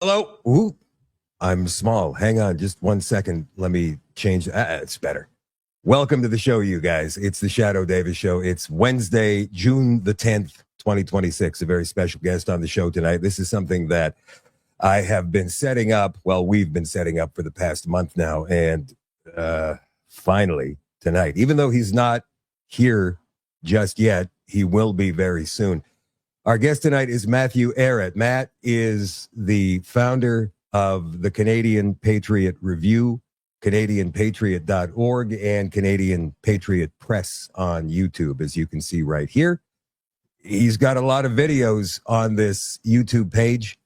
Hello. Ooh, I'm small. Hang on just 1 second. Let me change. It's better. Welcome to the show, you guys. It's the Shadoe Davis Show. It's Wednesday, June the 10th, 2026. A very special guest on the show tonight. This is something that I have been setting up. Well, we've been setting up for the past month now. And finally, tonight, even though he's not here just yet, he will be very soon. Our guest tonight is Matt Ehret. Matt is the founder of the Canadian Patriot Review, CanadianPatriot.org, and Canadian Patriot Press on YouTube, as you can see right here. He's got a lot of videos on this YouTube page,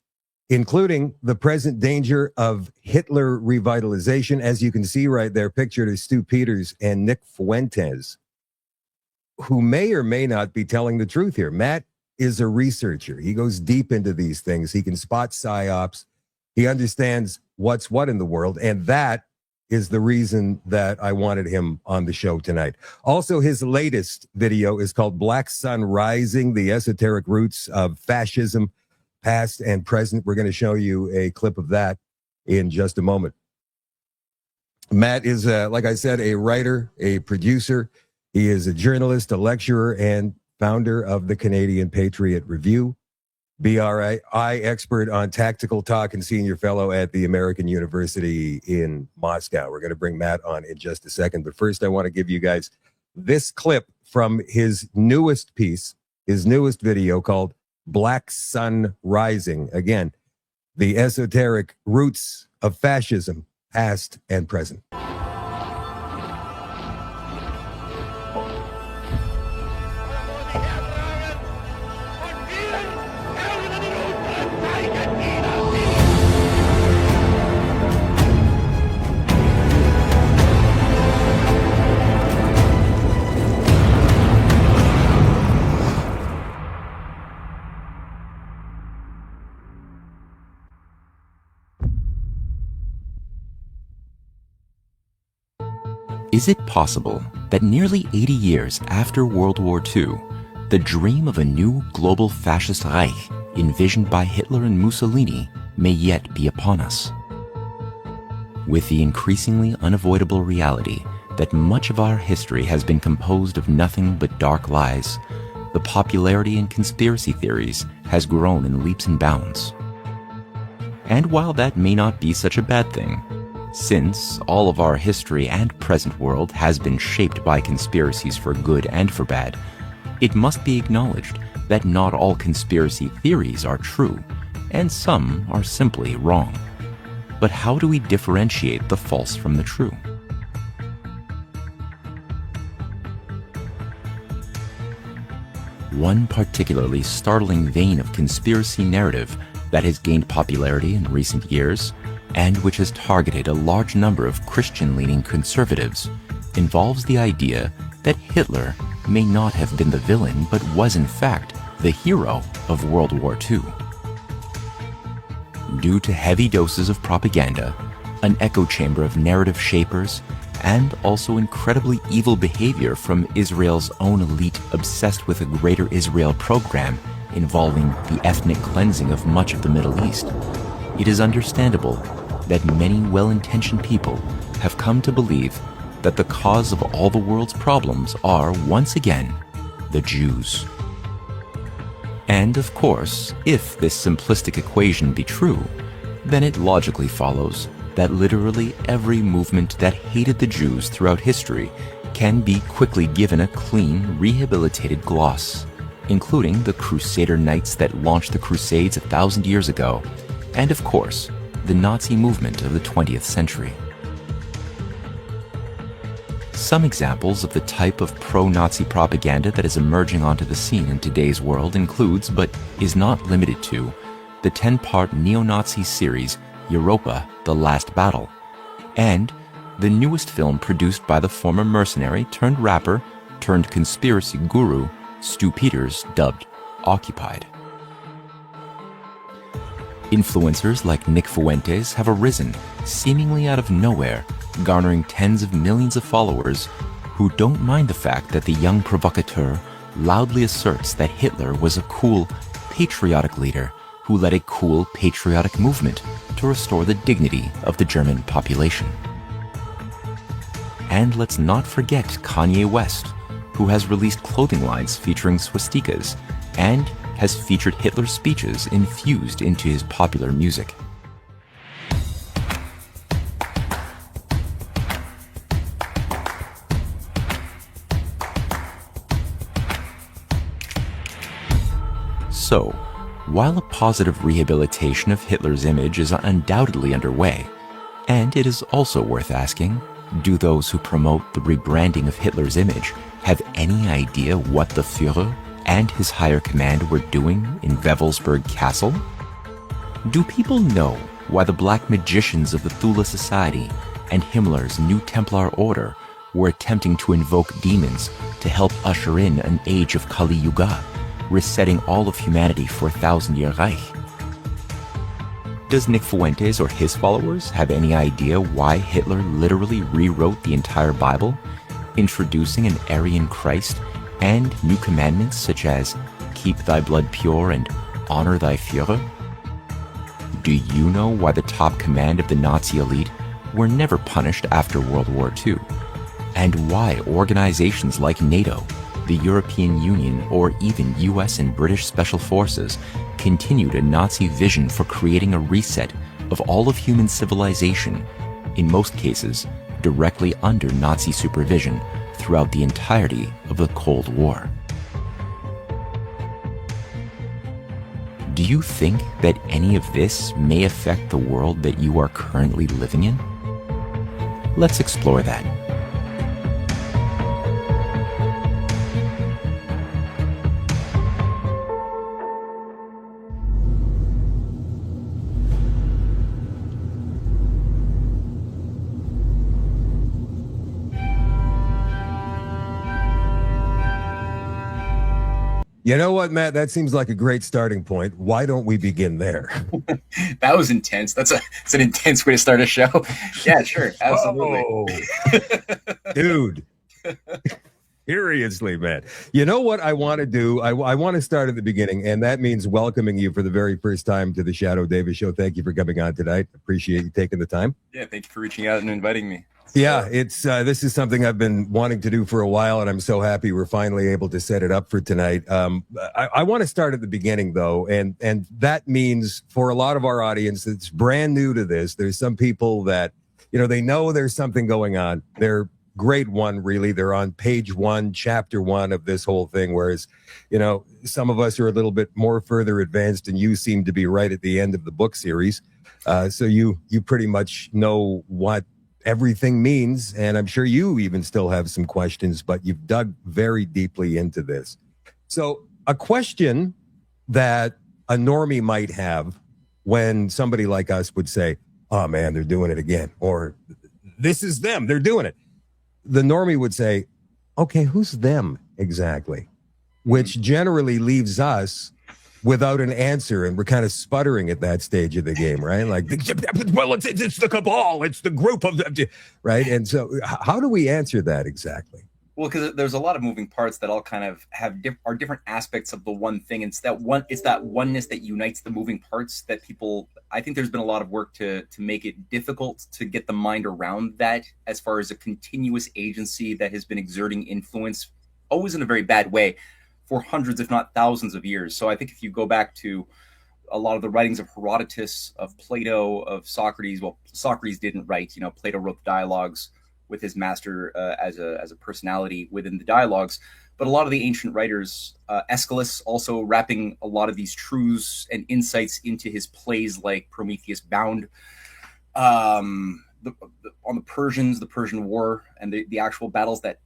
including the present danger of Hitler revitalization. As you can see right there, pictured as Stu Peters and Nick Fuentes, who may or may not be telling the truth here. Matt is a researcher. He goes deep into these things. He can spot psy-ops. He understands what's what in the world. And that is the reason that I wanted him on the show tonight. Also, his latest video is called Black Sun Rising, the Esoteric Roots of Fascism, Past and Present. We're going to show you a clip of that in just a moment. Matt is, like I said, a writer, a producer. He is a journalist, a lecturer, and founder of the Canadian Patriot Review, BRI expert on tactical talk and senior fellow at the American University in Moscow. We're going to bring Matt on in just a second. But first, I want to give you guys this clip from his newest piece, his newest video called Black Sun Rising. Again, the esoteric roots of fascism, past and present. Is it possible that nearly 80 years after World War II, the dream of a new global fascist Reich envisioned by Hitler and Mussolini may yet be upon us? With the increasingly unavoidable reality that much of our history has been composed of nothing but dark lies, the popularity in conspiracy theories has grown in leaps and bounds. And while that may not be such a bad thing, since all of our history and present world has been shaped by conspiracies for good and for bad, it must be acknowledged that not all conspiracy theories are true, and some are simply wrong. But how do we differentiate the false from the true? One particularly startling vein of conspiracy narrative that has gained popularity in recent years, and which has targeted a large number of Christian-leaning conservatives, involves the idea that Hitler may not have been the villain, but was in fact the hero of World War II. Due to heavy doses of propaganda, an echo chamber of narrative shapers, and also incredibly evil behavior from Israel's own elite obsessed with a Greater Israel program involving the ethnic cleansing of much of the Middle East, it is understandable that many well-intentioned people have come to believe that the cause of all the world's problems are, once again, the Jews. And of course, if this simplistic equation be true, then it logically follows that literally every movement that hated the Jews throughout history can be quickly given a clean, rehabilitated gloss, including the Crusader Knights that launched the Crusades 1,000 years ago, and of course, the Nazi movement of the 20th century. Some examples of the type of pro-Nazi propaganda that is emerging onto the scene in today's world includes, but is not limited to, the 10-part neo-Nazi series Europa: The Last Battle, and the newest film produced by the former mercenary turned rapper turned conspiracy guru Stu Peters, dubbed Occupied. Influencers like Nick Fuentes have arisen, seemingly out of nowhere, garnering tens of millions of followers who don't mind the fact that the young provocateur loudly asserts that Hitler was a cool, patriotic leader who led a cool, patriotic movement to restore the dignity of the German population. And let's not forget Kanye West, who has released clothing lines featuring swastikas and has featured Hitler's speeches infused into his popular music. So, while a positive rehabilitation of Hitler's image is undoubtedly underway, and it is also worth asking, do those who promote the rebranding of Hitler's image have any idea what the Führer and his higher command were doing in Wewelsburg Castle? Do people know why the black magicians of the Thule Society and Himmler's New Templar Order were attempting to invoke demons to help usher in an age of Kali Yuga, resetting all of humanity for a 1,000-year Reich? Does Nick Fuentes or his followers have any idea why Hitler literally rewrote the entire Bible, introducing an Aryan Christ and new commandments such as keep thy blood pure and honor thy Führer? Do you know why the top command of the Nazi elite were never punished after World War II? And why organizations like NATO, the European Union, or even US and British Special Forces continued a Nazi vision for creating a reset of all of human civilization, in most cases directly under Nazi supervision throughout the entirety of the Cold War? Do you think that any of this may affect the world that you are currently living in? Let's explore that. You know what, Matt? That seems like a great starting point. Why don't we begin there? That was intense. That's an intense way to start a show. Yeah, sure. Absolutely. Dude. Seriously, man. You know what I want to do? I want to start at the beginning, and that means welcoming you for the very first time to the Shadoe Davis Show. Thank you for coming on tonight. Appreciate you taking the time. Yeah, thank you for reaching out and inviting me. Yeah, it's this is something I've been wanting to do for a while, and I'm so happy we're finally able to set it up for tonight. I want to start at the beginning, though, and that means for a lot of our audience that's brand new to this, there's some people that, they know there's something going on. They're grade one, really. They're on page one, chapter one of this whole thing, whereas, some of us are a little bit more further advanced, and you seem to be right at the end of the book series. So you pretty much know what everything means, and I'm sure you even still have some questions, but you've dug very deeply into this. So a question that a normie might have when somebody like us would say, oh man, they're doing it again, or this is them, they're doing it. The normie would say, okay, who's them exactly? Which generally leaves us without an answer, and we're kind of sputtering at that stage of the game, right? Like, well, it's the cabal, it's the group of them, right? And so how do we answer that exactly? Well, because there's a lot of moving parts that all kind of are different aspects of the one thing. It's that oneness that unites the moving parts that people, I think there's been a lot of work to make it difficult to get the mind around that, as far as a continuous agency that has been exerting influence, always in a very bad way, for hundreds, if not thousands of years. So I think if you go back to a lot of the writings of Herodotus, of Plato, of Socrates, well, Socrates didn't write, Plato wrote the dialogues with his master as a personality within the dialogues. But a lot of the ancient writers, Aeschylus also wrapping a lot of these truths and insights into his plays like Prometheus Bound, on the Persians, the Persian War, and the actual battles that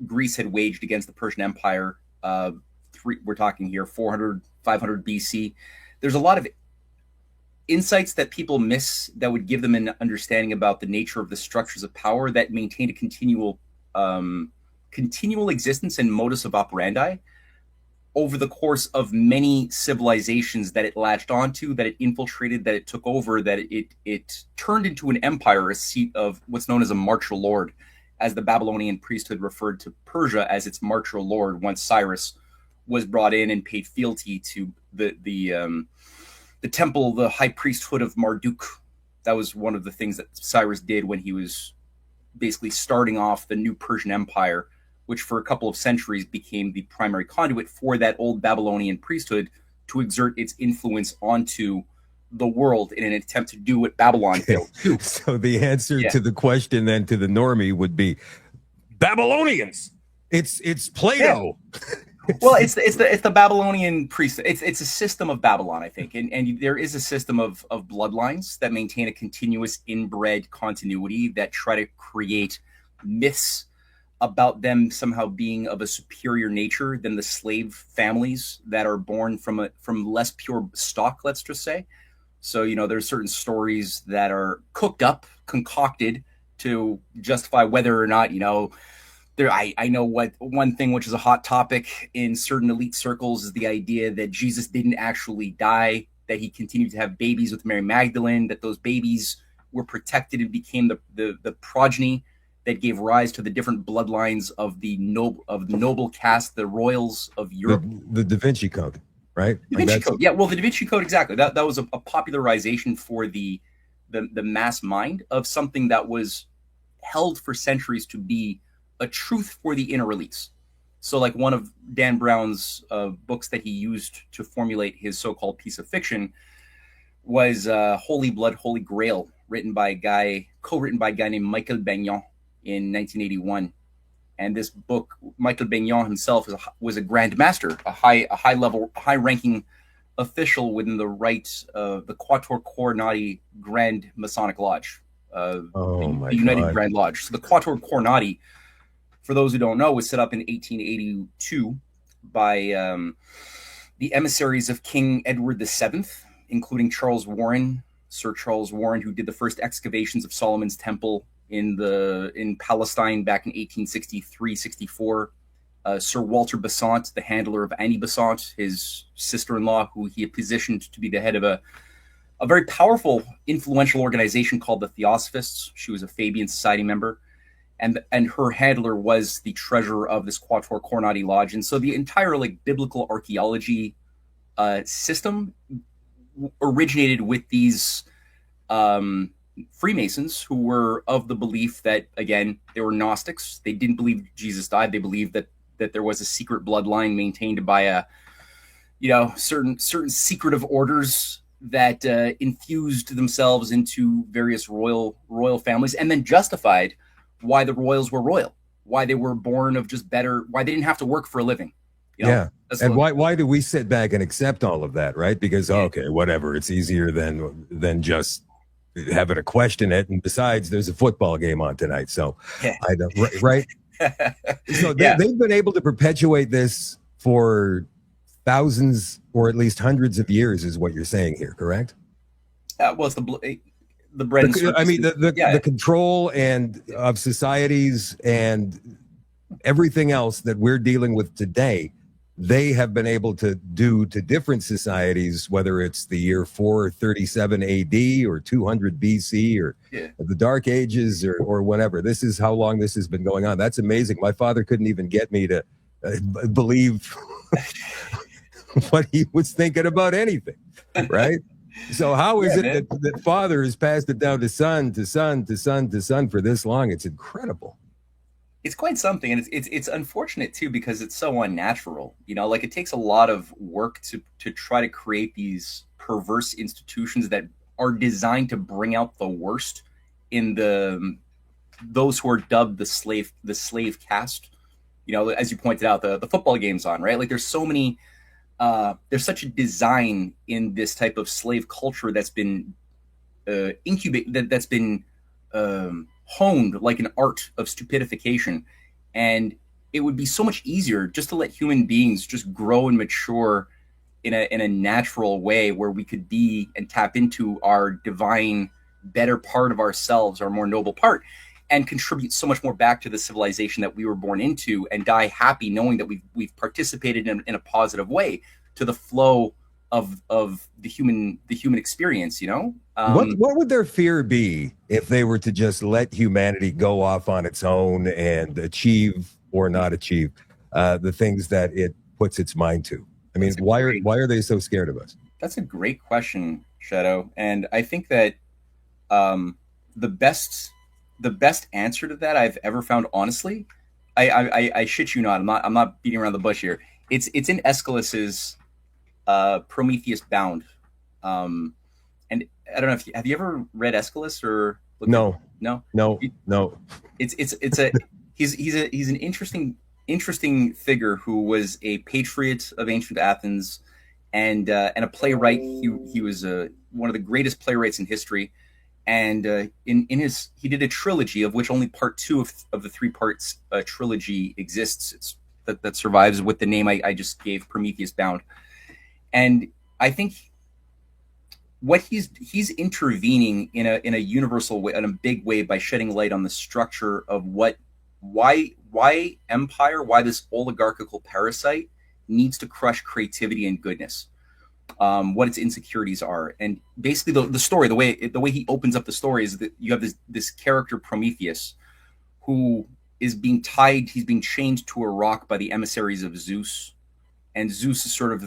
Greece had waged against the Persian Empire. We're talking here 400, 500 BC. There's a lot of insights that people miss that would give them an understanding about the nature of the structures of power that maintain a continual existence and modus of operandi over the course of many civilizations that it latched onto, that it infiltrated, that it took over, that it turned into an empire, a seat of what's known as a martial lord, as the Babylonian priesthood referred to Persia as its martial lord once Cyrus was brought in and paid fealty to the temple, the high priesthood of Marduk. That was one of the things that Cyrus did when he was basically starting off the new Persian Empire, which for a couple of centuries became the primary conduit for that old Babylonian priesthood to exert its influence onto the world in an attempt to do what Babylon failed to do. So the answer to the question then to the normie would be Babylonians. It's Plato. Yeah. Well, it's the Babylonian priesthood. It's a system of Babylon, I think, and there is a system of bloodlines that maintain a continuous inbred continuity that try to create myths about them somehow being of a superior nature than the slave families that are born from less pure stock, let's just say. So, there's certain stories that are cooked up, concocted to justify whether or not, I know what one thing which is a hot topic in certain elite circles is the idea that Jesus didn't actually die, that he continued to have babies with Mary Magdalene, that those babies were protected and became the progeny that gave rise to the different bloodlines of the noble caste, the royals of Europe. The Da Vinci Code, right? Da Vinci Code. Yeah, well, the Da Vinci Code, exactly. That was a popularization for the mass mind of something that was held for centuries to be a truth for the inner elites. So like one of Dan Brown's books that he used to formulate his so-called piece of fiction was Holy Blood, Holy Grail, co-written by a guy named Michael Bagnon in 1981. And this book, Michael Bagnon himself was a Grand Master, a high-level, high-ranking official within the the Quator Coronati Grand Masonic Lodge, the United Grand Lodge. So the Quator Coronati, for those who don't know, was set up in 1882 by the emissaries of King Edward VII, including Sir Charles Warren, who did the first excavations of Solomon's Temple in Palestine back in 1863-64. Sir Walter Besant, the handler of Annie Besant, his sister-in-law, who he had positioned to be the head of a very powerful, influential organization called the Theosophists. She was a Fabian Society member. And her handler was the treasurer of this Quator Coronati Lodge. And so the entire biblical archaeology system originated with these Freemasons who were of the belief that, again, they were Gnostics. They didn't believe Jesus died. They believed that there was a secret bloodline maintained by certain secretive orders that infused themselves into various royal families, and then justified why the royals were royal, why they were born of just better, why they didn't have to work for a living. Yeah. And why do we sit back and accept all of that, right? Because, okay, whatever, it's easier than just having to question it. And besides, there's a football game on tonight. So I don't, right? So they've been able to perpetuate this for thousands or at least hundreds of years is what you're saying here, correct? Well, it's the bread and circus. I mean, the control of societies and everything else that we're dealing with today, they have been able to do to different societies, whether it's the year 437 AD or 200 BC or the Dark Ages or whatever. This is how long this has been going on. That's amazing. My father couldn't even get me to believe what he was thinking about anything, right? So how is it that father has passed it down to son, to son, to son, to son for this long? It's incredible. It's quite something, and it's unfortunate too because it's so unnatural. It takes a lot of work to try to create these perverse institutions that are designed to bring out the worst in those who are dubbed the slave caste. As you pointed out, the football game's on, right? There's so many. There's such a design in this type of slave culture that's been incubated, that's been honed like an art of stupidification. And it would be so much easier just to let human beings just grow and mature in a natural way where we could be and tap into our divine, better part of ourselves, our more noble part, and contribute so much more back to the civilization that we were born into, and die happy knowing that we've participated in a positive way to the flow of the human experience. What would their fear be if they were to just let humanity go off on its own and achieve or not achieve the things that it puts its mind to? I mean, why are they so scared of us? That's a great question, Shadow. And I think that um, the best the best answer to that I've ever found, honestly, I shit you not. I'm not beating around the bush here. It's in Aeschylus's Prometheus Bound. Um, and I don't know if have you ever read Aeschylus or looked at, No, no? no, It- no. it's a he's an interesting figure who was a patriot of ancient Athens and a playwright. He was one of the greatest playwrights in history. And in his he did a trilogy of which only part two of the three parts trilogy exists. It's that survives with the name I just gave, Prometheus Bound. And I think what he's intervening in a universal way, in a big way, by shedding light on the structure of why empire, why this oligarchical parasite needs to crush creativity and goodness, what its insecurities are. And basically the story, the way he opens up the story is that you have this character Prometheus who is being tied, he's being chained to a rock by the emissaries of Zeus. And Zeus is sort of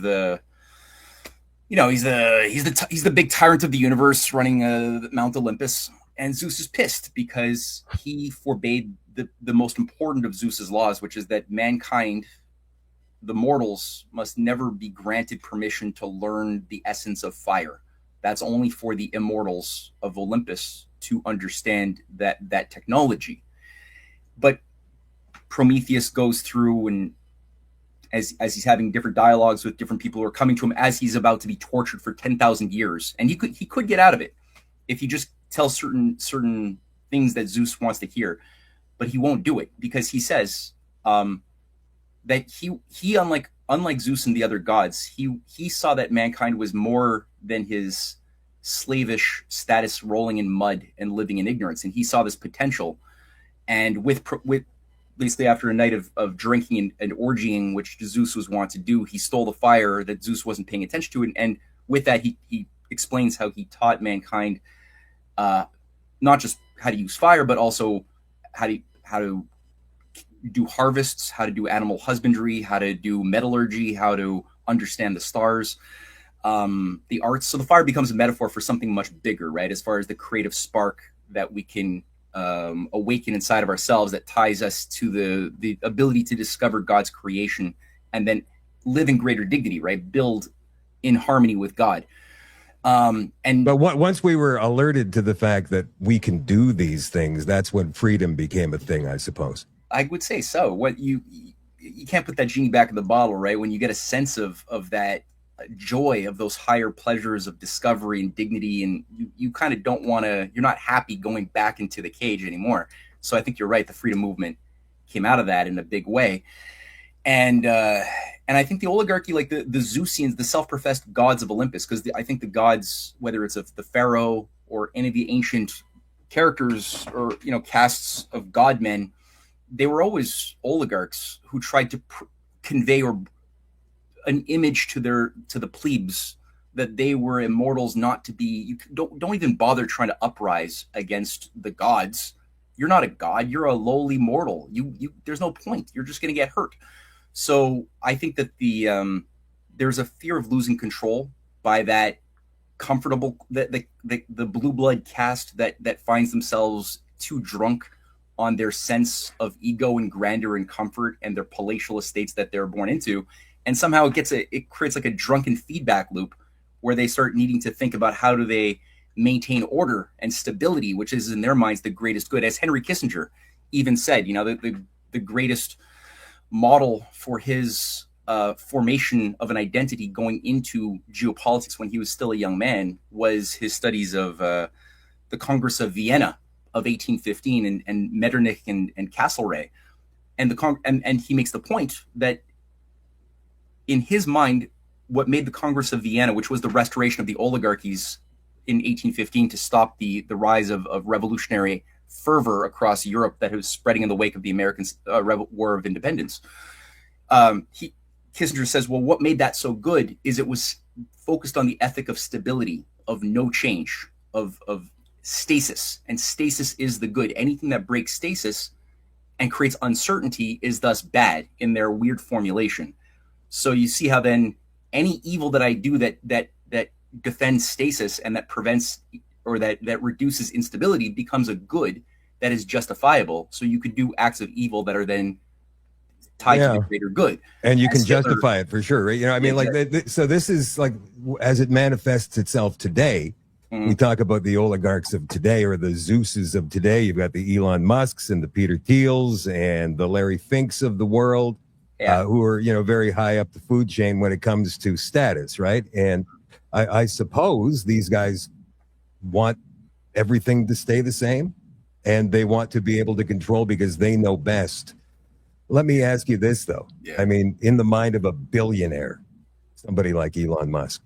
he's the big tyrant of the universe running Mount Olympus. And Zeus is pissed because he forbade the most important of Zeus's laws, which is that mankind, the mortals, must never be granted permission to learn the essence of fire. That's only for the immortals of Olympus to understand that technology. But Prometheus goes through, and as he's having different dialogues with different people who are coming to him as he's about to be tortured for 10,000 years, and he could get out of it if he just tells certain things that Zeus wants to hear, but he won't do it because he says that he unlike Zeus and the other gods, he saw that mankind was more than his slavish status, rolling in mud and living in ignorance, and he saw this potential. And with basically after a night of drinking and orgying, which Zeus was wont to do, he stole the fire that Zeus wasn't paying attention to, and with that he explains how he taught mankind not just how to use fire, but also how to do harvests, how to do animal husbandry, how to do metallurgy, how to understand the stars, the arts. So the fire becomes a metaphor for something much bigger, right? As far as the creative spark that we can awaken inside of ourselves, that ties us to the ability to discover God's creation and then live in greater dignity, right? Build in harmony with God. But once we were alerted to the fact that we can do these things, that's when freedom became a thing, I suppose. I would say so. What you can't put that genie back in the bottle, right? When you get a sense of that joy, of those higher pleasures of discovery and dignity, and you kind of don't want to, you're not happy going back into the cage anymore. So I think you're right. The freedom movement came out of that in a big way. And I think the oligarchy, like the Zeusians, the self-professed gods of Olympus, because I think the gods, whether it's of the pharaoh or any of the ancient characters or casts of godmen, they were always oligarchs who tried to convey an image to the plebes that they were immortals, not to be. You don't even bother trying to uprise against the gods. You're not a god. You're a lowly mortal. You there's no point. You're just going to get hurt. So I think that there's a fear of losing control by that comfortable the blue blood caste that finds themselves too drunk on their sense of ego and grandeur and comfort and their palatial estates that they're born into, and somehow it creates like a drunken feedback loop where they start needing to think about how do they maintain order and stability, which is in their minds the greatest good. As Henry Kissinger even said, the greatest model for his formation of an identity going into geopolitics when he was still a young man was his studies of the Congress of Vienna of 1815 and Metternich and Castlereagh. And he makes the point that in his mind, what made the Congress of Vienna, which was the restoration of the oligarchies in 1815 to stop the rise of revolutionary fervor across Europe that was spreading in the wake of the American War of Independence. Kissinger says, well, what made that so good is it was focused on the ethic of stability, of no change, of stasis. And stasis is the good. Anything that breaks stasis and creates uncertainty is thus bad in their weird formulation. So you see how then any evil that I do that that defends stasis and that prevents or that reduces instability becomes a good that is justifiable. So you could do acts of evil that are then tied to the greater good, and you can justify it for sure, right? You know, I mean, like, so this is like as it manifests itself today. We talk about the oligarchs of today, or the Zeuses of today. You've got the Elon Musks and the Peter Thiels and the Larry Finks of the world, who are, you know, very high up the food chain when it comes to status, right? And I suppose these guys want everything to stay the same, and they want to be able to control because they know best. Let me ask you this, though. I mean, in the mind of a billionaire, somebody like Elon Musk,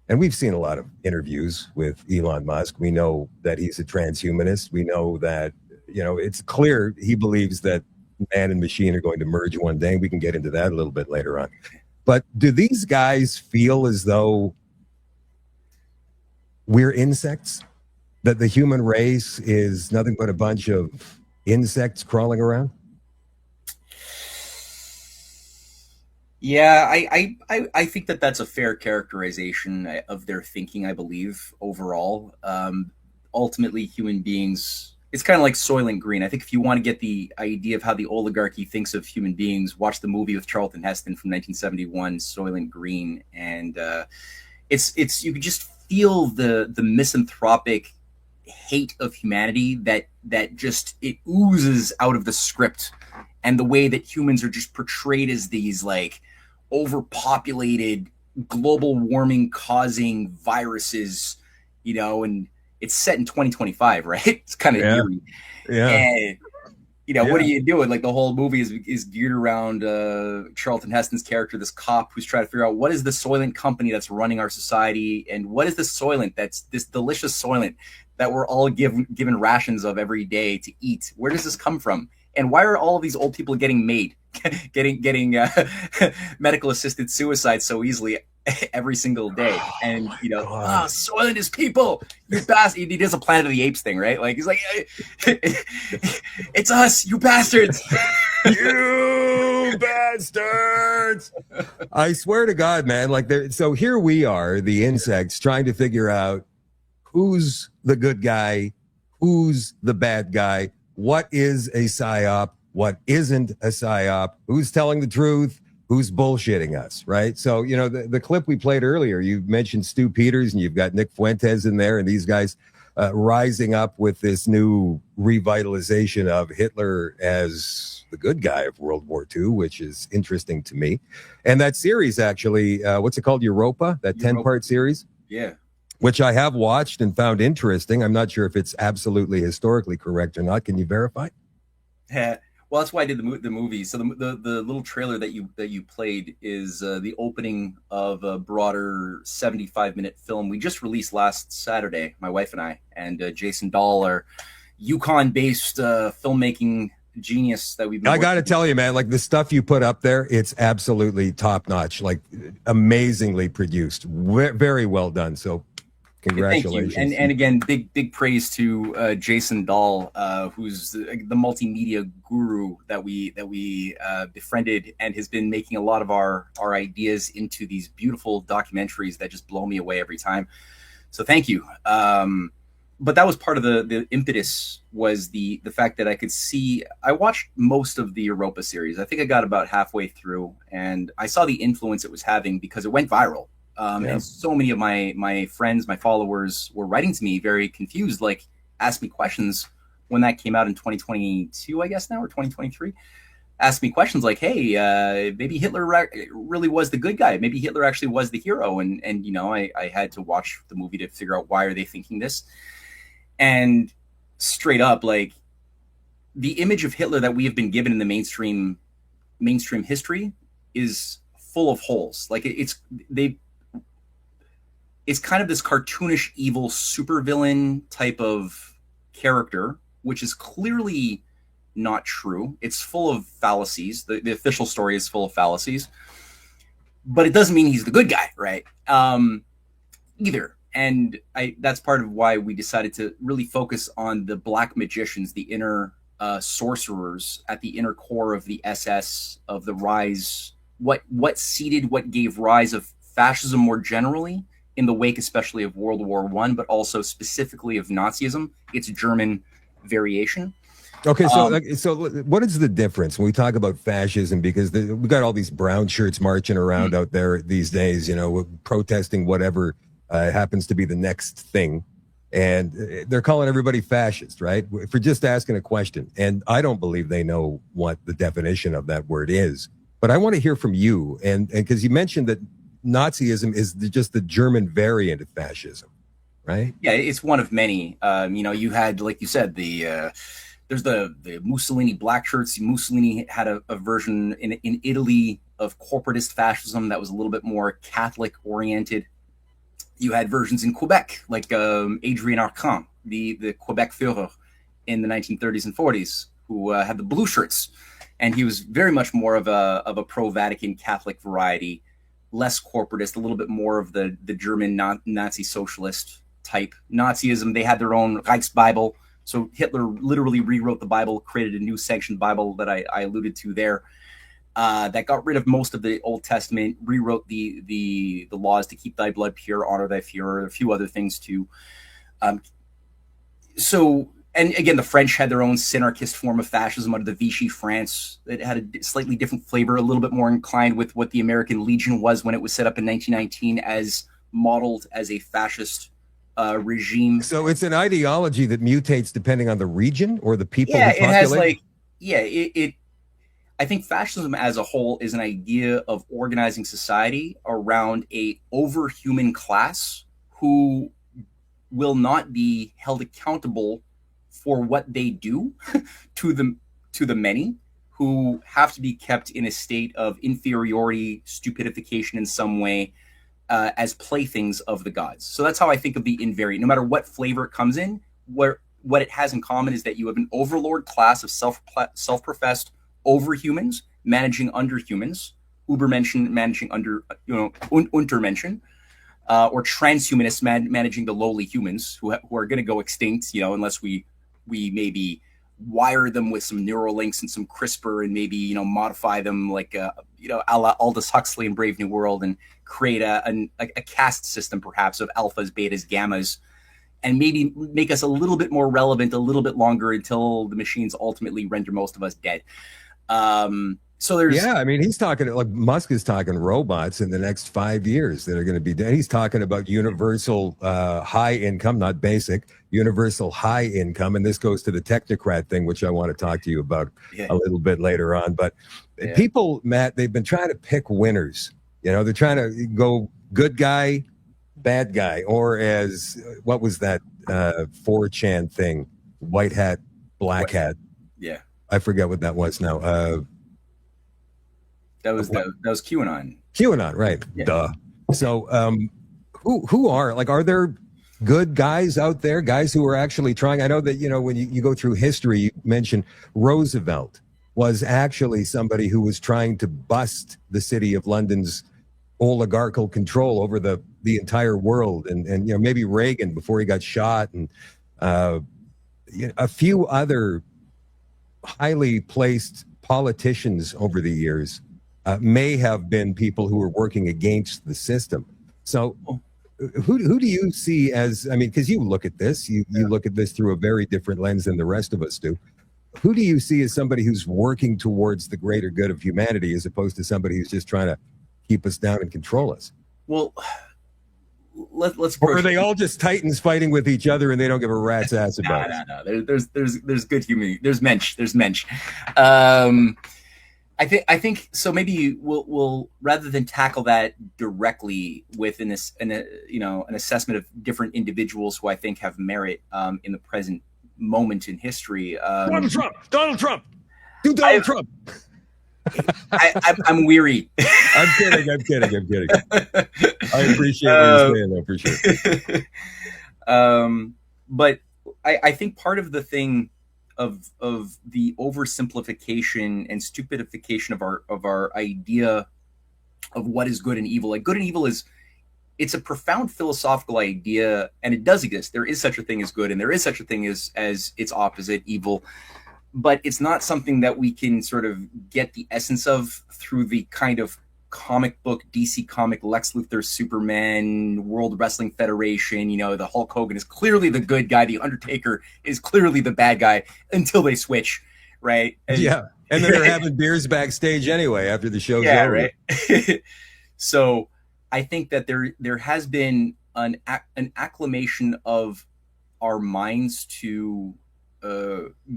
and we've seen a lot of interviews with Elon Musk. We know that he's a transhumanist. We know that, you know, it's clear he believes that man and machine are going to merge one day. We can get into that a little bit later on. But do these guys feel as though we're insects? That the human race is nothing but a bunch of insects crawling around? Yeah, I think that that's a fair characterization of their thinking, I believe, overall. Ultimately, human beings, it's kind of like Soylent Green. I think if you want to get the idea of how the oligarchy thinks of human beings, watch the movie with Charlton Heston from 1971, Soylent Green. And it's you can just feel the misanthropic hate of humanity that just, it oozes out of the script. And the way that humans are just portrayed as these like overpopulated, global warming causing viruses, you know, and it's set in 2025, right? It's kind of eerie. And, you know, what are you doing? Like the whole movie is geared around Charlton Heston's character, this cop who's trying to figure out what is the Soylent company that's running our society, and what is the Soylent that's this delicious Soylent that we're all given rations of every day to eat. Where does this come from? And why are all of these old people getting getting medical assisted suicide so easily every single day? And, you know, Soylent is people, you bastard. He does a Planet of the Apes thing, right? Like, he's like, it's us, you bastards. You bastards. I swear to God, man, like, so here we are, the insects, trying to figure out who's the good guy, who's the bad guy, what is a psy-op, what isn't a psy-op, who's telling the truth, who's bullshitting us, right? So, you know, the clip we played earlier, you mentioned Stu Peters, and you've got Nick Fuentes in there, and these guys rising up with this new revitalization of Hitler as the good guy of World War II, which is interesting to me. And that series, actually, what's it called? Europa, that 10-part series? Yeah. Which I have watched and found interesting. I'm not sure if it's absolutely historically correct or not. Can you verify? Yeah. Well, that's why I did the movie. So the little trailer that you played is the opening of a broader 75-minute film we just released last Saturday, my wife and I, and Jason Dahl, our Yukon-based filmmaking genius that we've been I got to tell you, man, like the stuff you put up there, it's absolutely top-notch, like amazingly produced, very well done. So congratulations. Thank you. And again, big praise to Jason Dahl, who's the multimedia guru that we befriended, and has been making a lot of our ideas into these beautiful documentaries that just blow me away every time. So thank you. But that was part of the impetus, was the fact that I could see, I watched most of the Europa series. I think I got about halfway through, and I saw the influence it was having because it went viral. And so many of my friends, my followers, were writing to me very confused, like asked me questions when that came out in 2022, I guess now, or 2023. Asked me questions like, hey, maybe Hitler really was the good guy. Maybe Hitler actually was the hero. And you know, I had to watch the movie to figure out, why are they thinking this? And straight up, like, the image of Hitler that we have been given in the mainstream history is full of holes. Like, it's kind of this cartoonish evil supervillain type of character, which is clearly not true. It's full of fallacies. The official story is full of fallacies, but it doesn't mean he's the good guy, right? Either. And that's part of why we decided to really focus on the black magicians, the inner sorcerers at the inner core of the SS, of the rise, what gave rise of fascism more generally, in the wake, especially of World War I, but also specifically of Nazism, its German variation. Okay, so what is the difference when we talk about fascism? Because we got all these brown shirts marching around out there these days, protesting whatever happens to be the next thing, and they're calling everybody fascist, right? For just asking a question, and I don't believe they know what the definition of that word is. But I want to hear from you, and because you mentioned that Nazism is just the German variant of fascism, right? Yeah, it's one of many. You had, like you said, there's the Mussolini black shirts. Mussolini had a version in Italy of corporatist fascism that was a little bit more Catholic oriented. You had versions in Quebec, like Adrien Arcand, the Quebec Führer in the 1930s and 40s, who had the blue shirts. And he was very much more of a pro-Vatican Catholic variety, less corporatist, a little bit more of the German Nazi socialist type. Nazism, they had their own Reichsbible. So Hitler literally rewrote the Bible, created a new sanctioned Bible that I alluded to there, that got rid of most of the Old Testament, rewrote the laws to keep thy blood pure, honor thy Führer, a few other things too. And again, the French had their own synarchist form of fascism under the Vichy France. It had a slightly different flavor, a little bit more inclined with what the American Legion was when it was set up in 1919 as modeled as a fascist regime. So it's an ideology that mutates depending on the region or the people. Yeah, it has I think fascism as a whole is an idea of organizing society around a overhuman class who will not be held accountable for what they do to the many, who have to be kept in a state of inferiority, stupidification in some way, as playthings of the gods. So that's how I think of the invariant. No matter what flavor it comes in, what it has in common is that you have an overlord class of self-professed overhumans managing underhumans, Ubermenschen managing under, Untermenschen, or transhumanists managing the lowly humans who are going to go extinct, unless we maybe wire them with some Neuralinks and some CRISPR and maybe, modify them like, a la Aldous Huxley in Brave New World and create a caste system perhaps of alphas, betas, gammas, and maybe make us a little bit more relevant, a little bit longer until the machines ultimately render most of us dead. So there's, he's talking like Musk is talking robots in the next 5 years that are going to be dead. He's talking about universal high income, not basic, universal high income. And this goes to the technocrat thing, which I want to talk to you about a little bit later on. But people, Matt, they've been trying to pick winners. They're trying to go good guy, bad guy, or as what was that 4chan thing? White hat, black hat. Yeah. I forget what that was now. That was QAnon. QAnon, right? Yeah. Duh. So, who are there good guys out there? Guys who are actually trying. I know that when you go through history, you mentioned Roosevelt was actually somebody who was trying to bust the city of London's oligarchical control over the entire world, and maybe Reagan before he got shot, and a few other highly placed politicians over the years may have been people who were working against the system. So who do you see as, because you look at this, you look at this through a very different lens than the rest of us do. Who do you see as somebody who's working towards the greater good of humanity as opposed to somebody who's just trying to keep us down and control us? Well, let's. Or are they all just titans fighting with each other and they don't give a rat's ass about it? No. There's good humanity. There's mensch. I think so. Maybe we'll rather than tackle that directly with an assessment of different individuals who I think have merit in the present moment in history. Donald Trump. Do Donald Trump. I'm weary. I'm kidding. I appreciate what you're saying. I appreciate it. But I think part of the thing of the oversimplification and stupidification of our idea of what is good and evil. Like good and evil it's a profound philosophical idea, and it does exist. There is such a thing as good, and there is such a thing as its opposite, evil. But it's not something that we can sort of get the essence of through the kind of comic book, DC comic, Lex Luthor, Superman, World Wrestling Federation, you know, the Hulk Hogan is clearly the good guy. The Undertaker is clearly the bad guy until they switch, right? And, yeah. And then they're having beers backstage anyway after the show's yeah, over. Right. So I think that there has been an acclamation of our minds to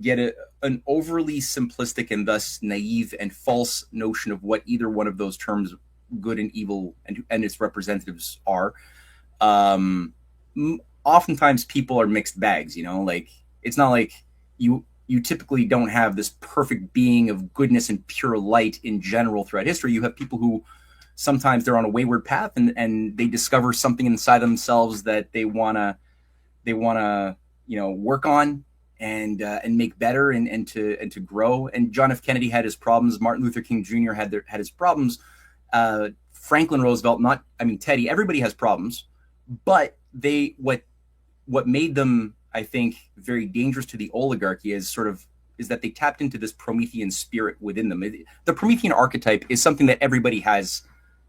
get an overly simplistic and thus naive and false notion of what either one of those terms, good and evil, and its representatives are. Oftentimes people are mixed bags, you know, like it's not like you typically don't have this perfect being of goodness and pure light in general throughout history. You have people who sometimes they're on a wayward path and they discover something inside themselves that they want to, you know, work on and make better and to grow. And John F. Kennedy had his problems. Martin Luther King Jr. had his problems. Franklin Roosevelt, Teddy, everybody has problems, but what made them, I think, very dangerous to the oligarchy is that they tapped into this Promethean spirit within them. The Promethean archetype is something that everybody has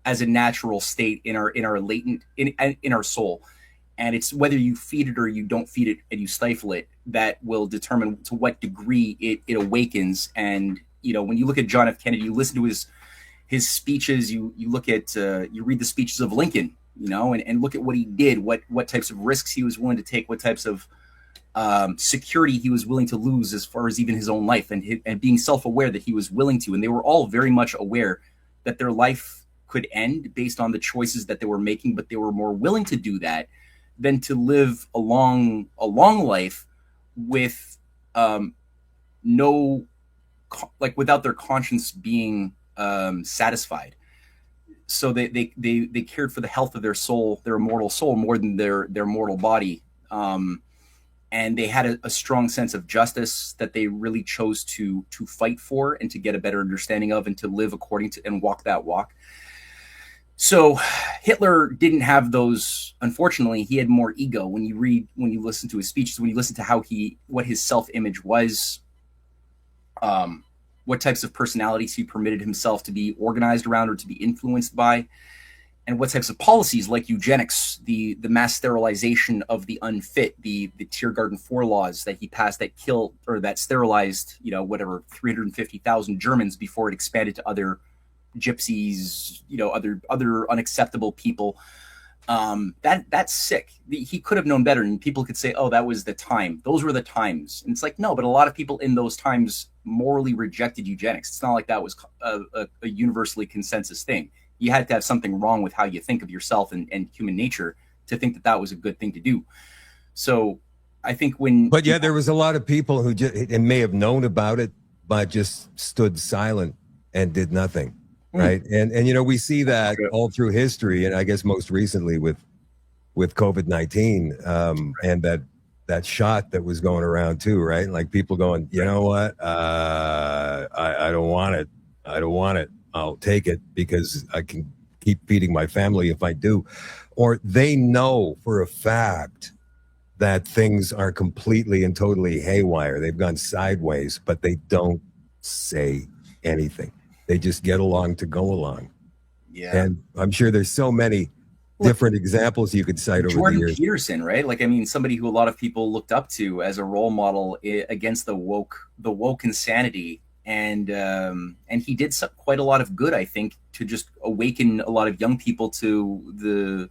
as a natural state in our latent in our soul. And it's whether you feed it or you don't feed it and you stifle it that will determine to what degree it awakens. And, you know, when you look at John F. Kennedy, you listen to his speeches, you look at, you read the speeches of Lincoln, you know, and look at what he did, what types of risks he was willing to take, what types of security he was willing to lose as far as even his own life and being self-aware that he was willing to. And they were all very much aware that their life could end based on the choices that they were making, but they were more willing to do that than to live a long life with without their conscience being satisfied. So they cared for the health of their soul, their immortal soul, more than their mortal body. And they had a strong sense of justice that they really chose to fight for and to get a better understanding of and to live according to and walk that walk. So Hitler didn't have those. Unfortunately, he had more ego. When you listen to his speeches, when you listen to what his self-image was, what types of personalities he permitted himself to be organized around or to be influenced by, and what types of policies like eugenics, the mass sterilization of the unfit, the Tiergarten 4 laws that he passed that killed or that sterilized, 350,000 Germans before it expanded to other gypsies, other unacceptable people. That's sick. He could have known better, and people could say, oh, that was the time. Those were the times. And it's like, no, but a lot of people in those times morally rejected eugenics. It's not like that was a universally consensus thing. You had to have something wrong with how you think of yourself and human nature to think that was a good thing to do. So I think there was a lot of people who may have known about it, but just stood silent and did nothing. Right. And we see that all through history. And I guess most recently with COVID-19 and that shot that was going around too. Right. Like people going, you know what? I don't want it. I don't want it. I'll take it because I can keep feeding my family if I do. Or they know for a fact that things are completely and totally haywire. They've gone sideways, but they don't say anything. They just get along to go along. Yeah. And I'm sure there's so many different examples you could cite over the years. Jordan Peterson, right? Like, I mean, somebody who a lot of people looked up to as a role model against the woke insanity. And he did quite a lot of good, I think, to just awaken a lot of young people to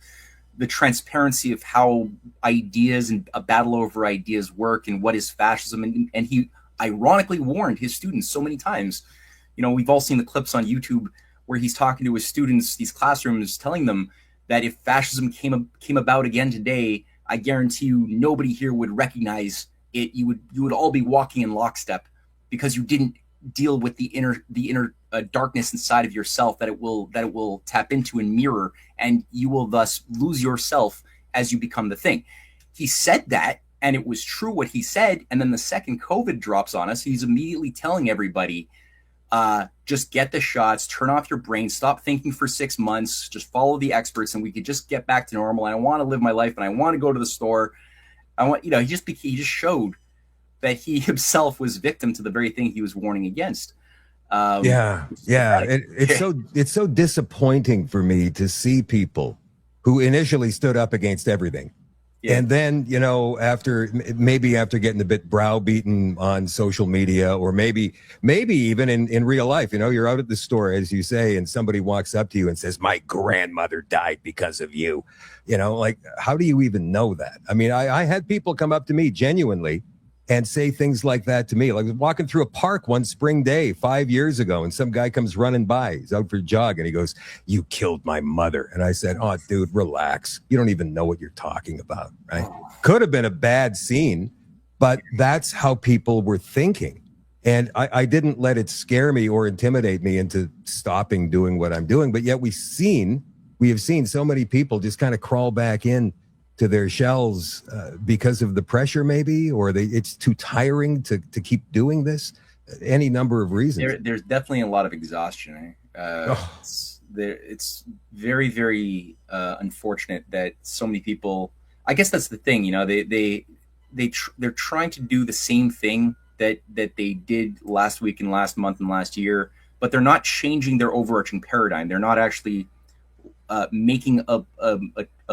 the transparency of how ideas and a battle over ideas work and what is fascism. And he ironically warned his students so many times. We've all seen the clips on YouTube where he's talking to his students, these classrooms, telling them that if fascism came about again today, I guarantee you nobody here would recognize it. You would all be walking in lockstep because you didn't deal with the inner darkness inside of yourself that it will tap into and mirror, and you will thus lose yourself as you become the thing. He said that, and it was true what he said. And then the second COVID drops on us, he's immediately telling everybody, just get the shots, turn off your brain, stop thinking for 6 months, just follow the experts, and we could just get back to normal. And I want to live my life, and I want to go to the store. He just showed that he himself was victim to the very thing he was warning against. Yeah. It's so disappointing for me to see people who initially stood up against everything. Yeah. And then, after getting a bit browbeaten on social media, or maybe even in real life, you're out at the store, as you say, and somebody walks up to you and says, "My grandmother died because of you." Like, how do you even know that? I mean, I had people come up to me genuinely and say things like that to me. Like, I was walking through a park one spring day 5 years ago, and some guy comes running by. He's out for a jog, and he goes, "You killed my mother." And I said, "Oh, dude, relax. You don't even know what you're talking about," right? Could have been a bad scene, but that's how people were thinking. And I didn't let it scare me or intimidate me into stopping doing what I'm doing. But yet we have seen so many people just kind of crawl back in to their shells because of the pressure, maybe, or it's too tiring to keep doing this. Any number of reasons. There's definitely a lot of exhaustion. It's very, very unfortunate that so many people. I guess that's the thing, they're trying to do the same thing that they did last week and last month and last year, but they're not changing their overarching paradigm. They're not actually making a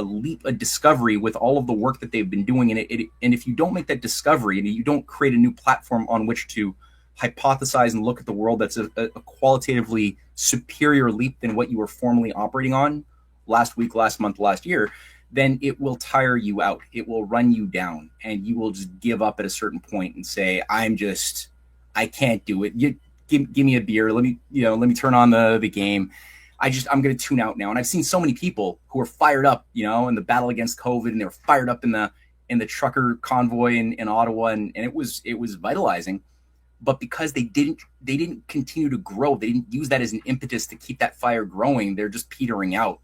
leap, a discovery with all of the work that they've been doing. And if you don't make that discovery and you don't create a new platform on which to hypothesize and look at the world that's a qualitatively superior leap than what you were formerly operating on last week, last month, last year, then it will tire you out. It will run you down, and you will just give up at a certain point and say, I can't do it. Give me a beer. Let me turn on the game. I'm going to tune out now. And I've seen so many people who are fired up, in the battle against COVID, and they were fired up in the trucker convoy in Ottawa. And it was vitalizing, but because they didn't continue to grow, they didn't use that as an impetus to keep that fire growing. They're just petering out.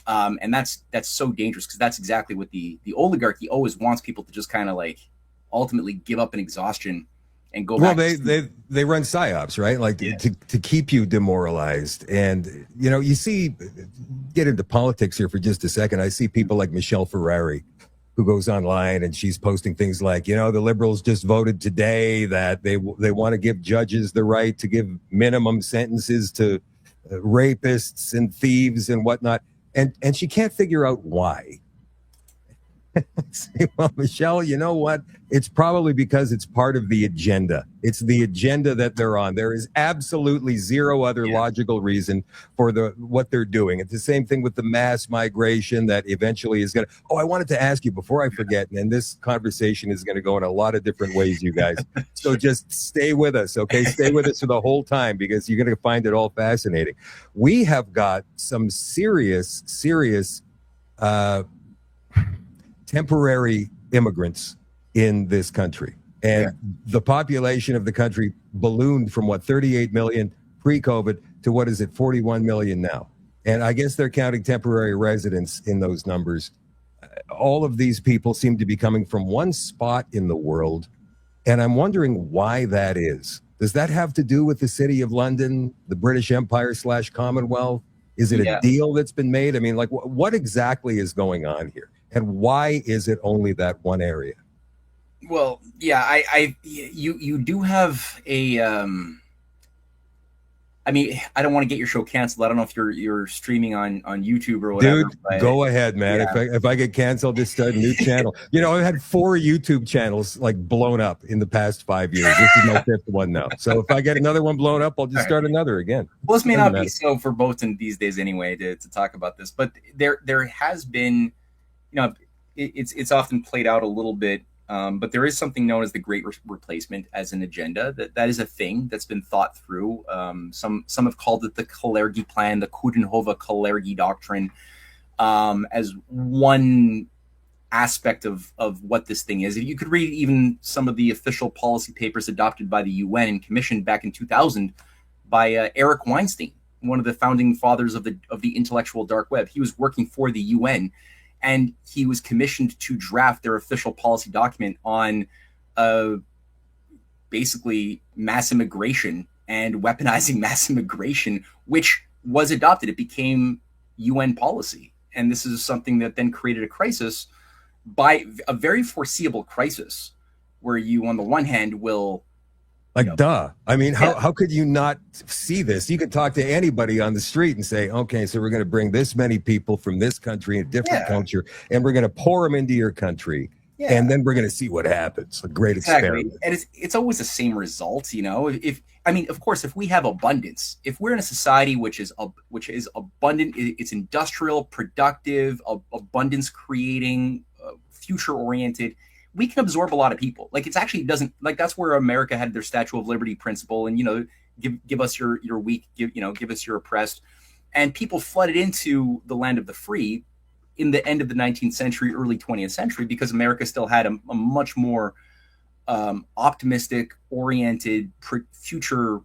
And that's so dangerous, because that's exactly what the oligarchy always wants people to just kind of like ultimately give up in exhaustion and go back. Well, they run psy-ops, right? Like, yeah, to keep you demoralized. And, you see, get into politics here for just a second. I see people like Michelle Ferrari, who goes online and she's posting things like, the Liberals just voted today that they want to give judges the right to give minimum sentences to rapists and thieves and whatnot. And she can't figure out why. Well, Michelle, you know what? It's probably because it's part of the agenda. It's the agenda that they're on. There is absolutely zero other logical reason for what they're doing. It's the same thing with the mass migration that eventually is going to. Oh, I wanted to ask you before I forget, and this conversation is going to go in a lot of different ways, you guys. So just stay with us, okay? Stay with us for the whole time, because you're going to find it all fascinating. We have got some serious temporary immigrants in this country. And the population of the country ballooned from 38 million pre-COVID to 41 million now. And I guess they're counting temporary residents in those numbers. All of these people seem to be coming from one spot in the world. And I'm wondering why that is. Does that have to do with the City of London, the British Empire / Commonwealth? Is it a deal that's been made? I mean, like, what exactly is going on here? And why is it only that one area? Well, yeah, you do have a. I mean, I don't want to get your show canceled. I don't know if you're streaming on YouTube or whatever. Dude, go ahead, man. Yeah. If I get canceled, just start a new channel. I've had 4 YouTube channels like blown up in the past 5 years. This is my 5th one now. So if I get another one blown up, I'll just start another again. Well, this may not be so for both in these days anyway to talk about this, but there has been. It's often played out a little bit, but there is something known as the Great Replacement as an agenda. That is a thing that's been thought through. Some have called it the Kalergi Plan, the Coudenhove-Kalergi Doctrine, as one aspect of what this thing is. If you could read even some of the official policy papers adopted by the UN and commissioned back in 2000 by Eric Weinstein, one of the founding fathers of the intellectual dark web. He was working for the UN. And he was commissioned to draft their official policy document on basically mass immigration and weaponizing mass immigration, which was adopted. It became UN policy. And this is something that then created a crisis, by a very foreseeable crisis, where you, on the one hand, will Like, duh. I mean, how could you not see this? You could talk to anybody on the street and say, okay, so we're going to bring this many people from this country, a different culture, and we're going to pour them into your country. Yeah. And then we're going to see what happens. A great experiment. And it's always the same result, you know. I mean, of course, if we have abundance, if we're in a society which is abundant, it's industrial, productive, abundance creating, future oriented, we can absorb a lot of people. Like, it's actually doesn't, like, that's where America had their Statue of Liberty principle, and, you know, give us your weak, give us your oppressed, and people flooded into the land of the free in the end of the 19th century, early 20th century, because America still had a much more optimistic, oriented, future,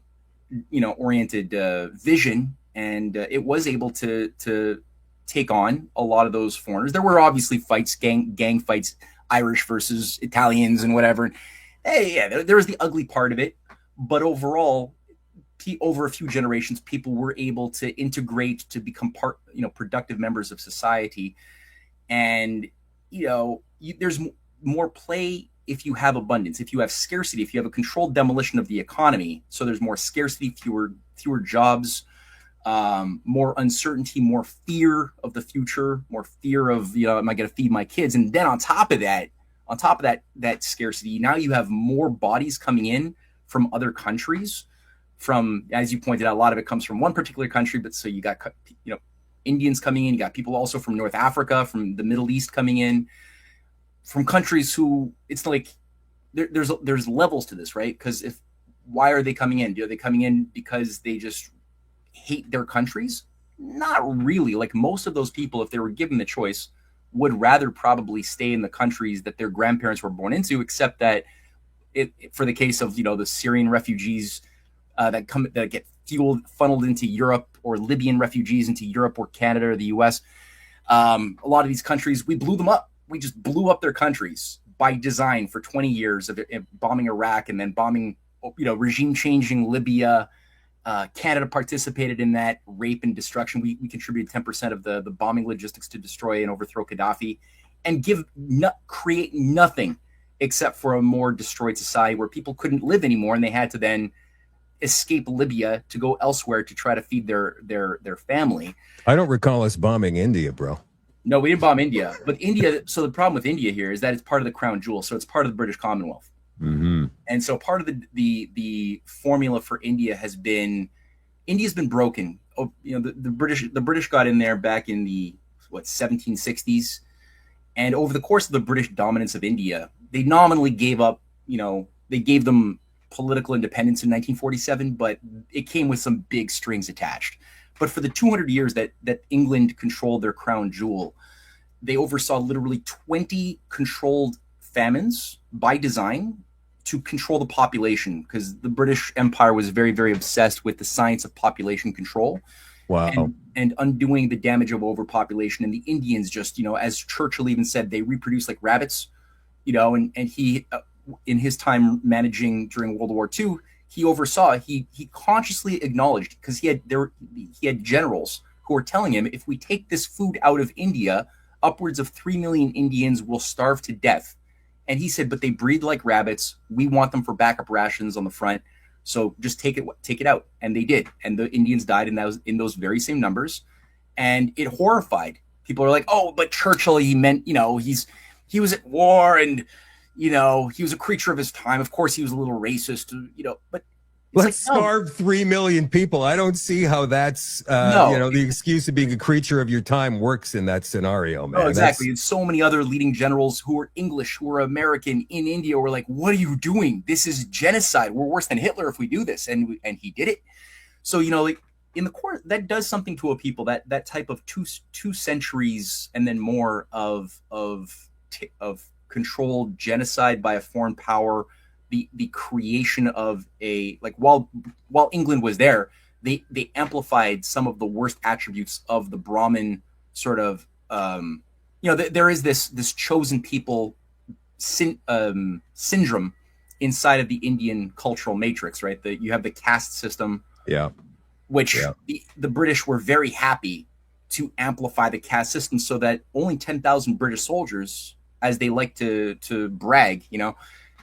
oriented vision, and it was able to take on a lot of those foreigners. There were obviously fights, gang fights, Irish versus Italians and whatever. Hey, yeah, there was the ugly part of it, but overall, over a few generations, people were able to integrate to become productive members of society. And, there's more play if you have abundance, if you have scarcity, if you have a controlled demolition of the economy. So there's more scarcity, fewer jobs, more uncertainty, more fear of the future, more fear of, am I going to feed my kids? And then on top of that scarcity, now you have more bodies coming in from other countries. From, as you pointed out, a lot of it comes from one particular country, but so you got, Indians coming in, you got people also from North Africa, from the Middle East coming in, from countries who, it's like, there's levels to this, right? Because why are they coming in? Are they coming in because they just hate their countries? Not really. Like, most of those people, if they were given the choice, would rather probably stay in the countries that their grandparents were born into, except that for the case of, the Syrian refugees, that get funneled into Europe, or Libyan refugees into Europe or Canada or the US. A lot of these countries, we blew them up. We just blew up their countries by design for 20 years of bombing Iraq, and then bombing, regime changing Libya. Canada participated in that rape and destruction. We contributed 10% of the bombing logistics to destroy and overthrow Gaddafi, and create nothing except for a more destroyed society where people couldn't live anymore, and they had to then escape Libya to go elsewhere to try to feed their family. I don't recall us bombing India, bro. No, we didn't bomb India. But India, so the problem with India here is that it's part of the crown jewel. So it's part of the British Commonwealth. Mm-hmm. And so part of the formula for India has been, India's been broken. The British got in there back in the 1760s. And over the course of the British dominance of India, they nominally gave up, they gave them political independence in 1947, but it came with some big strings attached. But for the 200 years that England controlled their crown jewel, they oversaw literally 20 controlled famines by design to control the population, because the British Empire was very, very obsessed with the science of population control. Wow. And undoing the damage of overpopulation. And the Indians just, as Churchill even said, they reproduce like rabbits, and he, in his time managing during World War II, he oversaw, he consciously acknowledged, because he had generals who were telling him, if we take this food out of India, upwards of 3 million Indians will starve to death. And he said, but they breed like rabbits. We want them for backup rations on the front. So just take it out. And they did. And the Indians died in those very same numbers. And it horrified. People are like, oh, but Churchill, he meant, he was at war, and, he was a creature of his time. Of course, he was a little racist, but let's starve 3 million people. I don't see how that's, the excuse of being a creature of your time works in that scenario, man. Oh, exactly. And so many other leading generals who were English, who were American in India were like, what are you doing? This is genocide. We're worse than Hitler if we do this. And he did it. So, in the course, that does something to a people, that type of two centuries and then more of controlled genocide by a foreign power, the creation of while England was there, they amplified some of the worst attributes of the Brahmin sort of, there is this chosen people syndrome inside of the Indian cultural matrix, right? That you have the caste system, which the British were very happy to amplify the caste system, so that only 10,000 British soldiers, as they like to brag,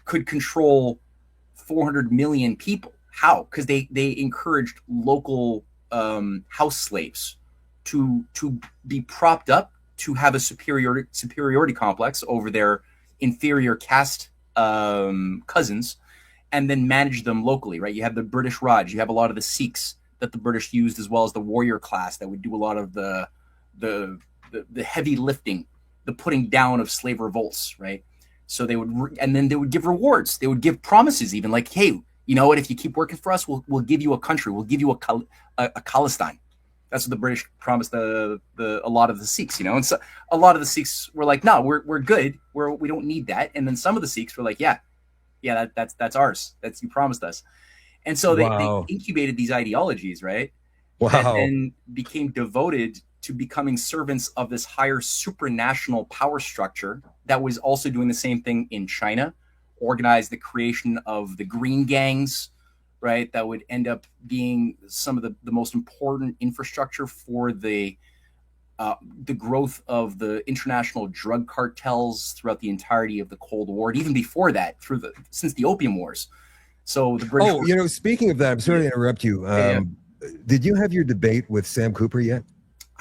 could control 400 million people. How? Because they encouraged local house slaves to be propped up, to have a superiority complex over their inferior caste cousins, and then manage them locally, right? You have the British Raj, you have a lot of the Sikhs that the British used, as well as the warrior class that would do a lot of the heavy lifting, the putting down of slave revolts, right? So they would, and then they would give rewards. They would give promises, even like, hey, you know what? If you keep working for us, we'll give you a country. We'll give you a Khalistan. That's what the British promised a lot of the Sikhs, you know. And so a lot of the Sikhs were like, no, we're good. We don't need that. And then some of the Sikhs were like, yeah, that's ours. That's, you promised us. And so they incubated these ideologies, right? Wow. And then became devoted to becoming servants of this higher supranational power structure that was also doing the same thing in China, organized the creation of the green gangs, right? That would end up being some of the most important infrastructure for the growth of the international drug cartels throughout the entirety of the Cold War, and even before that, since the Opium Wars. So the British. Oh, you know, speaking of that, I'm sorry to interrupt you. Did you have your debate with Sam Cooper yet?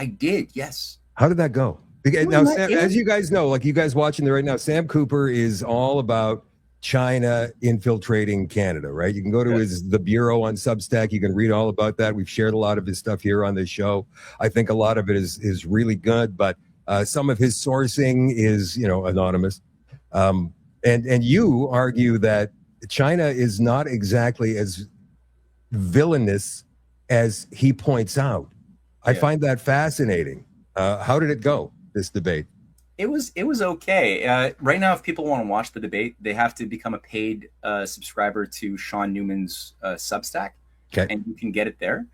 I did, yes. How did that go? Because now, Sam, as you guys know, like you guys watching there right now, Sam Cooper is all about China infiltrating Canada, right? You can go to the Bureau on Substack. You can read all about that. We've shared a lot of his stuff here on this show. I think a lot of it is really good, but some of his sourcing is, you know, anonymous. And you argue that China is not exactly as villainous as he points out. I find that fascinating. How did it go, this debate? It was okay. Right now, if people want to watch the debate, they have to become a paid subscriber to Sean Newman's Substack, and you can get it there.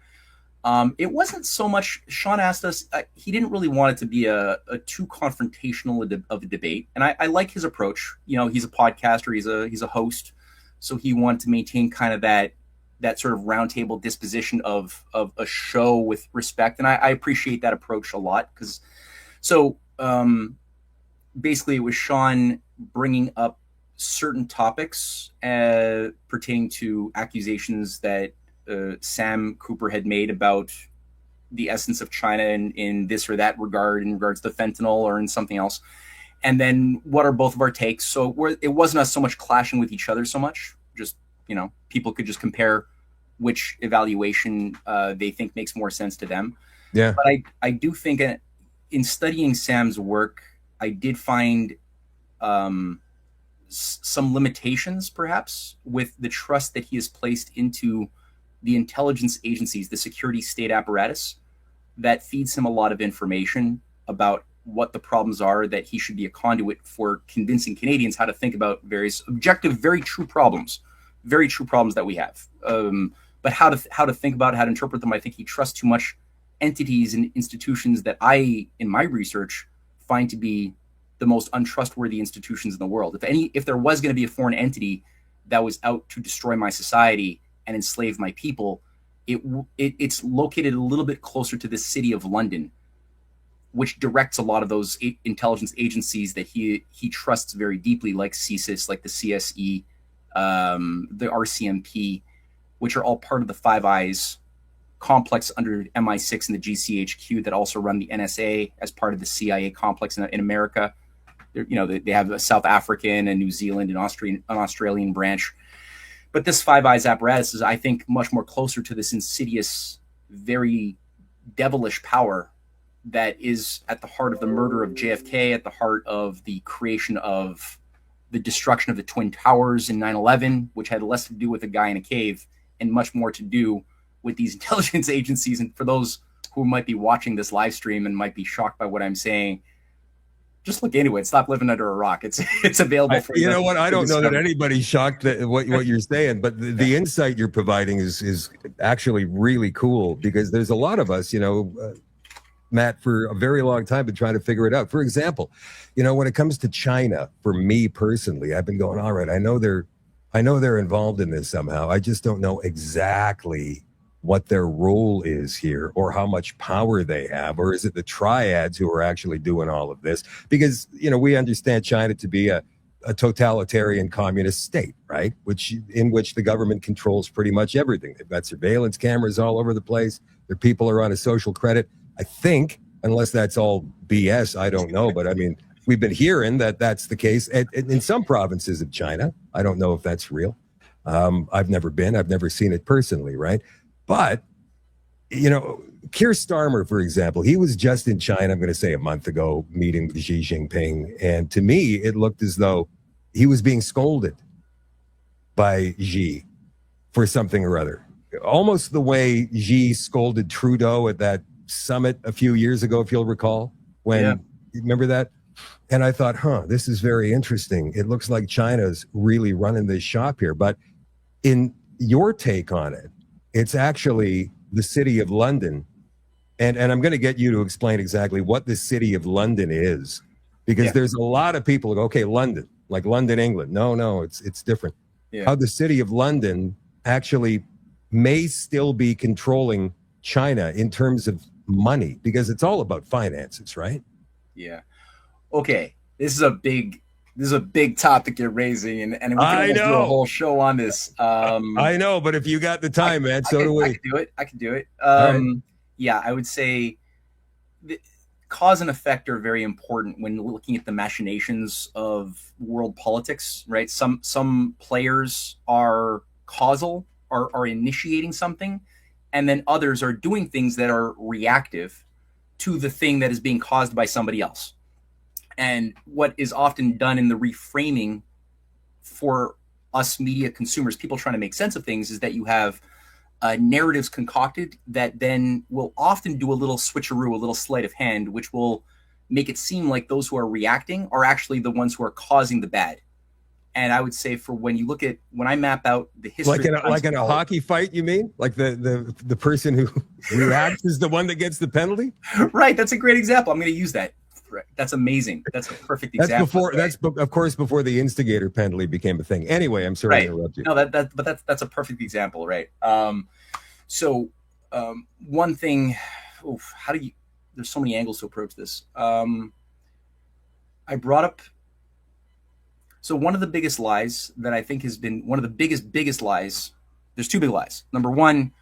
It wasn't so much. Sean asked us. He didn't really want it to be a too confrontational of a debate, and I like his approach. You know, he's a podcaster. He's a host, so he wanted to maintain kind of that sort of roundtable disposition of a show with respect, and I appreciate that approach a lot. Because basically, it was Sean bringing up certain topics pertaining to accusations that Sam Cooper had made about the essence of China in this or that regard, in regards to fentanyl or in something else. And then what are both of our takes? So it wasn't us so much clashing with each other so much. Just, you know, people could just compare which evaluation they think makes more sense to them. Yeah. But I do think in studying Sam's work, I did find some limitations, perhaps, with the trust that he has placed into the intelligence agencies, the security state apparatus, that feeds him a lot of information about what the problems are, that he should be a conduit for convincing Canadians how to think about various objective, very true problems that we have. But how to think about it, how to interpret them, I think he trusts too much entities and institutions that I, in my research, find to be the most untrustworthy institutions in the world. If there was going to be a foreign entity that was out to destroy my society and enslave my people, it's located a little bit closer to the city of London, which directs a lot of those intelligence agencies that he trusts very deeply, like CSIS, like the CSE, the RCMP, which are all part of the Five Eyes complex under MI6 and the GCHQ, that also run the NSA as part of the CIA complex in America. They have a South African and New Zealand and Australian branch. But this Five Eyes apparatus is, I think, much more closer to this insidious, very devilish power that is at the heart of the murder of JFK, at the heart of the creation of the destruction of the Twin Towers in 9/11, which had less to do with a guy in a cave and much more to do with these intelligence agencies. And for those who might be watching this live stream and might be shocked by what I'm saying, just look into it. Stop living under a rock. It's available for you. You know what? I don't know that anybody's shocked at what you're saying, but the insight you're providing is actually really cool, because there's a lot of us, Matt, for a very long time been trying to figure it out. For example, when it comes to China, for me personally, I've been going, all right, I know they're involved in this somehow. I just don't know exactly what their role is here, or how much power they have, or is it the triads who are actually doing all of this? Because, we understand China to be a a totalitarian communist state, right? In which the government controls pretty much everything. They've got surveillance cameras all over the place. Their people are on a social credit. I think, unless that's all BS, I don't know. But I mean, we've been hearing that that's the case in some provinces of China. I don't know if that's real. I've never been. I've never seen it personally, right? But, you know, Keir Starmer, for example, he was just in China, I'm going to say a month ago, meeting with Xi Jinping. And to me, it looked as though he was being scolded by Xi for something or other. Almost the way Xi scolded Trudeau at that summit a few years ago, if you'll recall. You remember that? And I thought, this is very interesting. It looks like China's really running this shop here. But in your take on it, it's actually the City of London. And I'm going to get you to explain exactly what the City of London is, because there's a lot of people who go, okay, London, like London, England. No, it's different. Yeah. How the City of London actually may still be controlling China in terms of money, because it's all about finances, right? Yeah. Okay. This is a big topic you're raising, and we can almost do a whole show on this. I know, but if you got the time, man, so do we. I can do it. Yeah, I would say cause and effect are very important when looking at the machinations of world politics, right? Some players are causal, are initiating something, and then others are doing things that are reactive to the thing that is being caused by somebody else. And what is often done in the reframing for us media consumers, people trying to make sense of things, is that you have narratives concocted that then will often do a little switcheroo, a little sleight of hand, which will make it seem like those who are reacting are actually the ones who are causing the bad. And I would say, for when I map out the history, like in a hockey fight, you mean? Like the person who reacts is the one that gets the penalty? Right. That's a great example. I'm going to use that. That's amazing. That's a perfect example. That's of course before the instigator penalty became a thing. Anyway, I'm sorry to interrupt you. No, that's a perfect example, right? One thing, there's so many angles to approach this. I brought up, so one of the biggest lies that I think has been one of the biggest lies, there's two big lies. Number one,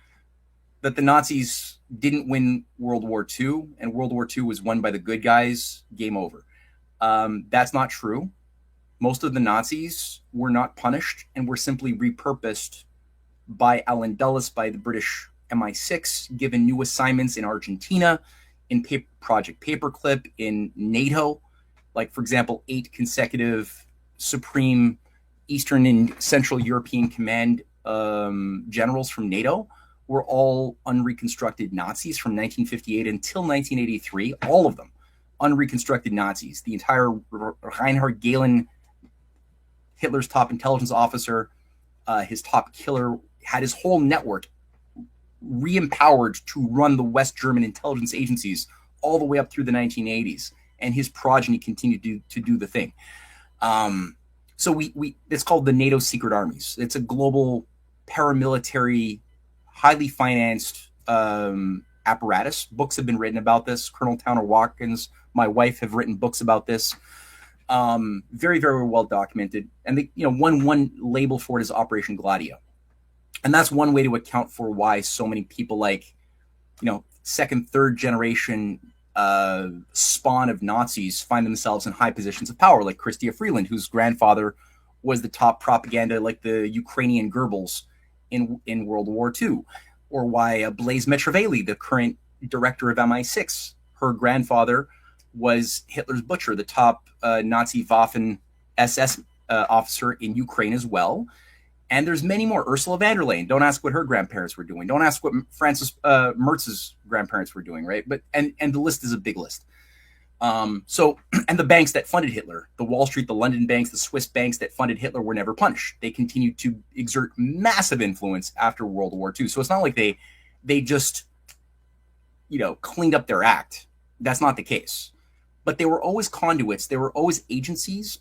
that the Nazis didn't win World War II, and World War II was won by the good guys, game over. That's not true. Most of the Nazis were not punished and were simply repurposed by Allen Dulles, by the British MI6, given new assignments in Argentina, in Project Paperclip, in NATO. Like, for example, 8 consecutive Supreme Eastern and Central European Command generals from NATO were all unreconstructed Nazis from 1958 until 1983. All of them unreconstructed Nazis. The entire Reinhard Gehlen, Hitler's top intelligence officer, his top killer, had his whole network re-empowered to run the West German intelligence agencies all the way up through the 1980s. And his progeny continued to do the thing. So it's called the NATO Secret Armies. It's a global paramilitary, highly financed apparatus. Books have been written about this. Colonel Towner Watkins, my wife, have written books about this. Very, very well documented. And one label for it is Operation Gladio. And that's one way to account for why so many people, like, second, third generation spawn of Nazis, find themselves in high positions of power, like Chrystia Freeland, whose grandfather was the top propaganda, like the Ukrainian Goebbels in World War II, or why Blaise Metreveli, the current director of MI6, her grandfather was Hitler's butcher, the top Nazi Waffen SS officer in Ukraine as well. And there's many more. Ursula von der Leyen. Don't ask what her grandparents were doing. Don't ask what Francis Mertz's grandparents were doing, right? But and the list is a big list. And the banks that funded Hitler, the Wall Street, the London banks, the Swiss banks that funded Hitler, were never punished. They continued to exert massive influence after World War II. So it's not like they just cleaned up their act. That's not the case. But they were always conduits. They were always agencies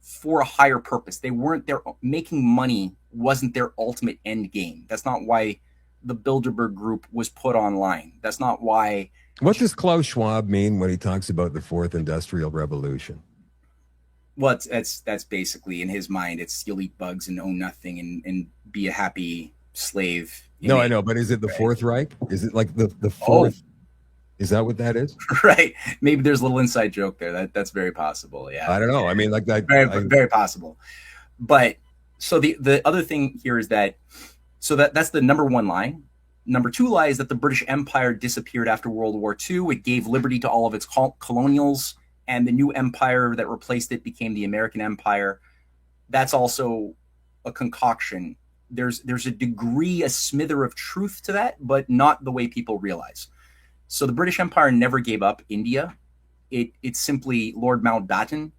for a higher purpose. They weren't there. Making money wasn't their ultimate end game. That's not why the Bilderberg Group was put online. That's not why. What does Klaus Schwab mean when he talks about the fourth industrial revolution? Well, that's basically in his mind. It's you'll eat bugs and own nothing and be a happy slave. No, I know, but is it the Fourth Reich? Is it like the fourth? Is that what that is? Right. Maybe there's a little inside joke there. That's very possible. Yeah. I don't know. I mean, like that. Very possible. But so the other thing here is that that's the number one lie. Number two lie is that the British Empire disappeared after World War II. It gave liberty to all of its colonials, and the new empire that replaced it became the American Empire. That's also a concoction. There's a degree, a smither of truth to that, but not the way people realize. So the British Empire never gave up India. It's simply Lord Mountbatten,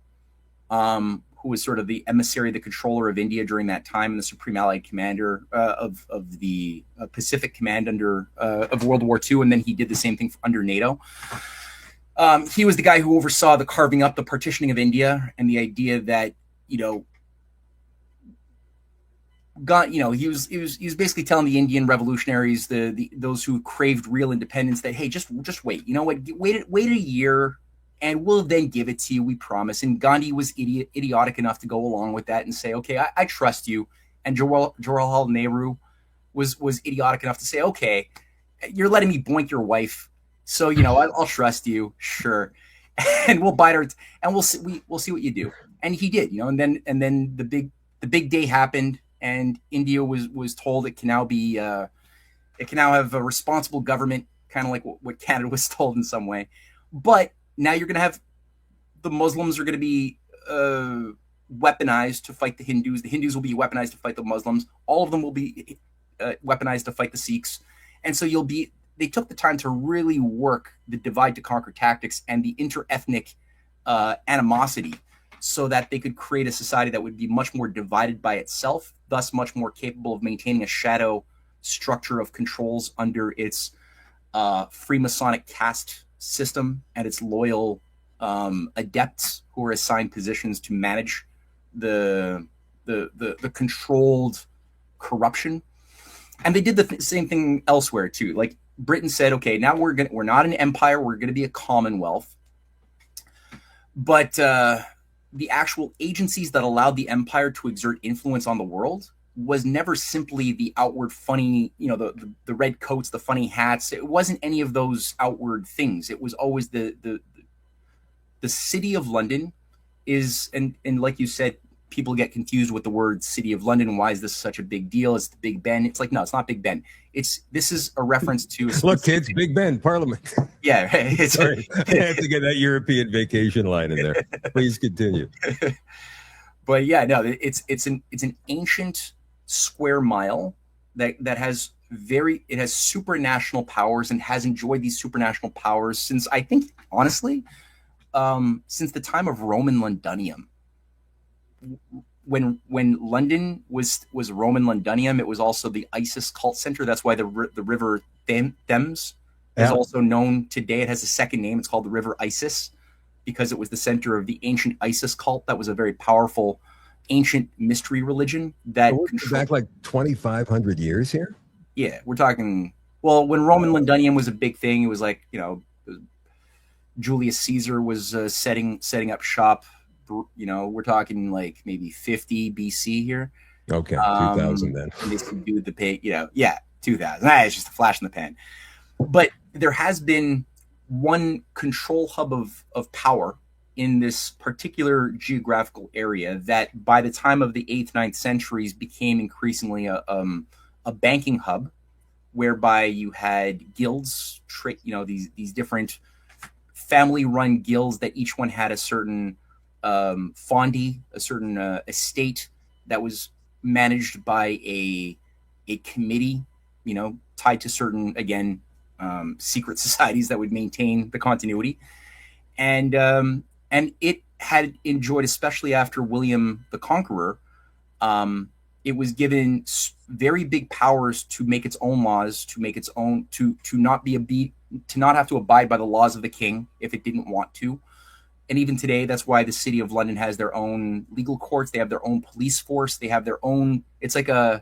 who was sort of the emissary, the controller of India during that time, and the Supreme Allied Commander of the Pacific Command of World War II, and then he did the same thing under NATO. He was the guy who oversaw the carving up, the partitioning of India, and the idea that he was basically telling the Indian revolutionaries, those who craved real independence, that hey, just wait. You know what? Wait a year, and we'll then give it to you. We promise. And Gandhi was idiotic enough to go along with that and say, okay, I trust you. And Jawaharlal Nehru was idiotic enough to say, okay, you're letting me boink your wife, so I'll trust you, sure, and we'll bite our and we'll see what you do. And he did, and then the big day happened. And India was told it can now have a responsible government, kind of like what Canada was told in some way. But now you're going to have the Muslims are going to be weaponized to fight the Hindus. The Hindus will be weaponized to fight the Muslims. All of them will be weaponized to fight the Sikhs. And so they took the time to really work the divide to conquer tactics and the inter-ethnic animosity, so that they could create a society that would be much more divided by itself, thus much more capable of maintaining a shadow structure of controls under its Freemasonic caste system and its loyal adepts who are assigned positions to manage the controlled corruption. And they did the same thing elsewhere too. Like Britain said, okay, now we're not an empire, we're going to be a commonwealth. But the actual agencies that allowed the empire to exert influence on the world was never simply the outward funny, the red coats, the funny hats. It wasn't any of those outward things. It was always the city of London is, and like you said, people get confused with the word City of London. Why is this such a big deal? It's the Big Ben. It's like, no, it's not Big Ben. This is a reference to look, kids, Big Ben, Parliament. Yeah, sorry, I have to get that European vacation line in there. Please continue. But yeah, no, it's an ancient square mile that has supranational powers and has enjoyed these supranational powers since, I think, honestly, since the time of Roman Londinium. When London was Roman Londinium, it was also the ISIS cult center. That's why the river Thames is also known today. It has a second name. It's called the River Isis, because it was the center of the ancient ISIS cult. That was a very powerful ancient mystery religion that back like 2,500 years here. Yeah, we're talking. Well, when Roman Londinium was a big thing, it was like Julius Caesar was setting up shop. We're talking like maybe 50 BC here. Okay, 2000 then. And they subdued the pig. 2000. It's just a flash in the pan. But there has been one control hub of power in this particular geographical area that, by the time of the 8th, 9th centuries, became increasingly a banking hub, whereby you had guilds, these different family-run guilds that each one had a certain fondi, a certain estate that was managed by a committee, tied to certain, again, secret societies that would maintain the continuity. And it had enjoyed, especially after William the Conqueror, it was given very big powers to make its own laws, to make its own, to not have to abide by the laws of the king if it didn't want to. And even today, that's why the City of London has their own legal courts. They have their own police force. They have their own. It's like a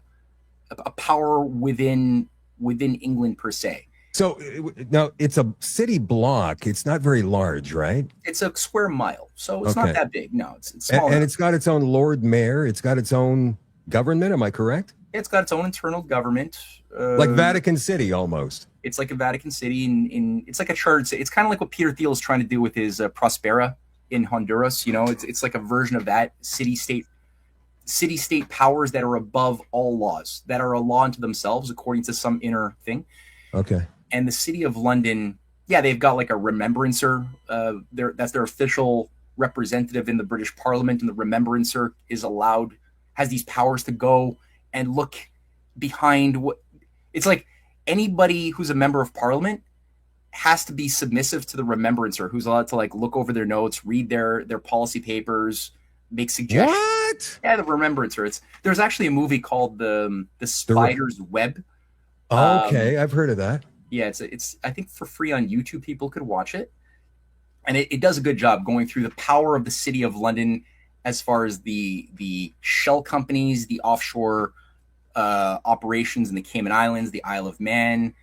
power within England per se. So now it's a city block. It's not very large, right? It's a square mile, so it's Okay. not that big. No, it's small. And it's got its own Lord Mayor. It's got its own government. Am I correct? It's got its own internal government. Like Vatican City almost. It's like a Vatican City in it's like a chartered city. It's kind of like what Peter Thiel is trying to do with his Prospera in Honduras. You know, it's like a version of that city-state powers that are above all laws, that are a law unto themselves according to some inner thing. Okay. And the City of London, yeah, they've got like a remembrancer. That's their official representative in the British Parliament, and the remembrancer has these powers to go and look behind what it's like. Anybody who's a member of Parliament has to be submissive to the remembrancer, who's allowed to like look over their notes, read their policy papers, make suggestions. What? Yeah, the remembrancer. There's actually a movie called the Spider's Web. Okay, I've heard of that. Yeah, it's I think for free on YouTube. People could watch it, and it does a good job going through the power of the City of London as far as the shell companies, the offshore operations in the Cayman Islands, the Isle of Man,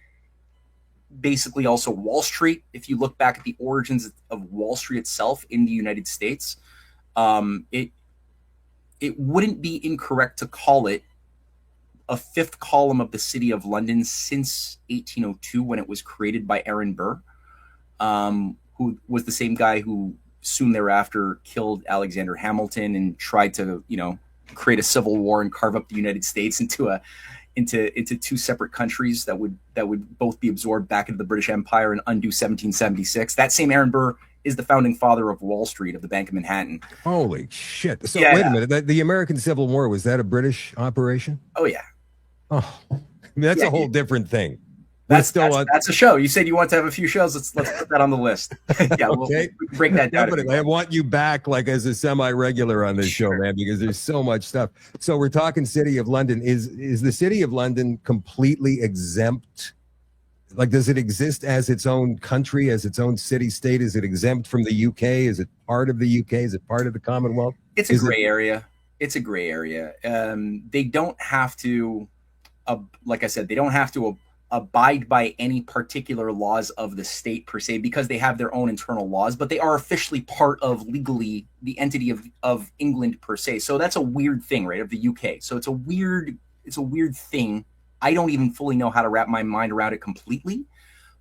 basically also Wall Street. If you look back at the origins of Wall Street itself in the United States, it wouldn't be incorrect to call it a fifth column of the City of London since 1802, when it was created by Aaron Burr, who was the same guy who soon thereafter killed Alexander Hamilton and tried to, create a civil war and carve up the United States into two separate countries that would both be absorbed back into the British Empire and undo 1776. That same Aaron Burr is the founding father of Wall Street, of the Bank of Manhattan. Holy shit. So Yeah, wait a minute. The American Civil War, was that a British operation? Oh, yeah. Oh, that's a whole different thing. That's a show. You said you want to have a few shows. Let's put that on the list. Yeah, okay. We'll break that down. Definitely. I want you back like as a semi-regular on this show, man, because there's so much stuff. So we're talking City of London. Is the City of London completely exempt? Like, does it exist as its own country, as its own city-state? Is it exempt from the UK? Is it part of the UK? Is it part of the Commonwealth? It's a gray area. It's a gray area. They don't have to, like I said, they don't have to abide by any particular laws of the state per se, because they have their own internal laws, but they are officially part of legally the entity of England per se. So that's a weird thing, right? Of the UK. So it's a weird thing. I don't even fully know how to wrap my mind around it completely,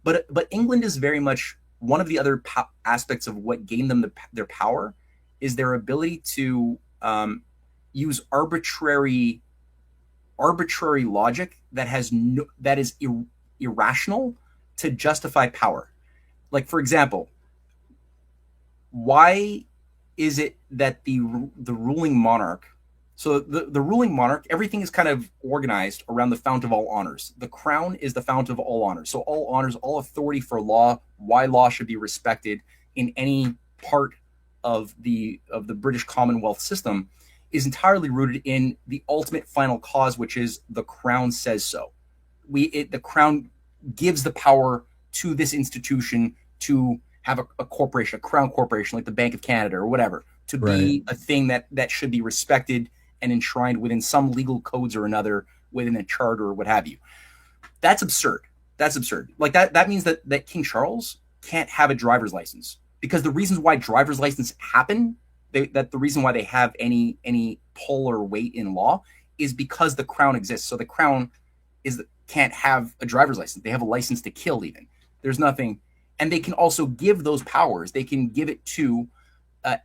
but England is very much one of the other aspects of what gained them their power is their ability to use arbitrary logic that is irrational to justify power. Like, for example, why is it that the ruling monarch? So the ruling monarch, everything is kind of organized around the fount of all honors. The crown is the fount of all honors. So all honors, all authority for law, why law should be respected in any part of the British Commonwealth system, is entirely rooted in the ultimate final cause, which is the crown says so. The crown gives the power to this institution to have a corporation, a crown corporation like the Bank of Canada or whatever, to be a thing that should be respected and enshrined within some legal codes or another, within a charter or what have you. That's absurd. That's absurd. Like that means that King Charles can't have a driver's license, because the reasons why driver's license happen, that the reason why they have any pull or weight in law is because the crown exists. So the crown can't have a driver's license. They have a license to kill even. There's nothing. And they can also give those powers. They can give it to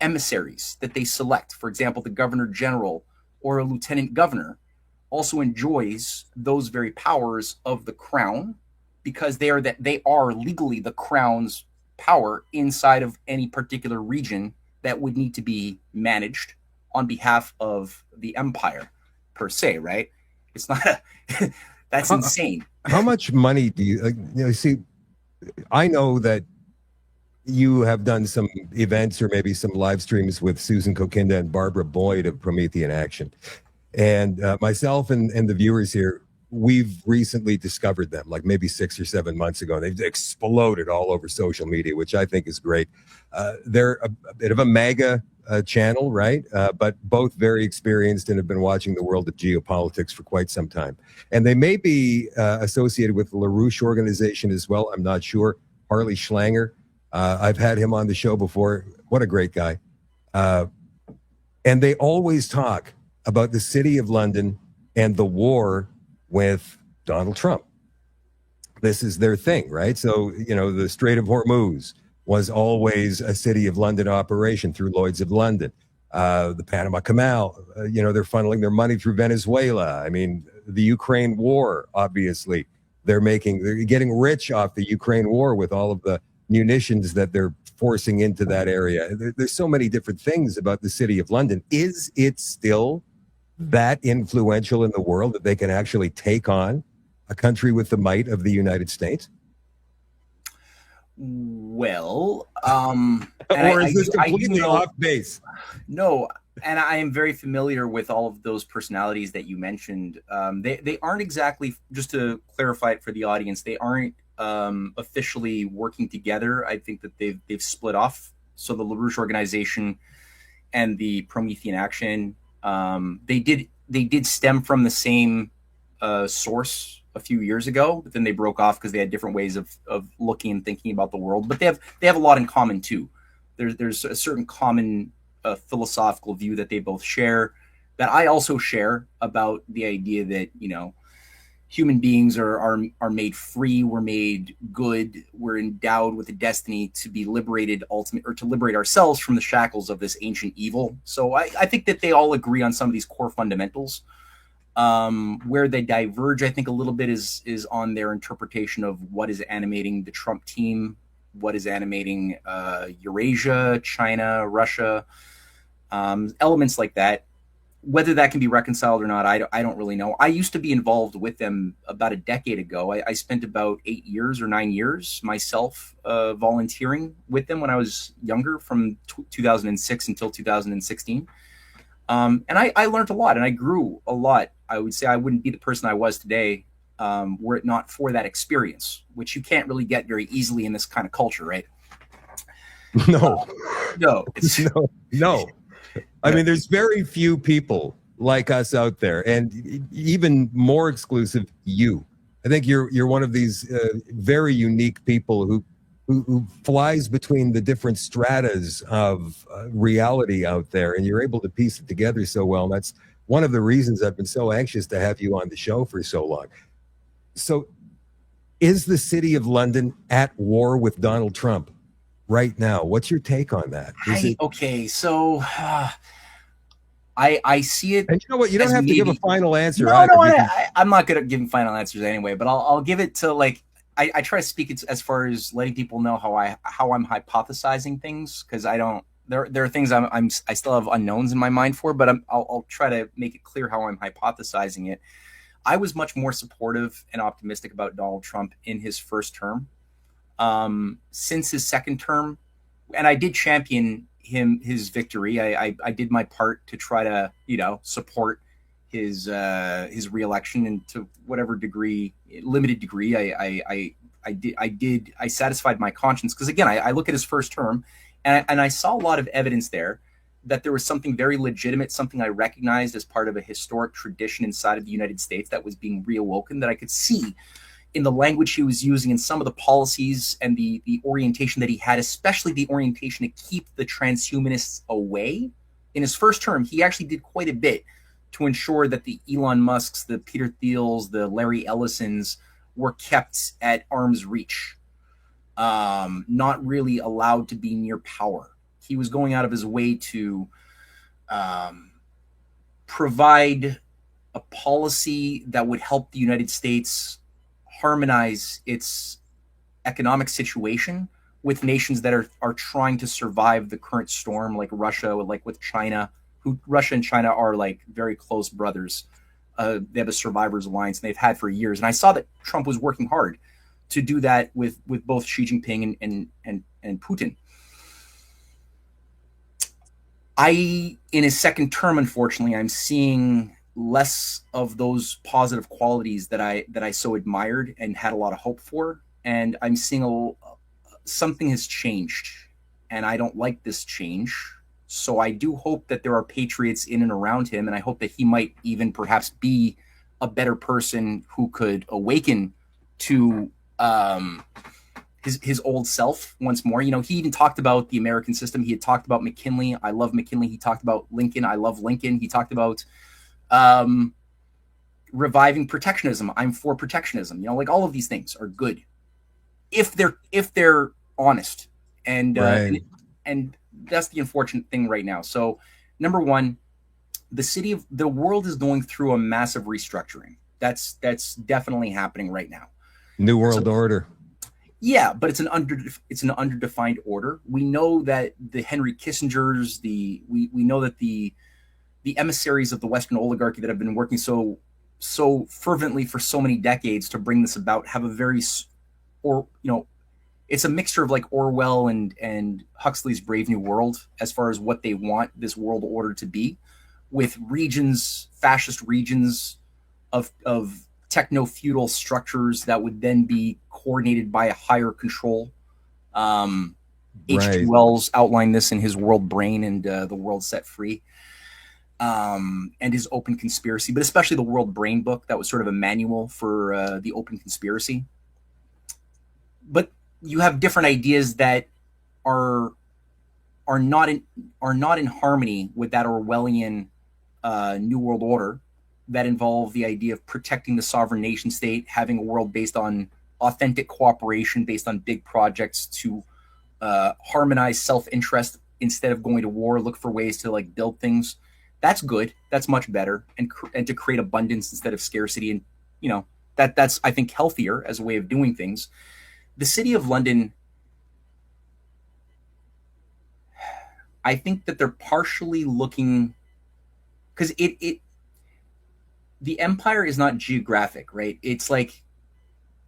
emissaries that they select. For example, the governor general or a lieutenant governor also enjoys those very powers of the crown, because they are legally the crown's power inside of any particular region that would need to be managed on behalf of the empire per se, right? It's not that's insane. How much money do you see? I know that you have done some events or maybe some live streams with Susan Kokinda and Barbara Boyd of Promethean Action. And myself and the viewers here, we've recently discovered them, like maybe 6 or 7 months ago. And they've exploded all over social media, which I think is great. They're a bit of a MAGA channel, right? But both very experienced and have been watching the world of geopolitics for quite some time. And they may be associated with the LaRouche organization as well. I'm not sure. Harley Schlanger. I've had him on the show before. What a great guy. And they always talk about the city of London and the war with Donald Trump. This is their thing, right? So, you know, the Strait of Hormuz was always a City of London operation through Lloyd's of London. The Panama Canal, you know, they're funneling their money through Venezuela. I mean, the Ukraine war, obviously, they're getting rich off the Ukraine war with all of the munitions that they're forcing into that area. There's so many different things about the City of London. Is it still that influential in the world that they can actually take on a country with the might of the United States? Well, or is this completely off base? No, and I am very familiar with all of those personalities that you mentioned. They aren't exactly, just to clarify it for the audience, they aren't officially working together. I think that they've split off. So the LaRouche organization and the Promethean Action, they did stem from the same source a few years ago, but then they broke off because they had different ways of looking and thinking about the world. But they have a lot in common too. There's a certain common philosophical view that they both share, that I also share, about the idea that, you know, human beings are made free, we're made good, we're endowed with a destiny to be liberated, or to liberate ourselves from the shackles of this ancient evil. So I think that they all agree on some of these core fundamentals. Where they diverge, I think, a little bit is on their interpretation of what is animating the Trump team, what is animating Eurasia, China, Russia, elements like that. Whether that can be reconciled or not, I don't really know. I used to be involved with them about a decade ago. I spent about 8 years or 9 years myself volunteering with them when I was younger, from 2006 until 2016. And I learned a lot, and I grew a lot. I would say I wouldn't be the person I was today were it not for that experience, which you can't really get very easily in this kind of culture, right? No. No. I mean, there's very few people like us out there, and even more exclusive, you. I think you're one of these very unique people who flies between the different stratas of reality out there, and you're able to piece it together so well. And that's one of the reasons I've been so anxious to have you on the show for so long. So is the City of London at war with Donald Trump right now? What's your take on that? Okay, so I see it. And you know what? You don't have to give a final answer. No, I'm not good at giving final answers anyway, but I'll give it to, like, I try to speak it as far as letting people know how I'm hypothesizing things, because I don't. There are things I still have unknowns in my mind for, but I'll try to make it clear how I'm hypothesizing it. I was much more supportive and optimistic about Donald Trump in his first term. Since his second term, and I did champion his victory. I did my part to try to, you know, support his reelection, and to whatever degree, limited degree, I satisfied my conscience, because again, I look at his first term, and I saw a lot of evidence there that there was something very legitimate, something I recognized as part of a historic tradition inside of the United States that was being reawoken, that I could see in the language he was using, and some of the policies and the orientation that he had, especially the orientation to keep the transhumanists away. In his first term, he actually did quite a bit to ensure that the Elon Musks, the Peter Thiels, the Larry Ellisons were kept at arm's reach, not really allowed to be near power. He was going out of his way to provide a policy that would help the United States harmonize its economic situation with nations that are trying to survive the current storm, like Russia, like with China. Russia and China are like very close brothers. They have a survivors alliance, and they've had for years. And I saw that Trump was working hard to do that with both Xi Jinping and Putin. In his second term, unfortunately, I'm seeing less of those positive qualities that I so admired and had a lot of hope for. And I'm seeing something has changed, and I don't like this change. So I do hope that there are patriots in and around him, and I hope that he might even perhaps be a better person who could awaken to his old self once more. You know, he even talked about the American system. He had talked about McKinley. I love McKinley. He talked about Lincoln. I love Lincoln. He talked about reviving protectionism. I'm for protectionism. You know, like all of these things are good if they're honest. And Right. and that's the unfortunate thing right now. So number one, the world is going through a massive restructuring. That's definitely happening right now. New World Order. Yeah, but it's an underdefined order. We know that the Henry Kissingers, we know that the emissaries of the Western oligarchy that have been working so fervently for so many decades to bring this about have a very, or you know, it's a mixture of like Orwell and Huxley's Brave New World as far as what they want this world order to be, with regions, fascist regions of techno-feudal structures that would then be coordinated by a higher control. H.G. Wells outlined this in his World Brain and The World Set Free, and his Open Conspiracy, but especially the World Brain book that was sort of a manual for the Open Conspiracy. But you have different ideas that are not in harmony with that Orwellian New World Order that involve the idea of protecting the sovereign nation state, having a world based on authentic cooperation, based on big projects to harmonize self-interest instead of going to war, look for ways to like build things. That's good. That's much better, and to create abundance instead of scarcity, and you know that's I think healthier as a way of doing things. The City of London, I think that they're partially looking, because the empire is not geographic, right? It's like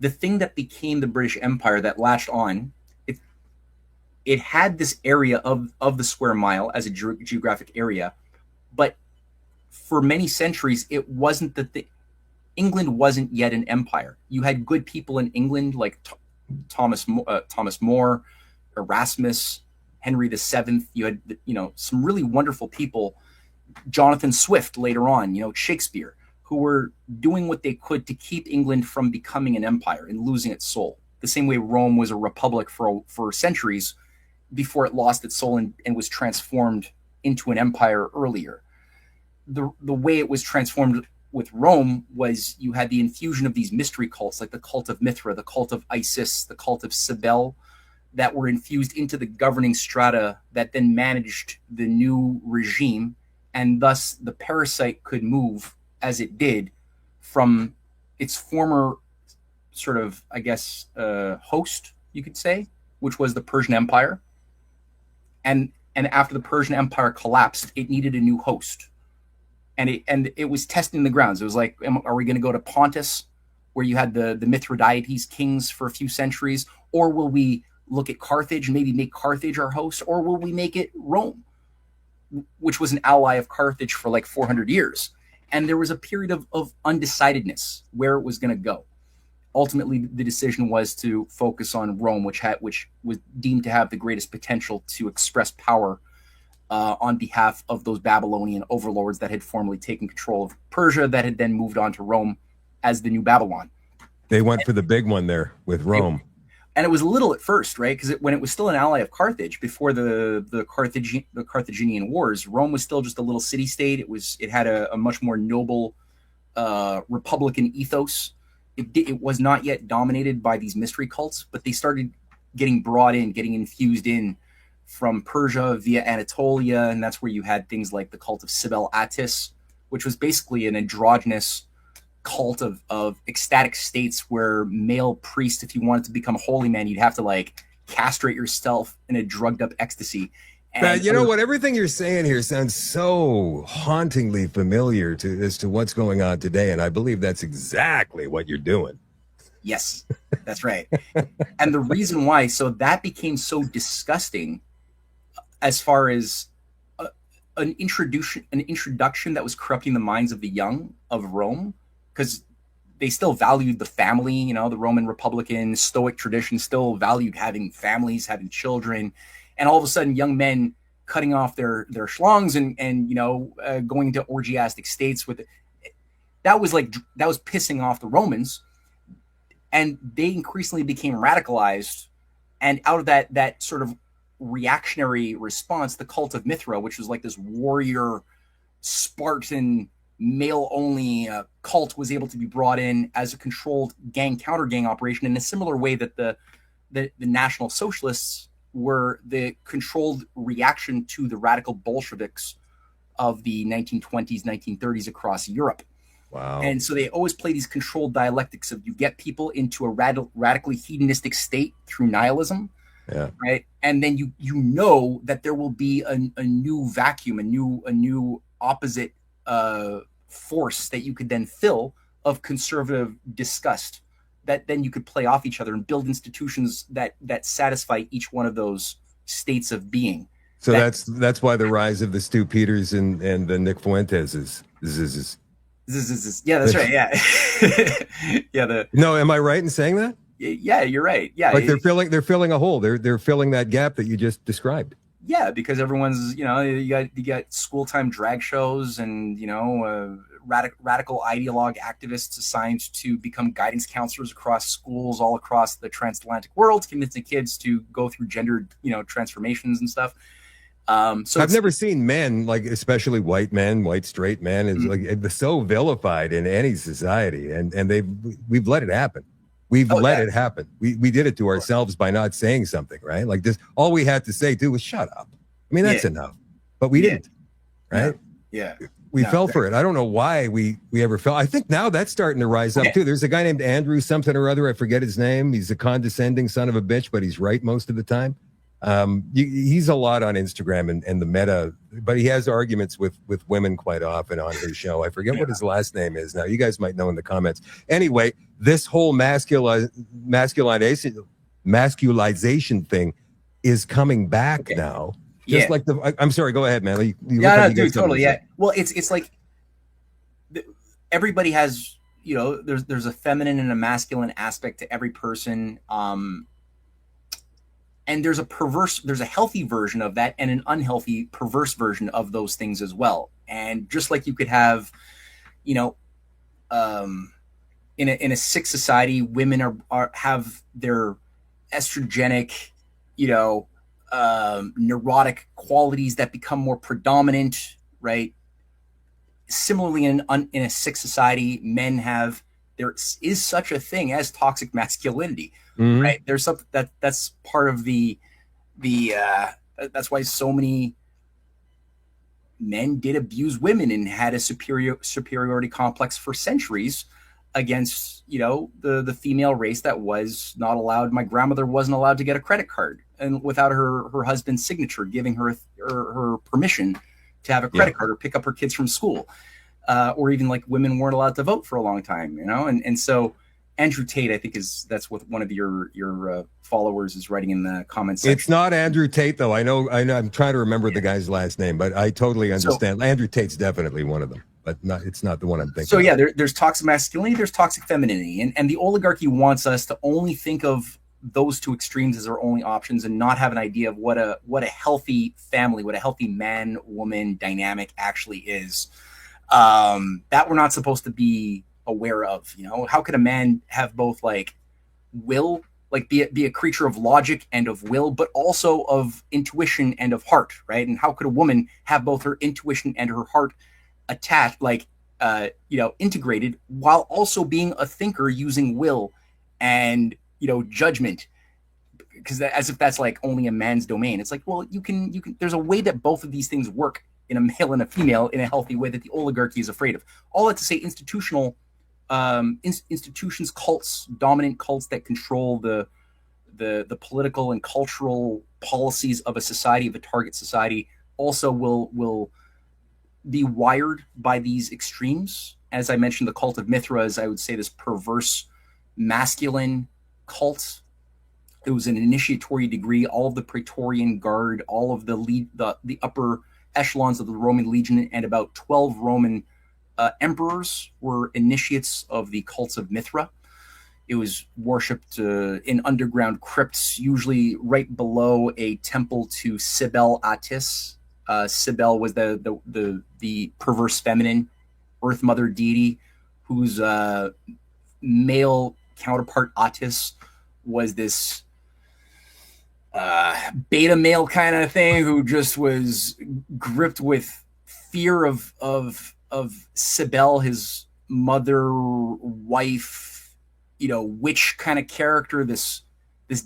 the thing that became the British Empire that latched on. It had this area of the square mile as a geographic area, but for many centuries it wasn't the thing. England wasn't yet an empire. You had good people in England like Thomas More, Erasmus, Henry VII. You had, you know, some really wonderful people, Jonathan Swift later on, you know, Shakespeare, who were doing what they could to keep England from becoming an empire and losing its soul. The same way Rome was a republic for centuries before it lost its soul and was transformed into an empire earlier. The way it was transformed with Rome was you had the infusion of these mystery cults like the cult of Mithra, the cult of Isis, the cult of Cybele, that were infused into the governing strata that then managed the new regime, and thus the parasite could move as it did from its former sort of, I guess, host, you could say, which was the Persian Empire. And after the Persian Empire collapsed, it needed a new host. And it was testing the grounds. It was like, are we going to go to Pontus, where you had the Mithridates kings for a few centuries? Or will we look at Carthage and maybe make Carthage our host? Or will we make it Rome, which was an ally of Carthage for like 400 years? And there was a period of undecidedness where it was going to go. Ultimately, the decision was to focus on Rome, which was deemed to have the greatest potential to express power on behalf of those Babylonian overlords that had formerly taken control of Persia, that had then moved on to Rome as the new Babylon. They went for the big one there with Rome. And it was little at first, right? Because when it was still an ally of Carthage before the Carthaginian Wars, Rome was still just a little city-state. It had a much more noble republican ethos. It was not yet dominated by these mystery cults, but they started getting brought in, getting infused in from Persia via Anatolia, and that's where you had things like the cult of Cybele Attis, which was basically an androgynous cult of ecstatic states where male priests, if you wanted to become a holy man, you'd have to like castrate yourself in a drugged up ecstasy. And you know what? Everything you're saying here sounds so hauntingly familiar as to what's going on today, and I believe that's exactly what you're doing. Yes, that's right. And the reason why, so that became so disgusting as far as an introduction that was corrupting the minds of the young of Rome, because they still valued the family. You know, the Roman Republican Stoic tradition still valued having families, having children, and all of a sudden young men cutting off their schlongs and going to orgiastic states with it. That was pissing off the Romans, and they increasingly became radicalized. And out of that sort of reactionary response, the cult of Mithra, which was like this warrior Spartan male only cult, was able to be brought in as a controlled counter gang operation in a similar way that the National Socialists were the controlled reaction to the radical Bolsheviks of the 1920s, 1930s across Europe. Wow. And so they always play these controlled dialectics of you get people into a radically hedonistic state through nihilism. Yeah. Right. And then you know that there will be a new vacuum, a new opposite force that you could then fill of conservative disgust, that then you could play off each other and build institutions that satisfy each one of those states of being. So that's why the rise of the Stu Peters and the Nick Fuentes is. Yeah, that's right. Yeah. Yeah. No, am I right in saying that? Yeah, you're right. Yeah. Like they're filling a hole. They're filling that gap that you just described. Yeah, because everyone's, you got school time drag shows and, radical ideologue activists assigned to become guidance counselors across schools all across the transatlantic world, convincing kids to go through gendered, transformations and stuff. So I've never seen men, like especially white men, white straight men, is like so vilified in any society, and we've let it happen. We've let it happen. We did it to ourselves by not saying something, right? Like this, all we had to say too was shut up. I mean, that's enough, but we didn't, right? Yeah. We fell for it. I don't know why we ever fell. I think now that's starting to rise up too. There's a guy named Andrew something or other. I forget his name. He's a condescending son of a bitch, but he's right most of the time. He's a lot on Instagram and the meta, but he has arguments with women quite often on his show. I forget what his last name is now. You guys might know in the comments. Anyway, this whole masculization thing is coming back now. Just like I'm sorry, go ahead, man. Dude, totally. Yeah. Well, it's like everybody has, there's a feminine and a masculine aspect to every person. And there's a healthy version of that and an unhealthy, perverse version of those things as well. And just like you could have, in a sick society, women have their estrogenic, neurotic qualities that become more predominant, right? Similarly, in a sick society, men have, there is such a thing as toxic masculinity. Mm-hmm. Right. There's something that's part of the that's why so many men did abuse women and had a superiority complex for centuries against, the female race that was not allowed. My grandmother wasn't allowed to get a credit card and without her husband's signature, giving her permission to have a credit card or pick up her kids from school. Or even like women weren't allowed to vote for a long time, and so Andrew Tate, I think that's what one of your followers is writing in the comments section. It's not Andrew Tate though. I know. I'm trying to remember the guy's last name, but I totally understand. Andrew Tate's definitely one of them, but it's not the one I'm thinking. So yeah, there's toxic masculinity, there's toxic femininity, and the oligarchy wants us to only think of those two extremes as our only options and not have an idea of what a healthy family, what a healthy man woman dynamic actually is. That we're not supposed to be aware of. How could a man have both like will, like be a creature of logic and of will, but also of intuition and of heart, right? And how could a woman have both her intuition and her heart attached, like integrated, while also being a thinker using will and judgment? Because as if that's like only a man's domain. It's like, well, you can. There's a way that both of these things work in a male and a female in a healthy way that the oligarchy is afraid of. All that to say, institutions, cults, dominant cults that control the political and cultural policies of a society, of a target society, also will be wired by these extremes. As I mentioned, the cult of Mithra is, I would say, this perverse masculine cult. It was an initiatory degree. All of the Praetorian Guard, all of the upper echelons of the Roman legion, and about 12 Roman emperors were initiates of the cults of Mithra. It was worshipped in underground crypts, usually right below a temple to Cybele Attis. Cybele was the perverse feminine Earth Mother deity, whose male counterpart Attis was this beta male kind of thing who just was gripped with fear of Cybele, his mother, wife, witch kind of character, this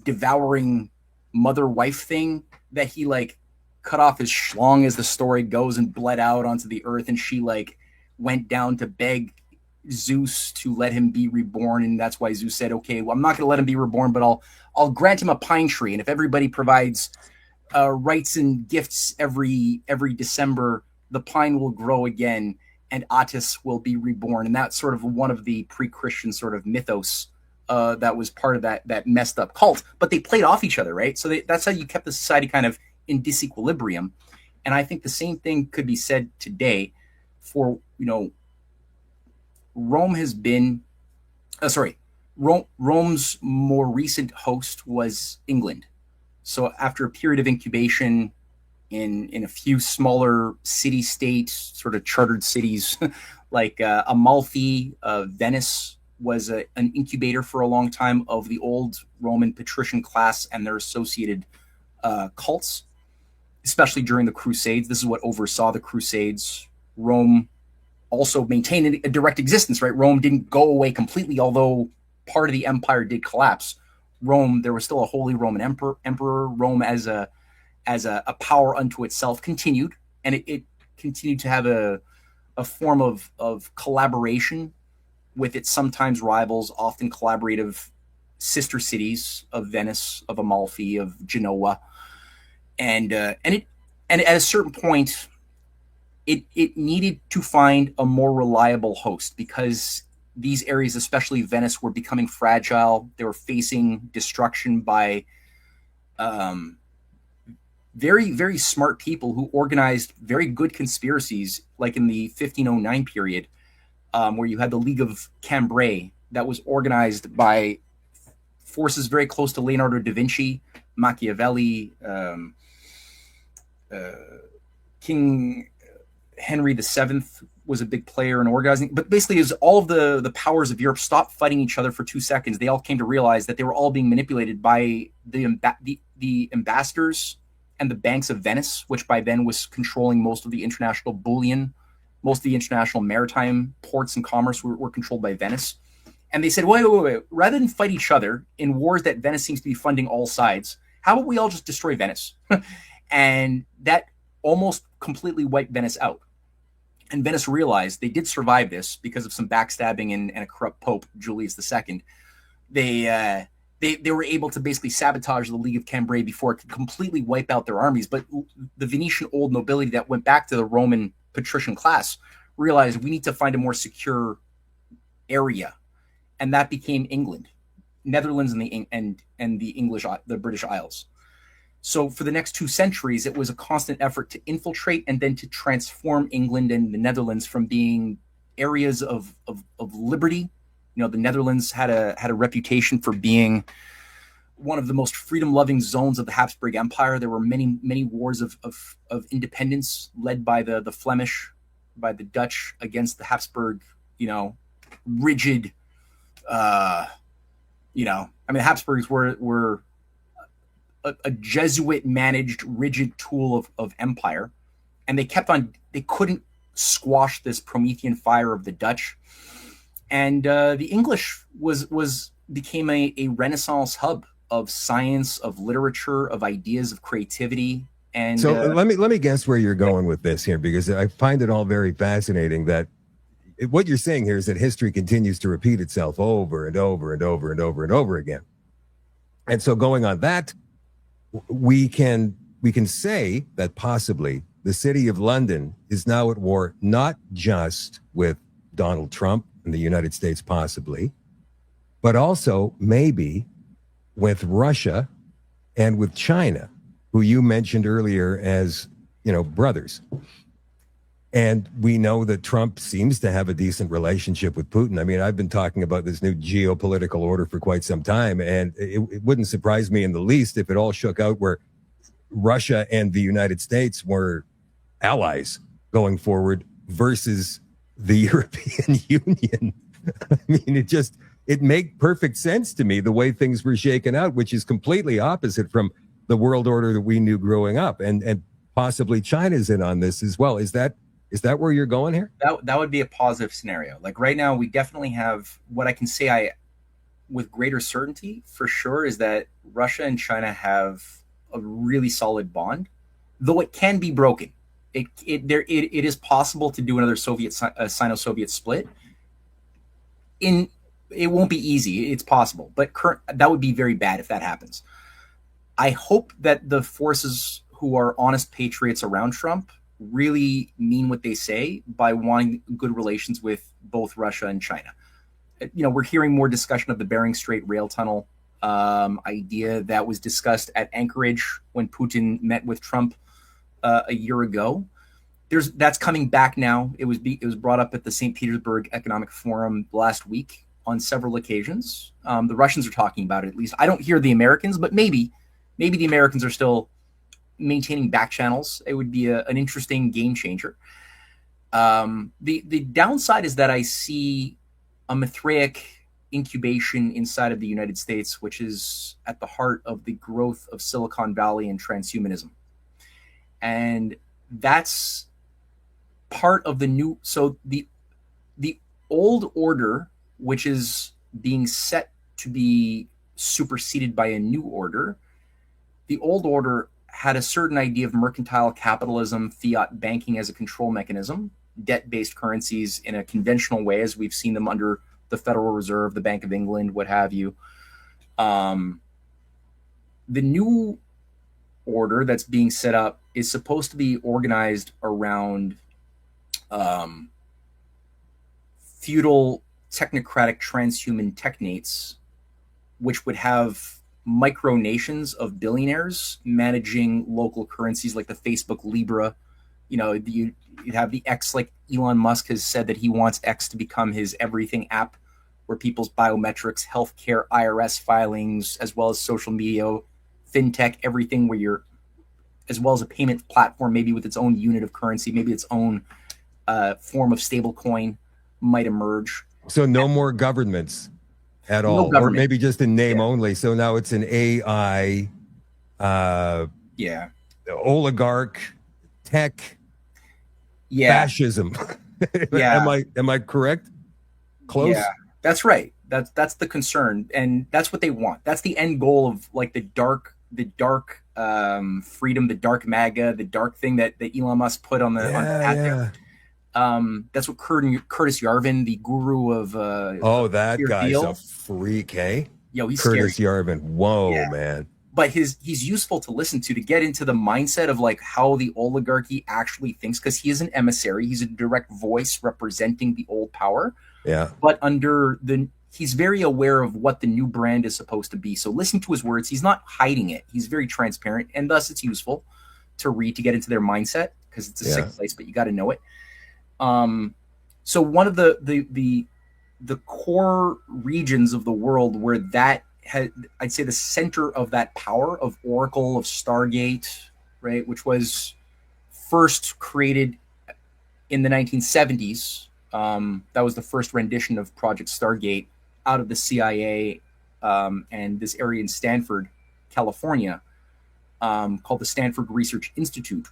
devouring mother wife thing that he like cut off his schlong, as the story goes, and bled out onto the earth, and she like went down to beg Zeus to let him be reborn, and that's why Zeus said, okay, well, I'm not going to let him be reborn, but I'll grant him a pine tree, and if everybody provides rites and gifts every December, the pine will grow again and Attis will be reborn. And that's sort of one of the pre-Christian sort of mythos that was part of that messed up cult. But they played off each other, right? So that's how you kept the society kind of in disequilibrium. And I think the same thing could be said today for, Rome has been, Rome's more recent host was England. So after a period of incubation in a few smaller city-state sort of chartered cities like Amalfi, Venice was an incubator for a long time of the old Roman patrician class and their associated cults, especially during the Crusades. This is what oversaw the Crusades. Rome also maintained a direct existence, right? Rome didn't go away completely, although part of the empire did collapse. Rome, there was still a Holy Roman Emperor. Rome as a power unto itself continued, and it continued to have a form of collaboration with its sometimes rivals, often collaborative sister cities of Venice, of Amalfi, of Genoa, and at a certain point, it needed to find a more reliable host because these areas, especially Venice, were becoming fragile. They were facing destruction by very, very smart people who organized very good conspiracies, like in the 1509 period, where you had the League of Cambrai that was organized by forces very close to Leonardo da Vinci, Machiavelli, King Henry VII was a big player in organizing. But basically, as all of the powers of Europe stopped fighting each other for 2 seconds, they all came to realize that they were all being manipulated by the ambassadors and the banks of Venice, which by then was controlling most of the international bullion. Most of the international maritime ports and commerce were controlled by Venice. And they said, wait. Rather than fight each other in wars that Venice seems to be funding all sides, how about we all just destroy Venice? And that almost completely wiped Venice out. And Venice realized they did survive this because of some backstabbing and a corrupt Pope, Julius II. They were able to basically sabotage the League of Cambrai before it could completely wipe out their armies. But the Venetian old nobility that went back to the Roman patrician class realized we need to find a more secure area. And that became England, Netherlands, and the British Isles. So for the next 2 centuries, it was a constant effort to infiltrate and then to transform England and the Netherlands from being areas of liberty. The Netherlands had a reputation for being one of the most freedom-loving zones of the Habsburg Empire. There were many wars of independence led by the Flemish, by the Dutch against the Habsburg, rigid, the Habsburgs were a Jesuit-managed, rigid tool of empire, and they couldn't squash this Promethean fire of the Dutch, and the English became a Renaissance hub of science, of literature, of ideas, of creativity. And so let me guess where you're going with this here, because I find it all very fascinating that what you're saying here is that history continues to repeat itself over and over and over and over and over again. And so going on that, we can say that possibly the city of London is now at war, not just with Donald Trump and the United States possibly, but also maybe with Russia and with China, who you mentioned earlier as, brothers. And we know that Trump seems to have a decent relationship with Putin. I mean, I've been talking about this new geopolitical order for quite some time, and it wouldn't surprise me in the least if it all shook out where Russia and the United States were allies going forward versus the European Union. I mean, it made perfect sense to me the way things were shaken out, which is completely opposite from the world order that we knew growing up. And possibly China's in on this as well. Is that where you're going here? That would be a positive scenario. Like right now, we definitely have what I can say with greater certainty for sure is that Russia and China have a really solid bond, though it can be broken. It is possible to do another Sino-Soviet split. It won't be easy. It's possible, but that would be very bad if that happens. I hope that the forces who are honest patriots around Trump really mean what they say by wanting good relations with both Russia and China. You know, we're hearing more discussion of the Bering Strait rail tunnel idea that was discussed at Anchorage when Putin met with Trump a year ago. That's coming back now. It was brought up at the St. Petersburg Economic Forum last week on several occasions. The Russians are talking about it, at least. I don't hear the Americans, but maybe the Americans are still maintaining back channels. It would be an interesting game changer. The downside is that I see a Mithraic incubation inside of the United States, which is at the heart of the growth of Silicon Valley and transhumanism. And that's part of the new, so the old order, which is being set to be superseded by a new order, the old order had a certain idea of mercantile capitalism, fiat banking as a control mechanism, debt-based currencies in a conventional way, as we've seen them under the Federal Reserve, the Bank of England, what have you. The new order that's being set up is supposed to be organized around feudal technocratic transhuman technates, which would have micronations of billionaires managing local currencies like the Facebook Libra. You know, you'd have the X, like Elon Musk has said that he wants X to become his everything app, where people's biometrics, healthcare, IRS filings, as well as social media, fintech, everything where you're, as well as a payment platform, maybe with its own unit of currency, maybe its own form of stable coin might emerge. So no more governments at all, or maybe just in name only. So now it's an AI, oligarch, tech, fascism. Am I correct? Close. Yeah, that's right. That's the concern, and that's what they want. That's the end goal of like the dark freedom, the dark MAGA, the dark thing that Elon Musk put on the hat there. That's what Curtis Yarvin, the guru of that guy's a freak, hey? Yo, he's Curtis scary. Yarvin. Whoa, man. But he's useful to listen to get into the mindset of like how the oligarchy actually thinks, because he is an emissary. He's a direct voice representing the old power. Yeah. But he's very aware of what the new brand is supposed to be. So listen to his words. He's not hiding it. He's very transparent, and thus it's useful to read to get into their mindset, because it's a sick place, but you got to know it. So one of the core regions of the world where that I'd say the center of that power of Oracle, of Stargate, right, which was first created in the 1970s. That was the first rendition of Project Stargate out of the CIA and this area in Stanford, California, called the Stanford Research Institute,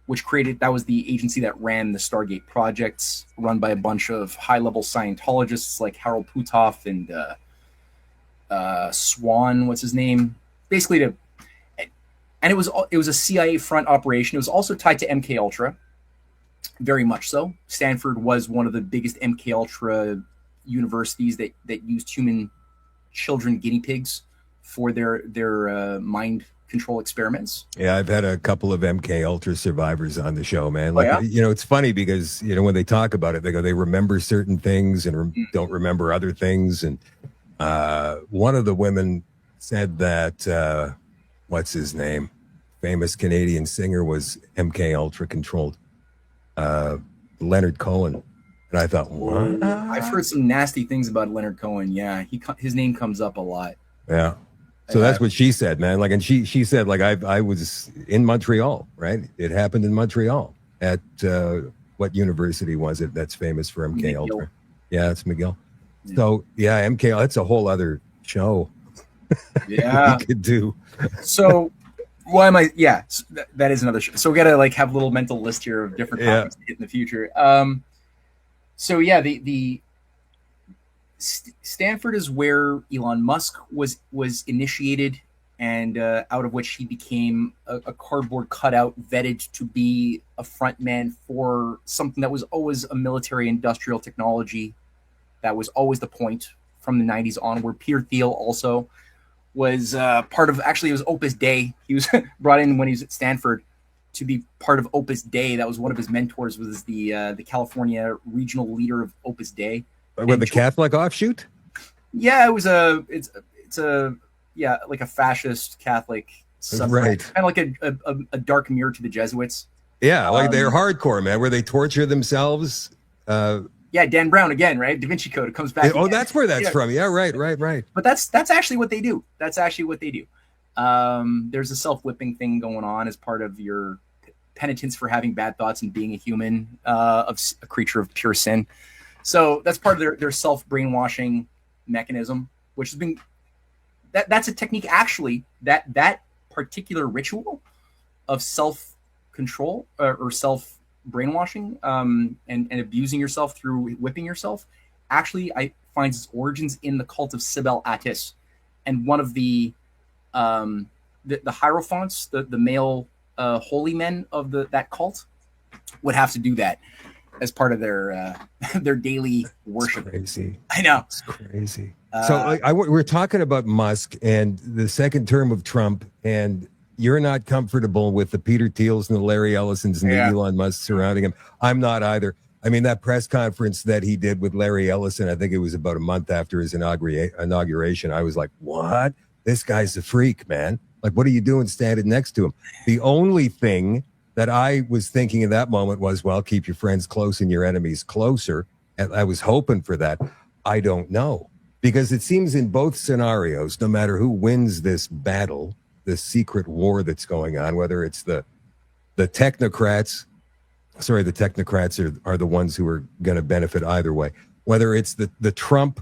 which that was the agency that ran the Stargate projects, run by a bunch of high-level Scientologists like Harold Putoff and Swan, what's his name? Basically, and it was a CIA front operation. It was also tied to MK Ultra, very much so. Stanford was one of the biggest MK Ultra universities that used human children guinea pigs for their mind control experiments. Yeah, I've had a couple of MK Ultra survivors on the show, man. Like, you know, it's funny because, you know, when they talk about it, they remember certain things and don't remember other things. And one of the women said that, what's his name? Famous Canadian singer was MK Ultra controlled. Leonard Cohen. And I thought, what? I've heard some nasty things about Leonard Cohen. Yeah, his name comes up a lot. Yeah. So that's what she said, man. Like, and she said, like, I was in Montreal, right? It happened in Montreal at what university was it that's famous for MK Ultra? Yeah, it's McGill. Yeah. So yeah, MK. That's a whole other show. Yeah, we could do. So why am I? Yeah, so that is another show. So we got to like have a little mental list here of different topics to hit in the future. So yeah, the Stanford is where Elon Musk was initiated, and out of which he became a cardboard cutout, vetted to be a front man for something that was always a military industrial technology. That was always the point from the 90s onward. Peter Thiel also was part of, actually it was Opus Dei. He was brought in when he was at Stanford to be part of Opus Dei. That was one of his mentors, was the California regional leader of Opus Dei. With the Catholic offshoot? Yeah, it's a like a fascist Catholic subsect. Right. Kind of like a dark mirror to the Jesuits. Yeah, like they're hardcore, man, where they torture themselves. Yeah, Dan Brown again, right? Da Vinci Code, it comes back. Oh, that's where that's from. Yeah, right. But that's actually what they do. That's actually what they do. There's a self-whipping thing going on as part of your penitence for having bad thoughts and being a human, of a creature of pure sin. So that's part of their self-brainwashing mechanism, which has been that's a technique actually, that particular ritual of self-control or self-brainwashing and abusing yourself through whipping yourself actually finds its origins in the cult of Sibel Attis. And one of the hierophants, the male holy men of that cult would have to do that as part of their daily worship. It's crazy. I know. It's crazy. So we're talking about Musk and the second term of Trump, and you're not comfortable with the Peter Thiels and the Larry Ellisons and the Elon Musk surrounding him. I'm not either. I mean, that press conference that he did with Larry Ellison, I think it was about a month after his inauguration. I was like, what? This guy's a freak, man. Like, what are you doing standing next to him? The only thing that I was thinking in that moment was, well, keep your friends close and your enemies closer. And I was hoping for that. I don't know. Because it seems in both scenarios, no matter who wins this battle, this secret war that's going on, whether it's the technocrats, the technocrats are the ones who are going to benefit either way. Whether it's the Trump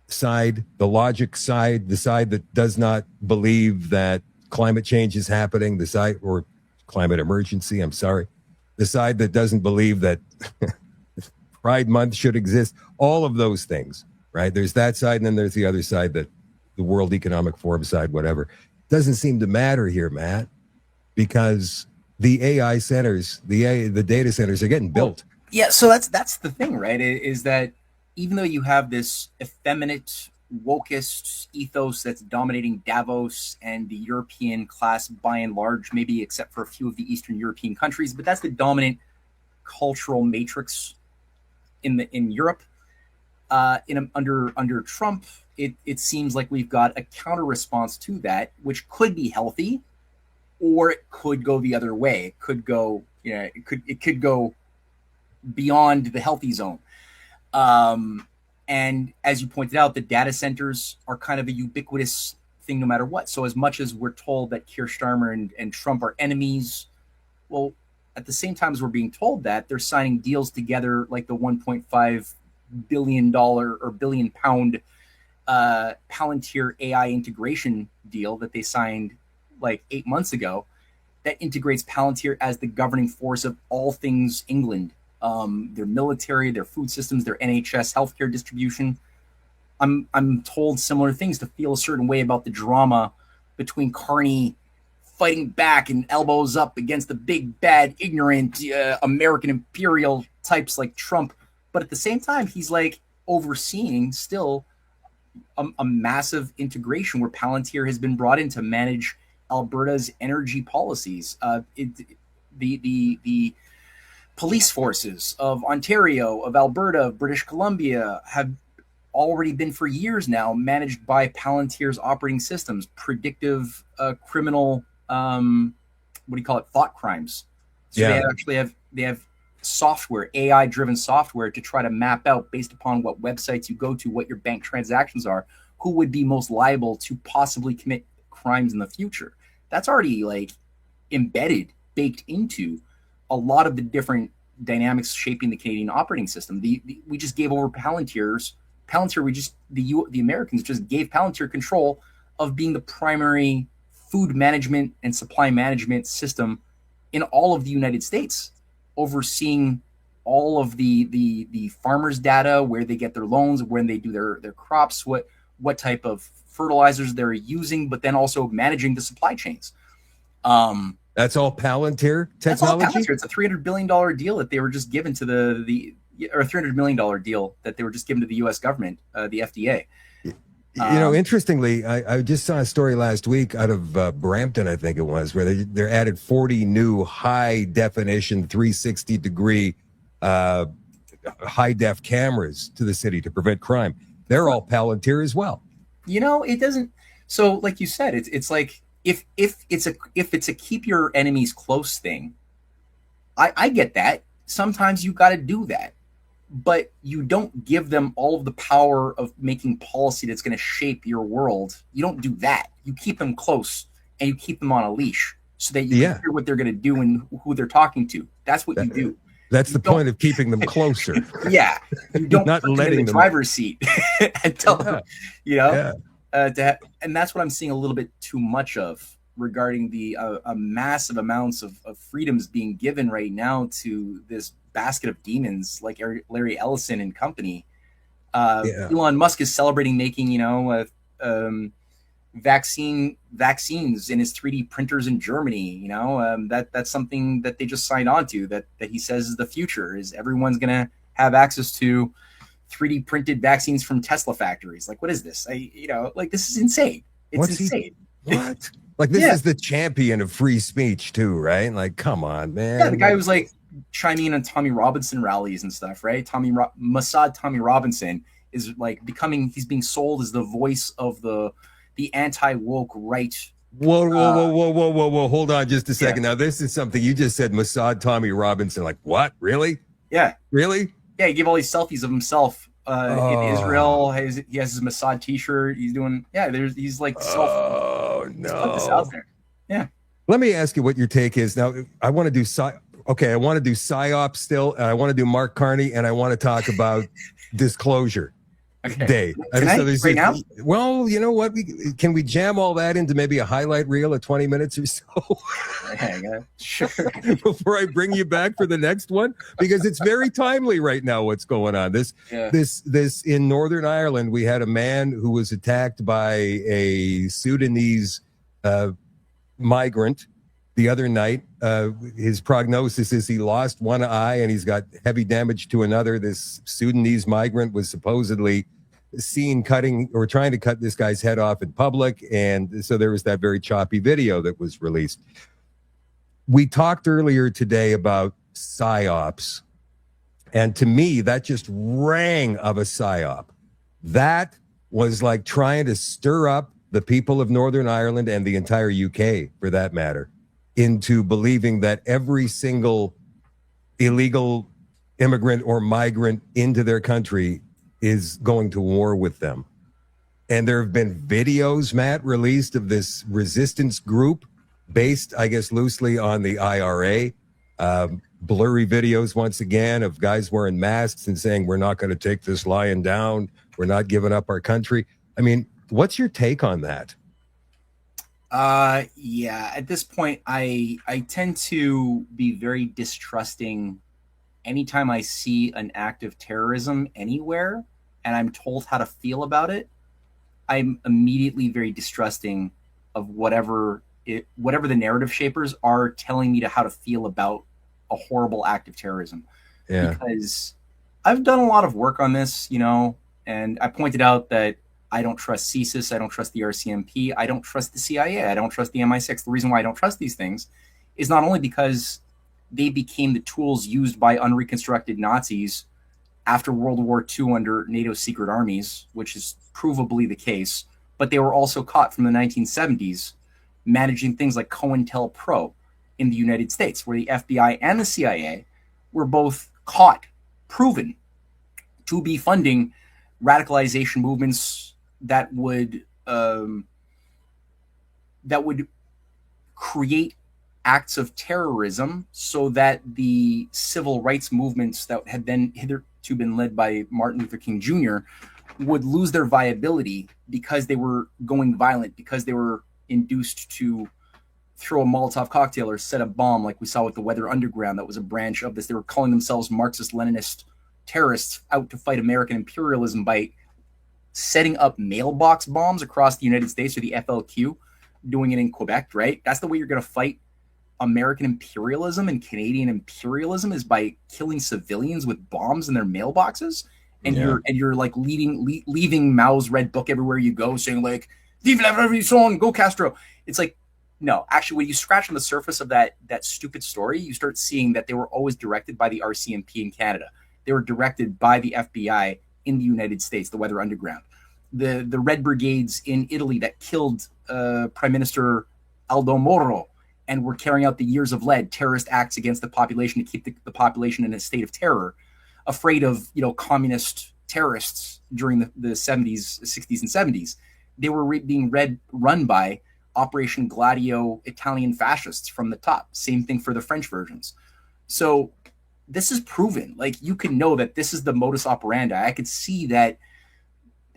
side, the logic side, the side that does not believe that climate change is happening, the side, or climate emergency, the side that doesn't believe that Pride Month should exist, all of those things, right? There's that side, and then there's the other side, that the World Economic Forum side, whatever. Doesn't seem to matter here, Matt, because the AI centers, the data centers are getting built. Yeah, so that's the thing, right? Is that even though you have this effeminate, wokeist ethos that's dominating Davos and the European class by and large, maybe except for a few of the Eastern European countries, but that's the dominant cultural matrix in Europe. Under Trump, it seems like we've got a counter response to that, which could be healthy, or it could go the other way. It could go, it could go beyond the healthy zone. And as you pointed out, the data centers are kind of a ubiquitous thing no matter what. So as much as we're told that Keir Starmer and Trump are enemies, well, at the same time as we're being told that, they're signing deals together like the $1.5 billion or billion pound Palantir AI integration deal that they signed like 8 months ago, that integrates Palantir as the governing force of all things England. Their military, their food systems, their NHS healthcare distribution. I'm told similar things to feel a certain way about the drama between Carney fighting back and elbows up against the big, bad, ignorant American imperial types like Trump. But at the same time, he's like overseeing still a massive integration where Palantir has been brought in to manage Alberta's energy policies. The police forces of Ontario, of Alberta, of British Columbia have already been for years now managed by Palantir's operating systems, predictive criminal, thought crimes. So they have software, AI-driven software, to try to map out, based upon what websites you go to, what your bank transactions are, who would be most liable to possibly commit crimes in the future. That's already like embedded, baked into a lot of the different dynamics shaping the Canadian operating system. We just gave over Palantir's Palantir. The Americans just gave Palantir control of being the primary food management and supply management system in all of the United States, overseeing all of the farmers' data, where they get their loans, when they do their crops, what type of fertilizers they're using, but then also managing the supply chains. That's all Palantir technology? That's all Palantir. It's a $300 billion deal that they were just given to or $300 million deal that they were just given to the U.S. government, the FDA. Interestingly, I just saw a story last week out of Brampton, I think it was, where they're added 40 new high definition 360-degree high def cameras to the city to prevent crime. They're all Palantir as well. It doesn't. So, like you said, it's like if it's a keep your enemies close thing, I get that. Sometimes you got to do that. But you don't give them all of the power of making policy that's going to shape your world. You don't do that. You keep them close and you keep them on a leash so that you can hear what they're going to do and who they're talking to. That's what you do. That's the point of keeping them closer. Yeah. You don't not put letting them in the driver's seat and tell them, and that's what I'm seeing a little bit too much of regarding the massive amounts of freedoms being given right now to this basket of demons like Larry Ellison and company. Elon Musk is celebrating making, vaccines in his 3D printers in Germany. That's something that they just signed on to, that he says is the future, is everyone's going to have access to 3D printed vaccines from Tesla factories. Like, what is this? This is insane. It's insane. What? Like, this is the champion of free speech too, right? Like, come on, man. Yeah, the guy was like chiming in on Tommy Robinson rallies and stuff, right? Mossad Tommy Robinson is like he's being sold as the voice of the anti-woke right. Whoa. Hold on just a second. Now, this is something you just said, Mossad Tommy Robinson. Like, what? Really? Yeah. Really? Yeah, he gave all these selfies of himself in Israel. He has his Mossad t-shirt. He's doing, he's like self. Oh, no. Put this out there. Yeah. Let me ask you what your take is. Now, I want to do psy-ops still, and I want to do Mark Carney, and I want to talk about disclosure day. Right now? Well, you know what? Can we jam all that into maybe a highlight reel of 20 minutes or so? Sure. Before I bring you back for the next one, because it's very timely right now what's going on. This in Northern Ireland, we had a man who was attacked by a Sudanese migrant the other night. His prognosis is he lost one eye and he's got heavy damage to another. This Sudanese migrant was supposedly seen cutting or trying to cut this guy's head off in public. And so there was that very choppy video that was released. We talked earlier today about psy-ops. And to me, that just rang of a psy-op. That was like trying to stir up the people of Northern Ireland and the entire UK, for that matter, into believing that every single illegal immigrant or migrant into their country is going to war with them. And there have been videos, Matt, released of this resistance group based, I guess, loosely on the IRA. Blurry videos, once again, of guys wearing masks and saying, we're not going to take this lying down. We're not giving up our country. I mean, what's your take on that? At this point, I tend to be very distrusting anytime I see an act of terrorism anywhere and I'm told how to feel about it. I'm immediately very distrusting of whatever the narrative shapers are telling me how to feel about a horrible act of terrorism. Yeah. Because I've done a lot of work on this, and I pointed out that I don't trust CSIS. I don't trust the RCMP. I don't trust the CIA. I don't trust the MI6. The reason why I don't trust these things is not only because they became the tools used by unreconstructed Nazis after World War II under NATO's secret armies, which is provably the case, but they were also caught from the 1970s managing things like COINTELPRO in the United States, where the FBI and the CIA were both caught, proven to be funding radicalization movements that would create acts of terrorism, so that the civil rights movements that had then hitherto been led by Martin Luther King Jr. would lose their viability because they were going violent, because they were induced to throw a Molotov cocktail or set a bomb, like we saw with the Weather Underground. That was a branch of this. They were calling themselves Marxist-Leninist terrorists out to fight American imperialism by setting up mailbox bombs across the United States, or the FLQ, doing it in Quebec, right? That's the way you're going to fight American imperialism and Canadian imperialism, is by killing civilians with bombs in their mailboxes. And you're like leaving Mao's red book everywhere you go, saying like, "Vive la Revolution, go Castro." It's like, no, actually, when you scratch on the surface of that stupid story, you start seeing that they were always directed by the RCMP in Canada. They were directed by the FBI in the United States, the Weather Underground. The Red Brigades in Italy that killed Prime Minister Aldo Moro and were carrying out the Years of Lead, terrorist acts against the population to keep the population in a state of terror, afraid of, communist terrorists during the 70s, 60s, and 70s. They were being run by Operation Gladio Italian fascists from the top. Same thing for the French versions. So this is proven. Like, you can know that this is the modus operandi. I could see that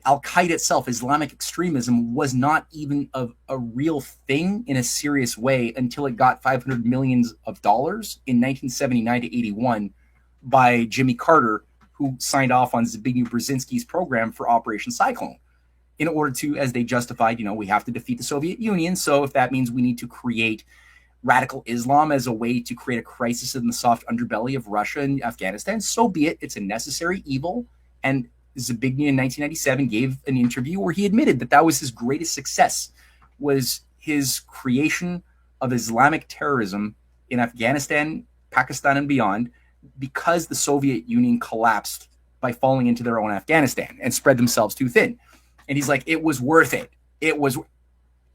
Al-Qaeda itself, Islamic extremism, was not even a real thing in a serious way until it got $500 million in 1979 to 81 by Jimmy Carter, who signed off on Zbigniew Brzezinski's program for Operation Cyclone, in order to, as they justified, we have to defeat the Soviet Union. So if that means we need to create radical Islam as a way to create a crisis in the soft underbelly of Russia and Afghanistan, so be it. It's a necessary evil. And Zbigniew in 1997 gave an interview where he admitted that was his greatest success, was his creation of Islamic terrorism in Afghanistan, Pakistan, and beyond, because the Soviet Union collapsed by falling into their own Afghanistan and spread themselves too thin. And he's like, it was worth it. It was,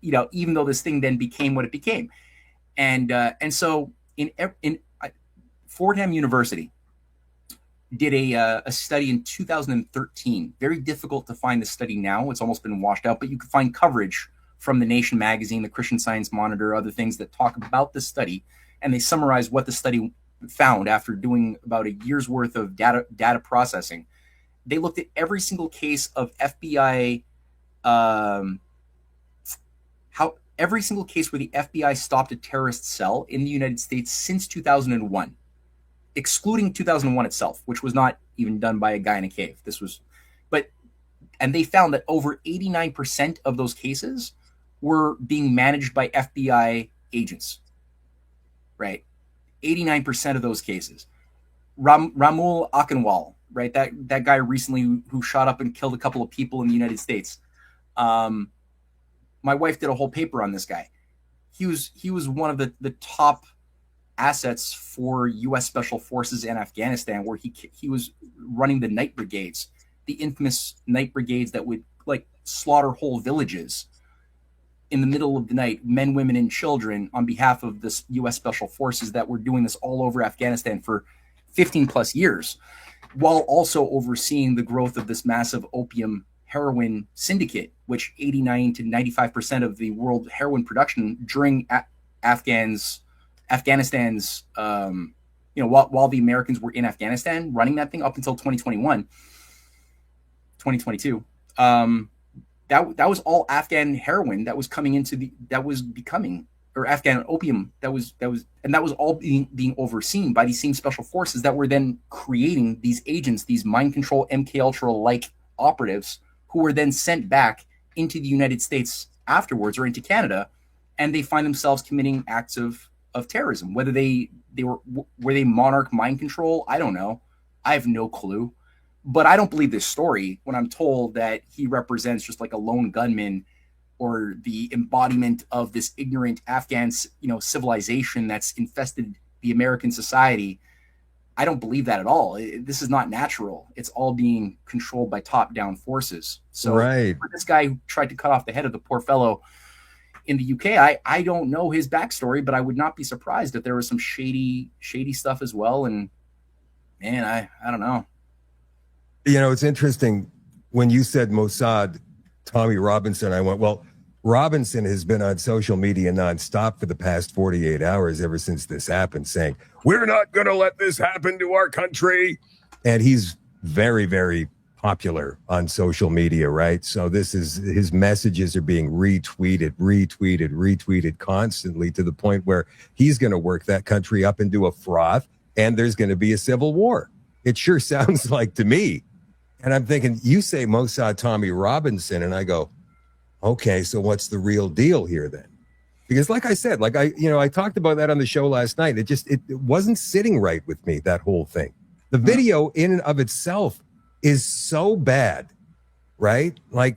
even though this thing then became what it became. And so in Fordham University did a study in 2013. Very difficult to find the study now. It's almost been washed out, but you can find coverage from The Nation magazine, the Christian Science Monitor, other things that talk about the study. And they summarize what the study found after doing about a year's worth of data processing. They looked at every single case of FBI, every single case where the FBI stopped a terrorist cell in the United States since 2001, excluding 2001 itself, which was not even done by a guy in a cave. And they found that over 89% of those cases were being managed by FBI agents, right? 89% of those cases. Ramul Akinwal, right? That guy recently who shot up and killed a couple of people in the United States. My wife did a whole paper on this guy. He was one of the top assets for U.S. Special Forces in Afghanistan, where he was running the night brigades, the infamous night brigades that would like slaughter whole villages in the middle of the night, men, women, and children, on behalf of this U.S. Special Forces that were doing this all over Afghanistan for 15 plus years, while also overseeing the growth of this massive opium heroin syndicate, which 89 to 95% of the world heroin production during Afghanistan's, while the Americans were in Afghanistan running that thing up until 2022, that was all Afghan heroin that was coming into or Afghan opium that was all being overseen by these same special forces that were then creating these agents, these mind control MK Ultra like operatives, who were then sent back into the United States afterwards, or into Canada, and they find themselves committing acts of terrorism. Whether were they monarch mind control, I don't know. I have no clue. But I don't believe this story when I'm told that he represents just like a lone gunman, or the embodiment of this ignorant Afghan, civilization that's infested the American society. I don't believe that at all. This is not natural. It's all being controlled by top-down forces. So right. For this guy who tried to cut off the head of the poor fellow in the UK, I don't know his backstory, but I would not be surprised if there was some shady stuff as well. And Man, I don't know. You know, it's interesting when you said Mossad, Tommy Robinson. I went, well, Robinson has been on social media nonstop for the past 48 hours ever since this happened, saying, we're not going to let this happen to our country. And he's very, very popular on social media, right? So this is, his messages are being retweeted constantly, to the point where he's going to work that country up into a froth, and there's going to be a civil war. It sure sounds like to me. And I'm thinking, you say Mossad Tommy Robinson, and I go, okay, so what's the real deal here then? Because like I said, like I talked about that on the show last night. It wasn't sitting right with me, that whole thing. The video in and of itself is so bad, right? Like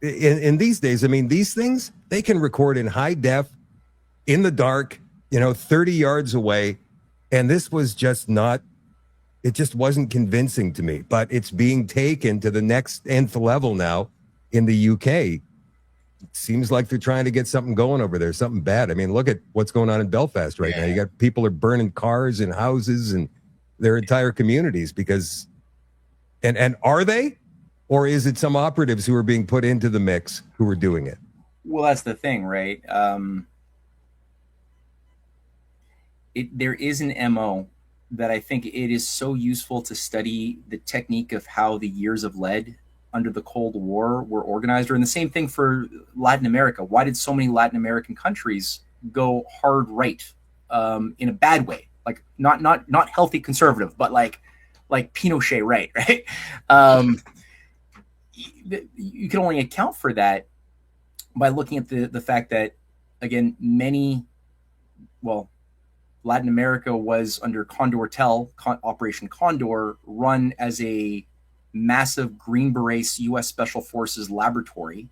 in these days, I mean, these things, they can record in high def, in the dark, 30 yards away. And this was just not, it just wasn't convincing to me. But it's being taken to the next nth level now in the UK. It seems like they're trying to get something going over there, something bad. I mean, look at what's going on in Belfast right now. You got people are burning cars and houses and their entire communities because, and are they? Or is it some operatives who are being put into the mix who are doing it? Well, that's the thing, right? There is an MO that I think it is so useful to study the technique of how the years of lead under the Cold War were organized, and the same thing for Latin America. Why did so many Latin American countries go hard right in a bad way? Like not healthy conservative, but like Pinochet right? You can only account for that by looking at the fact that, again, Latin America was under Operation Condor, run as a massive Green Berets U.S. Special Forces laboratory,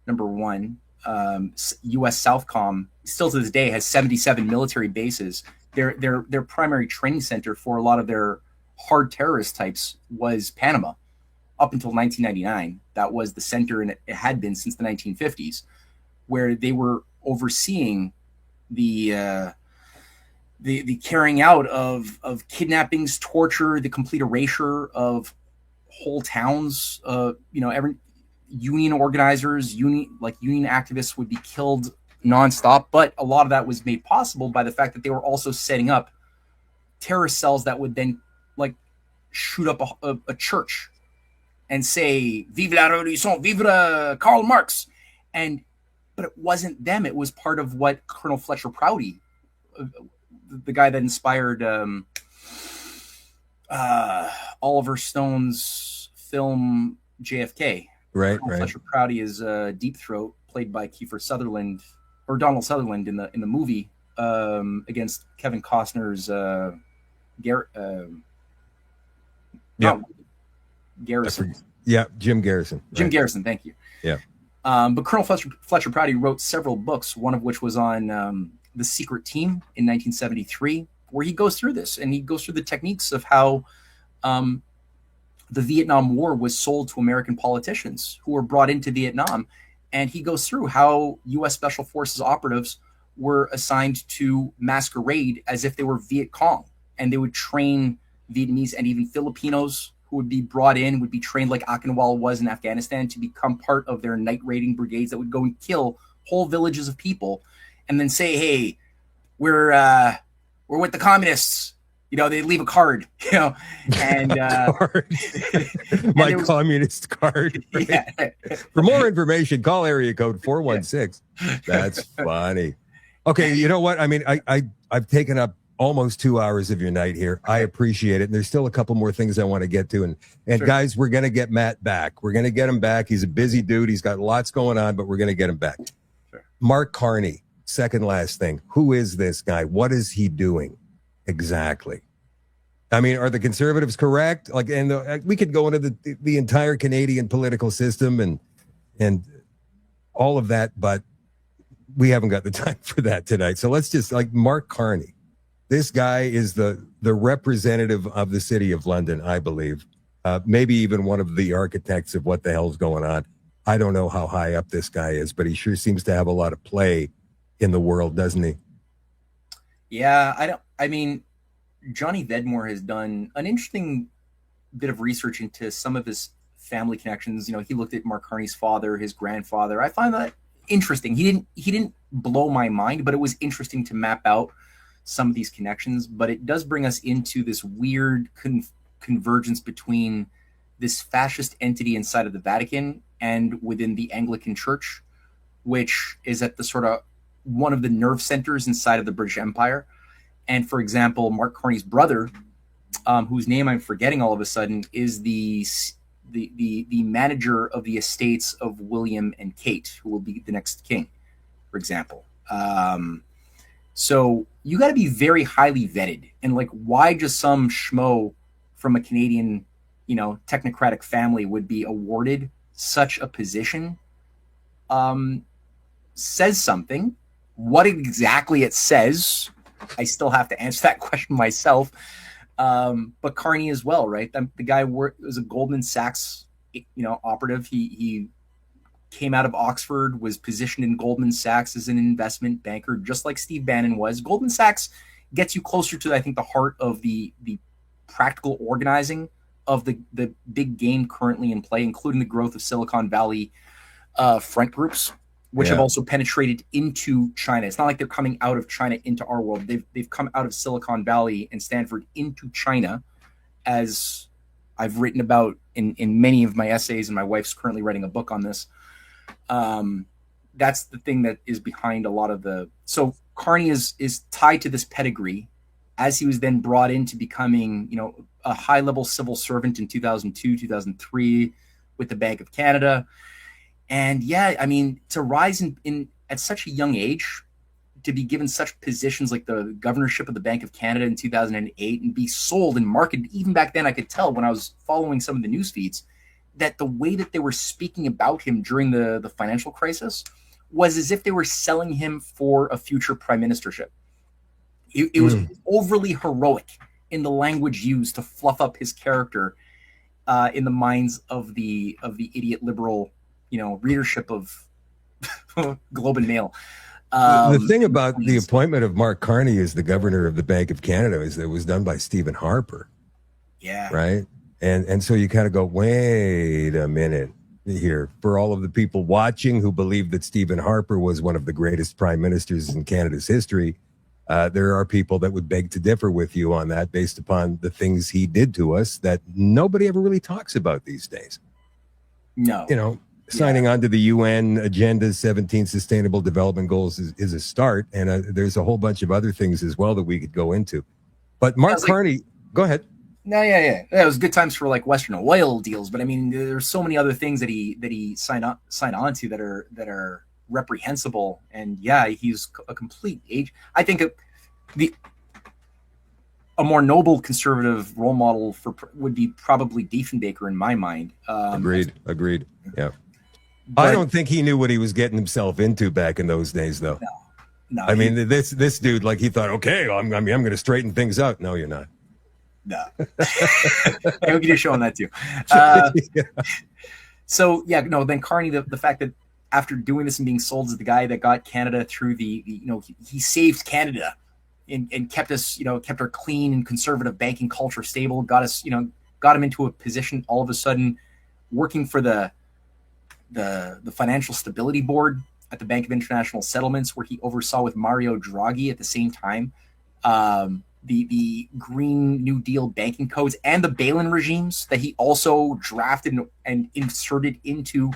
number one. U.S. Southcom, still to this day, has 77 military bases. Their primary training center for a lot of their hard terrorist types was Panama. Up until 1999, that was the center, and it had been since the 1950s, where they were overseeing the carrying out of kidnappings, torture, the complete erasure of whole towns. Every union organizers, union activists would be killed nonstop. But a lot of that was made possible by the fact that they were also setting up terrorist cells that would then shoot up a church and say, "Vive la Révolution, vive Karl Marx," but it wasn't them. It was part of what Colonel Fletcher Prouty, the guy that inspired Oliver Stone's film JFK. Right. Fletcher Prouty is Deep Throat, played by Kiefer Sutherland or Donald Sutherland in the movie against Kevin Costner's Garrison. Yeah, Jim Garrison. Jim Garrison, thank you. Yeah. But Colonel Fletcher Prouty wrote several books, one of which was on The Secret Team in 1973, where he goes through this, and he goes through the techniques of how the Vietnam War was sold to American politicians who were brought into Vietnam. And he goes through how U.S. Special Forces operatives were assigned to masquerade as if they were Viet Cong, and they would train Vietnamese and even Filipinos who would be brought in, would be trained like Akinwal was in Afghanistan, to become part of their night raiding brigades that would go and kill whole villages of people, and then say, "Hey, we're with the communists." They leave a card, and my communist card. Right? Yeah. For more information, call area code 416. That's funny. Okay, you know what? I mean, I've taken up almost 2 hours of your night here. I appreciate it. And there's still a couple more things I want to get to. And sure. Guys, we're going to get Matt back. We're going to get him back. He's a busy dude. He's got lots going on, but we're going to get him back. Sure. Mark Carney, second last thing. Who is this guy? What is he doing exactly? I mean, are the conservatives correct? We could go into the entire Canadian political system and all of that, but we haven't got the time for that tonight. So let's just Mark Carney. This guy is the representative of the city of London, I believe. Maybe even one of the architects of what the hell's going on. I don't know how high up this guy is, but he sure seems to have a lot of play in the world, doesn't he? Yeah, Johnny Vedmore has done an interesting bit of research into some of his family connections. You know, he looked at Mark Carney's father, his grandfather. I find that interesting. He didn't blow my mind, but it was interesting to map out some of these connections. But it does bring us into this weird convergence between this fascist entity inside of the Vatican and within the Anglican Church, which is at the sort of one of the nerve centers inside of the British Empire. And for example, Mark Carney's brother, whose name I'm forgetting all of a sudden, is the manager of the estates of William and Kate, who will be the next king, for example. So you got to be very highly vetted. And like, why just some schmo from a Canadian, you know, technocratic family would be awarded such a position says something. What exactly it says, I still have to answer that question myself. But Carney as well, right? The guy was a Goldman Sachs, you know, operative. He came out of Oxford, was positioned in Goldman Sachs as an investment banker, just like Steve Bannon was. Goldman Sachs gets you closer to, I think, the heart of the practical organizing of the big game currently in play, including the growth of Silicon Valley front groups, which have also penetrated into China. It's not like they're coming out of China into our world. They've come out of Silicon Valley and Stanford into China, as I've written about in many of my essays, and my wife's currently writing a book on this. That's the thing that is behind a lot of the... So Carney is tied to this pedigree, as he was then brought into becoming, you know, a high-level civil servant in 2002, 2003 with the Bank of Canada. And yeah, I mean, to rise in at such a young age, to be given such positions like the governorship of the Bank of Canada in 2008 and be sold and marketed, even back then I could tell when I was following some of the news feeds, that the way that they were speaking about him during the financial crisis was as if they were selling him for a future prime ministership. It was overly heroic in the language used to fluff up his character in the minds of the idiot liberal, you know, readership of Globe and Mail. The thing about the appointment of Mark Carney as the governor of the Bank of Canada is that it was done by Stephen Harper. Yeah. Right. And so you kind of go, wait a minute here. For all of the people watching who believe that Stephen Harper was one of the greatest prime ministers in Canada's history, there are people that would beg to differ with you on that based upon the things he did to us that nobody ever really talks about these days. No. You know, signing on to the UN Agenda 17 Sustainable Development Goals is a start. And there's a whole bunch of other things as well that we could go into. But Mark Carney, go ahead. No, yeah. It was good times for like Western oil deals, but I mean, there's so many other things that he signed on to that are reprehensible. And yeah, he's a complete age. I think a more noble conservative role model would be probably Diefenbaker in my mind. Agreed. Yeah. But I don't think he knew what he was getting himself into back in those days, though. No. I mean, this dude, like, he thought, okay, I'm going to straighten things out. No, you're not. No. Hey, we can do a show on that too. So yeah, no. Then Carney, the fact that after doing this and being sold as the guy that got Canada through the you know, he saved Canada and kept us, you know, kept our clean and conservative banking culture stable, got us, you know, got him into a position all of a sudden working for the Financial Stability Board at the Bank of International Settlements, where he oversaw with Mario Draghi at the same time the Green New Deal banking codes and the bail-in regimes that he also drafted and inserted into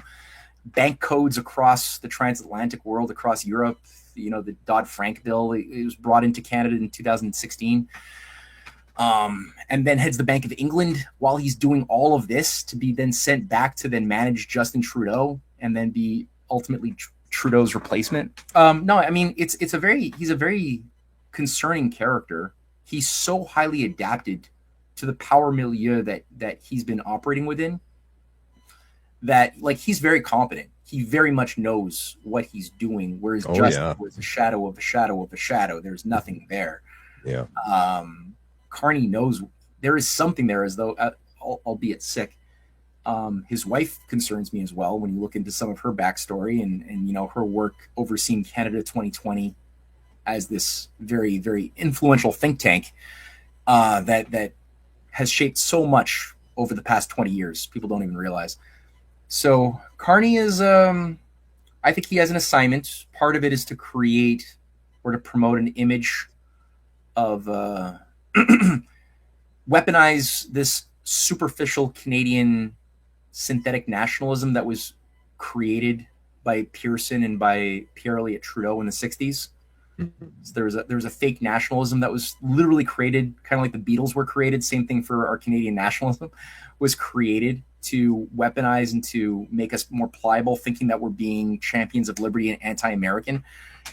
bank codes across the transatlantic world, across Europe. You know, the Dodd-Frank bill, it was brought into Canada in 2016. And then heads the Bank of England while he's doing all of this, to be then sent back to then manage Justin Trudeau and then be ultimately Trudeau's replacement. No, I mean, he's a very concerning character. He's so highly adapted to the power milieu that he's been operating within that, like, he's very competent. He very much knows what he's doing, whereas Justin was a shadow of a shadow of a shadow. There's nothing there. Yeah. Carney knows there is something there, as though, albeit sick. His wife concerns me as well when you look into some of her backstory and you know, her work overseeing Canada 2020 as this very, very influential think tank. that has shaped so much over the past 20 years. People don't even realize. So Carney is, I think he has an assignment. Part of it is to create or to promote an image of weaponize this superficial Canadian synthetic nationalism that was created by Pearson and by Pierre Elliott Trudeau in the 60s. So there was a fake nationalism that was literally created, kind of like the Beatles were created. Same thing for our Canadian nationalism, was created to weaponize and to make us more pliable, thinking that we're being champions of liberty and anti-American.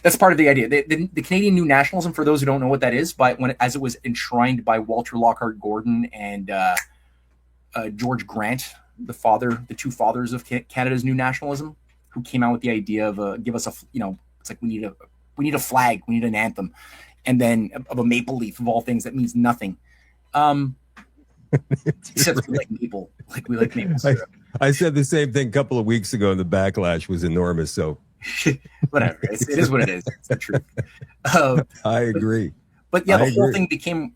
That's part of the idea. The Canadian New Nationalism, for those who don't know what that is, as it was enshrined by Walter Lockhart Gordon and George Grant, the two fathers of Canada's New Nationalism, who came out with the idea of give us it's like we need a flag, we need an anthem, and then of a maple leaf of all things that means nothing. Except we like maple, we like maple syrup. I said the same thing a couple of weeks ago, and the backlash was enormous. So whatever, it is what it is. It's the truth. I agree. But yeah, the whole thing became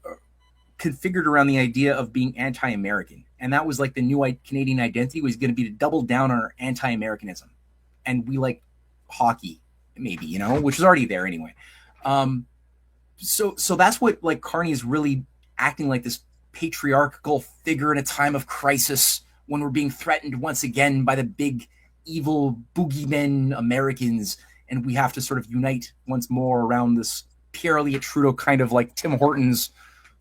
configured around the idea of being anti-American, and that was like the new Canadian identity was going to be to double down on our anti-Americanism, and we like hockey, maybe, which is already there anyway. So that's what, like, Carney is really acting like this patriarchal figure in a time of crisis when we're being threatened once again by the big evil boogeymen Americans, and we have to sort of unite once more around this Pierre Elliott Trudeau kind of like Tim Hortons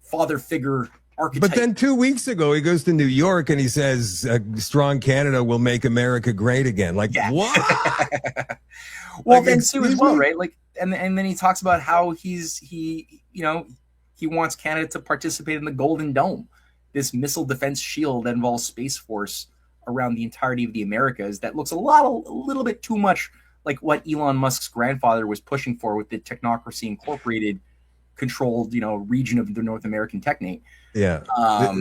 father figure archetype. But then 2 weeks ago, he goes to New York and he says, "Strong Canada will make America great again." Like, yeah. What? Well, like, then too as well, right? Like, and then he talks about how he wants Canada to participate in the Golden Dome, this missile defense shield that involves Space Force around the entirety of the Americas. That looks a little bit too much like what Elon Musk's grandfather was pushing for with the Technocracy Incorporated controlled, region of the North American Technate. Yeah.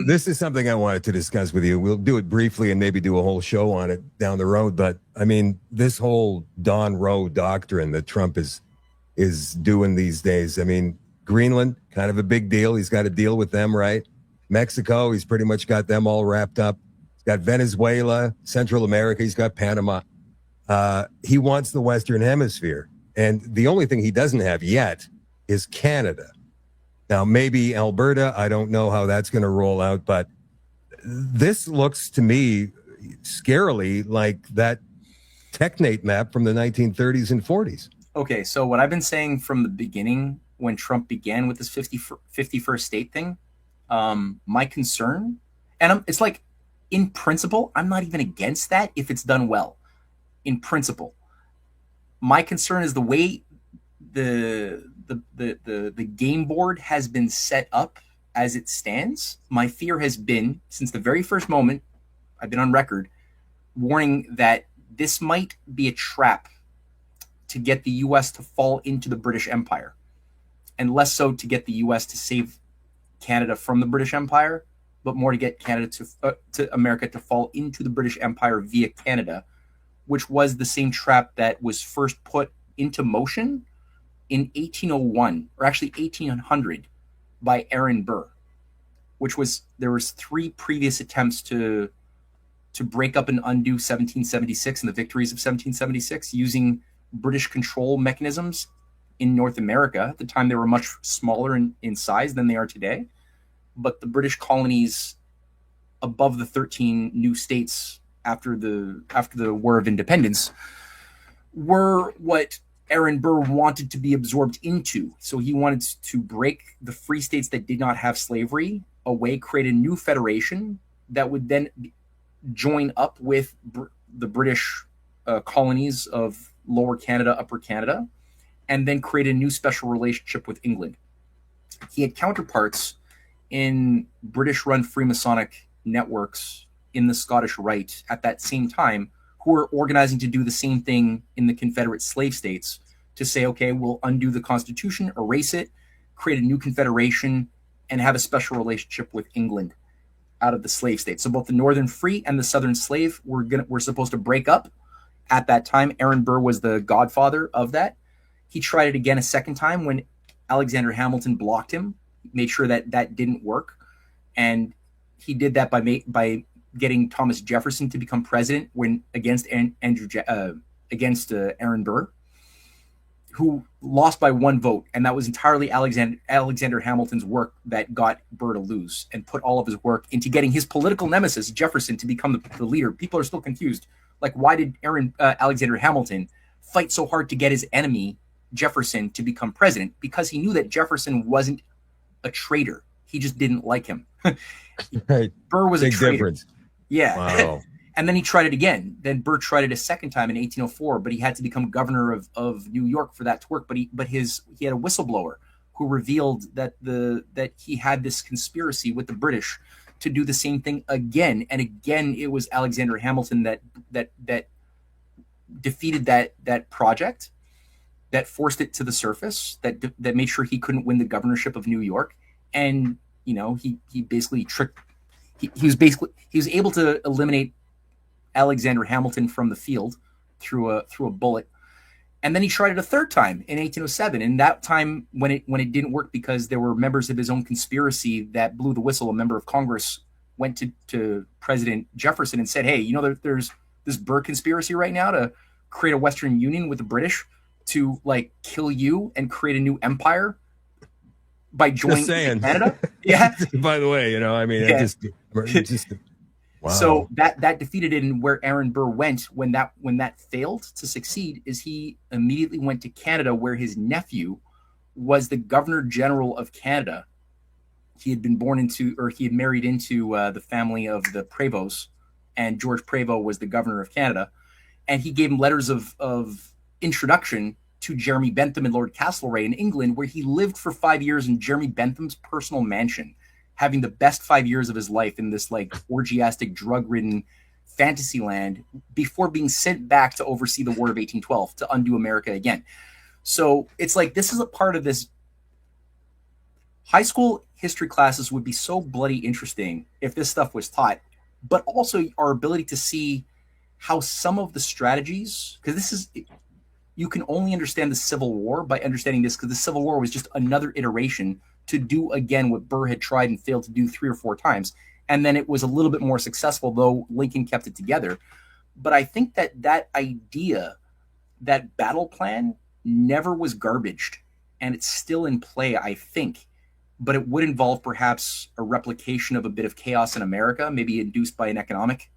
This is something I wanted to discuss with you. We'll do it briefly and maybe do a whole show on it down the road. But I mean, this whole Don Rowe doctrine that Trump is doing these days. I mean, Greenland, kind of a big deal. He's got to deal with them, right? Mexico, he's pretty much got them all wrapped up. He's got Venezuela, Central America. He's got Panama. He wants the Western Hemisphere. And the only thing he doesn't have yet is Canada. Now, maybe Alberta, I don't know how that's going to roll out, but this looks to me scarily like that Technate map from the 1930s and 40s. Okay, so what I've been saying from the beginning, when Trump began with this 51st state thing, my concern, and it's like, in principle, I'm not even against that if it's done well. In principle, my concern is the way the game board has been set up as it stands. My fear has been, since the very first moment, I've been on record warning that this might be a trap to get the U.S. to fall into the British Empire, and less so to get the U.S. to save Canada from the British Empire, but more to get Canada to America to fall into the British Empire via Canada, which was the same trap that was first put into motion in 1801, or actually 1800, by Aaron Burr, there was 3 previous attempts to break up and undo 1776 and the victories of 1776 using British control mechanisms in North America. At the time, they were much smaller in size than they are today, but the British colonies above the 13 new states after the War of Independence were what Aaron Burr wanted to be absorbed into. So he wanted to break the free states that did not have slavery away, create a new federation that would then join up with the British colonies of Lower Canada, Upper Canada, and then create a new special relationship with England. He had counterparts in British-run Freemasonic networks in the Scottish Rite at that same time, who were organizing to do the same thing in the Confederate slave states, to say, okay, we'll undo the Constitution, erase it, create a new confederation, and have a special relationship with England out of the slave states. So both the Northern free and the Southern slave were supposed to break up at that time. Aaron Burr was the godfather of that. He tried it again a second time when Alexander Hamilton blocked him made sure that that didn't work, and he did that by getting Thomas Jefferson to become president when against Aaron Burr, who lost by 1 vote, and that was entirely Alexander Hamilton's work that got Burr to lose and put all of his work into getting his political nemesis Jefferson to become the leader. People are still confused. Like, why did Alexander Hamilton fight so hard to get his enemy Jefferson to become president? Because he knew that Jefferson wasn't a traitor. He just didn't like him. Right. Burr was Big a traitor. difference. Yeah. Wow. And then he tried it again. Then Burr tried it a second time in 1804, but he had to become governor of New York for that to work. But he had a whistleblower who revealed that he had this conspiracy with the British to do the same thing again and again. It was Alexander Hamilton that defeated that project, that forced it to the surface, that made sure he couldn't win the governorship of New York. And he basically tricked. He was able to eliminate Alexander Hamilton from the field through a bullet. And then he tried it a third time in 1807. And that time, when it didn't work because there were members of his own conspiracy that blew the whistle, a member of Congress went to President Jefferson and said, hey, there's this Burr conspiracy right now to create a Western Union with the British to like kill you and create a new empire by joining Canada. Yeah. By the way, Yeah. Wow. So that defeated it. And where Aaron Burr went when that failed to succeed is he immediately went to Canada, where his nephew was the Governor General of Canada. He had been he had married into the family of the Prévosts, and George Prévost was the Governor of Canada. And he gave him letters of introduction to Jeremy Bentham and Lord Castlereagh in England, where he lived for 5 years in Jeremy Bentham's personal mansion, having the best 5 years of his life in this like orgiastic, drug-ridden fantasy land before being sent back to oversee the War of 1812 to undo America again. So it's like, this is a part of this. High school history classes would be so bloody interesting if this stuff was taught, but also our ability to see how some of the strategies, because you can only understand the Civil War by understanding this, because the Civil War was just another iteration to do again what Burr had tried and failed to do 3 or 4 times. And then it was a little bit more successful, though Lincoln kept it together. But I think that idea, that battle plan, never was garbaged, and it's still in play, I think. But it would involve perhaps a replication of a bit of chaos in America, maybe induced by an economic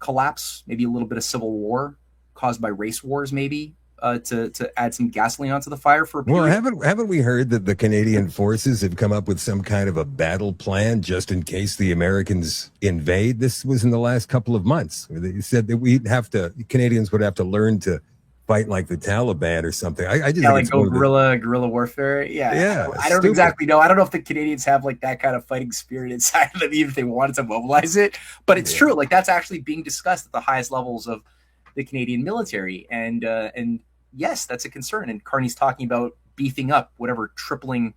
collapse, maybe a little bit of civil war caused by race wars, maybe. To add some gasoline onto the fire for a period. Well, haven't we heard that the Canadian forces have come up with some kind of a battle plan just in case the Americans invade? This was in the last couple of months. They said that Canadians would have to learn to fight like the Taliban or something. I just like guerrilla warfare. Yeah. I don't exactly know. I don't know if the Canadians have like that kind of fighting spirit inside of them, even if they wanted to mobilize it. But it's true. Like, that's actually being discussed at the highest levels of the Canadian military, and yes, that's a concern. And Carney's talking about beefing up, tripling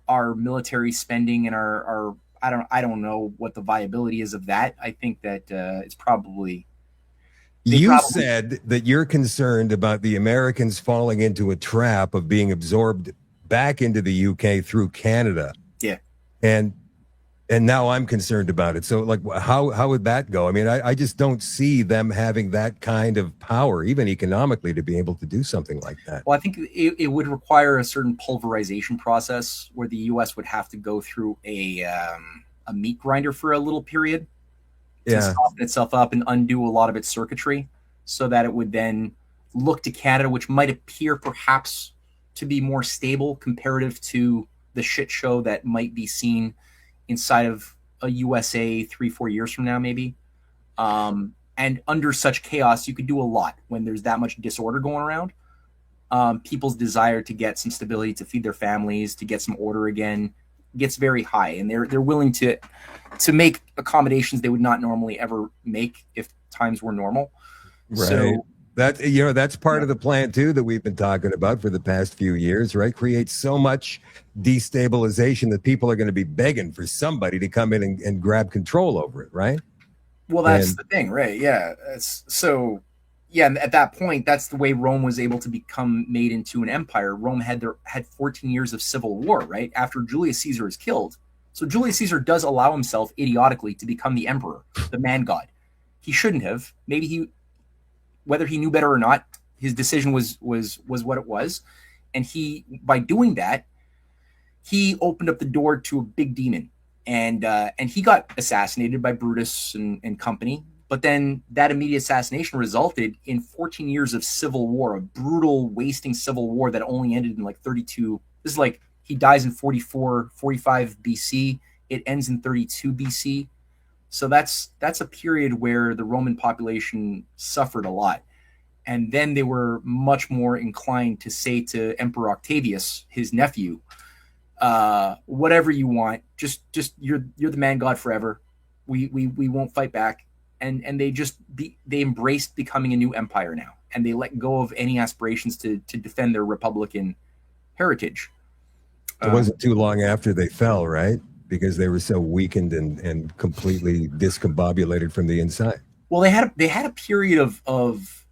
our military spending and our I don't know what the viability is of that. I think that it's probably. You said that you're concerned about the Americans falling into a trap of being absorbed back into the UK through Canada. Yeah. And now I'm concerned about it. So, like, how would that go? I mean, I just don't see them having that kind of power, even economically, to be able to do something like that. Well, I think it would require a certain pulverization process where the U.S. would have to go through a meat grinder for a little period to soften itself up and undo a lot of its circuitry, so that it would then look to Canada, which might appear perhaps to be more stable comparative to the shit show that might be seen inside of a USA 3-4 years from now, maybe. And under such chaos, you could do a lot when there's that much disorder going around. People's desire to get some stability, to feed their families, to get some order again, gets very high, and they're willing to make accommodations they would not normally ever make if times were normal. Right. So, that's part of the plan too that we've been talking about for the past few years, right? Create so much destabilization that people are going to be begging for somebody to come in and grab control over it, right? Well, that's the thing, right? Yeah. So yeah, and at that point, that's the way Rome was able to become made into an empire. Rome had 14 years of civil war, right? After Julius Caesar is killed. So Julius Caesar does allow himself idiotically to become the emperor, the man god. He shouldn't have. Maybe he, whether he knew better or not, his decision was what it was. And he, by doing that, he opened up the door to a big demon, and he got assassinated by Brutus and company. But then that immediate assassination resulted in 14 years of civil war, a brutal, wasting civil war that only ended in like 32. This is like he dies in 44, 45 BC. It ends in 32 BC. So that's a period where the Roman population suffered a lot. And then they were much more inclined to say to Emperor Octavius, his nephew, whatever you want, just you're the man god forever. We won't fight back. And they embraced becoming a new empire now, and they let go of any aspirations to defend their republican heritage. It wasn't too long after they fell, right? Because they were so weakened and completely discombobulated from the inside. Well, they had a period of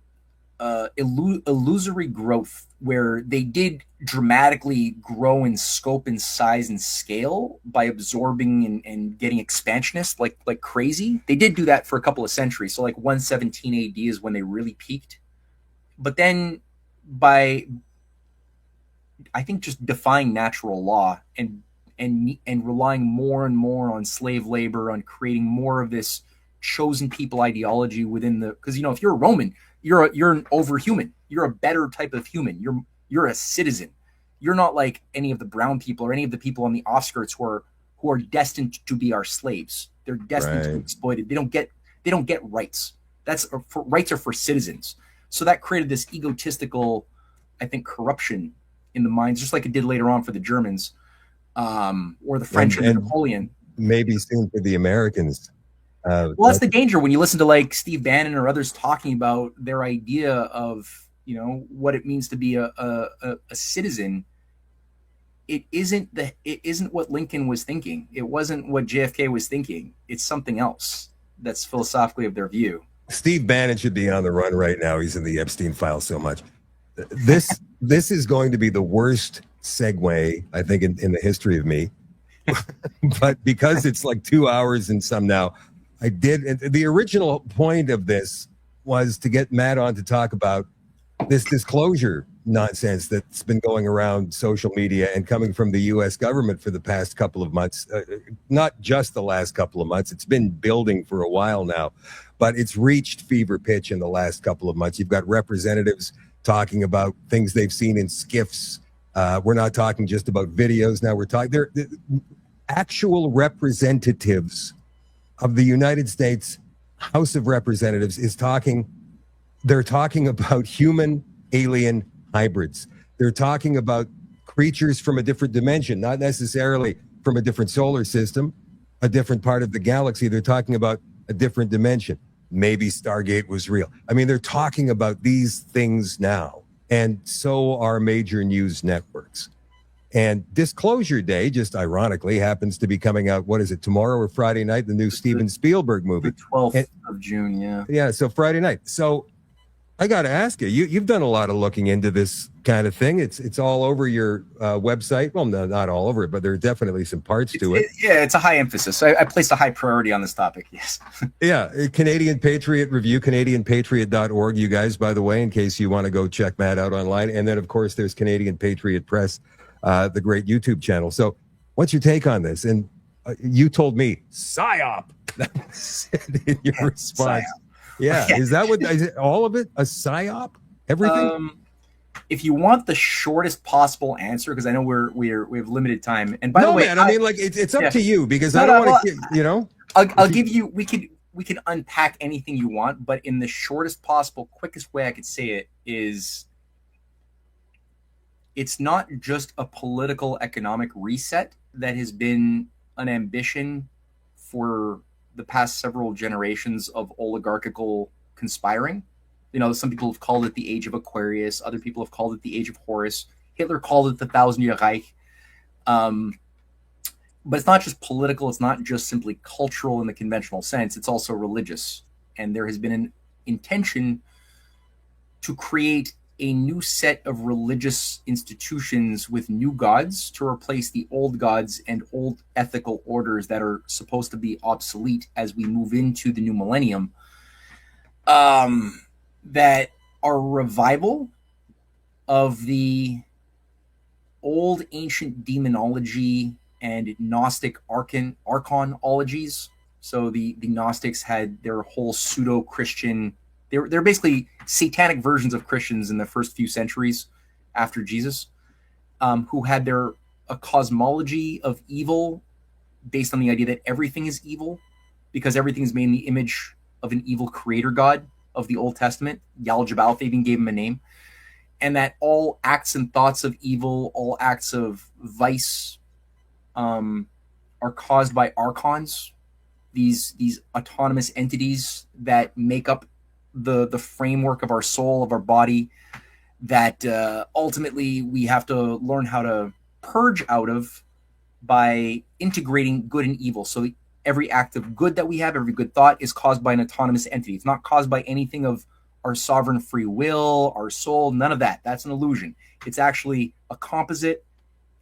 illusory growth where they did dramatically grow in scope and size and scale by absorbing and getting expansionist like crazy. They did do that for a couple of centuries. So like 117 AD is when they really peaked. But then by, I think, just defying natural law and relying more and more on slave labor, on creating more of this chosen people ideology within the, because if you're a Roman, you're an overhuman. You're a better type of human. You're a citizen. You're not like any of the brown people or any of the people on the offskirts who are destined to be our slaves. They're destined to be exploited. They don't get rights. Rights are for citizens. So that created this egotistical, I think, corruption in the minds, just like it did later on for the Germans, or the French and Napoleon. Maybe soon for the Americans. Well, that's the danger when you listen to like Steve Bannon or others talking about their idea of what it means to be a citizen. It isn't what Lincoln was thinking. It wasn't what JFK was thinking. It's something else that's philosophically of their view. Steve Bannon should be on the run right now. He's in the Epstein file so much. This is going to be the worst segue, I think, in the history of me. But because it's like 2 hours and some now, I did. The original point of this was to get Matt on to talk about this disclosure nonsense that's been going around social media and coming from the U.S. government for the past couple of months. Not just the last couple of months. It's been building for a while now, but it's reached fever pitch in the last couple of months. You've got representatives talking about things they've seen in skiffs. We're not talking just about videos now. We're talking they're actual representatives of the United States House of Representatives is talking. They're talking about human alien hybrids. They're talking about creatures from a different dimension, not necessarily from a different solar system, a different part of the galaxy. They're talking about a different dimension. Maybe Stargate was real. I mean, they're talking about these things now, and so are major news networks. And Disclosure Day, just ironically, happens to be coming out, what is it, tomorrow or Friday night, the new Steven Spielberg movie. The 12th of June, yeah. Yeah, so Friday night. So I got to ask you, you've done a lot of looking into this kind of thing. It's all over your website. Well, no, not all over it, but there are definitely some parts to it. Yeah, it's a high emphasis. I placed a high priority on this topic, yes. Yeah, Canadian Patriot Review, CanadianPatriot.org, you guys, by the way, in case you want to go check Matt out online. And then, of course, there's Canadian Patriot Press, the great YouTube channel. So what's your take on this? And you told me, psy-op, in your response. Psy-op. Yeah. Is that what, is it all of it a psy-op? Everything? If you want the shortest possible answer, because I know we have limited time. And by the way, man, I mean, like it's up to you, because I don't want to, I'll give you, we can unpack anything you want, but in the shortest possible, quickest way I could say it is, it's not just a political economic reset that has been an ambition for the past several generations of oligarchical conspiring. Some people have called it the Age of Aquarius. Other people have called it the Age of Horus. Hitler called it the Thousand-Year Reich. But it's not just political. It's not just simply cultural in the conventional sense. It's also religious. And there has been an intention to create a new set of religious institutions with new gods to replace the old gods and old ethical orders that are supposed to be obsolete as we move into the new millennium, that are revival of the old ancient demonology and Gnostic archonologies. So the Gnostics had their whole pseudo-Christian, they're basically satanic versions of Christians in the first few centuries after Jesus, who had a cosmology of evil based on the idea that everything is evil because everything is made in the image of an evil creator god of the Old Testament. Yal-Jabal, they even gave him a name. And that all acts and thoughts of evil, all acts of vice, are caused by archons, these autonomous entities that make up the framework of our soul, of our body, that ultimately we have to learn how to purge out of by integrating good and evil. So every act of good that we have, every good thought is caused by an autonomous entity. It's not caused by anything of our sovereign free will, our soul, none of that. That's an illusion. It's actually a composite.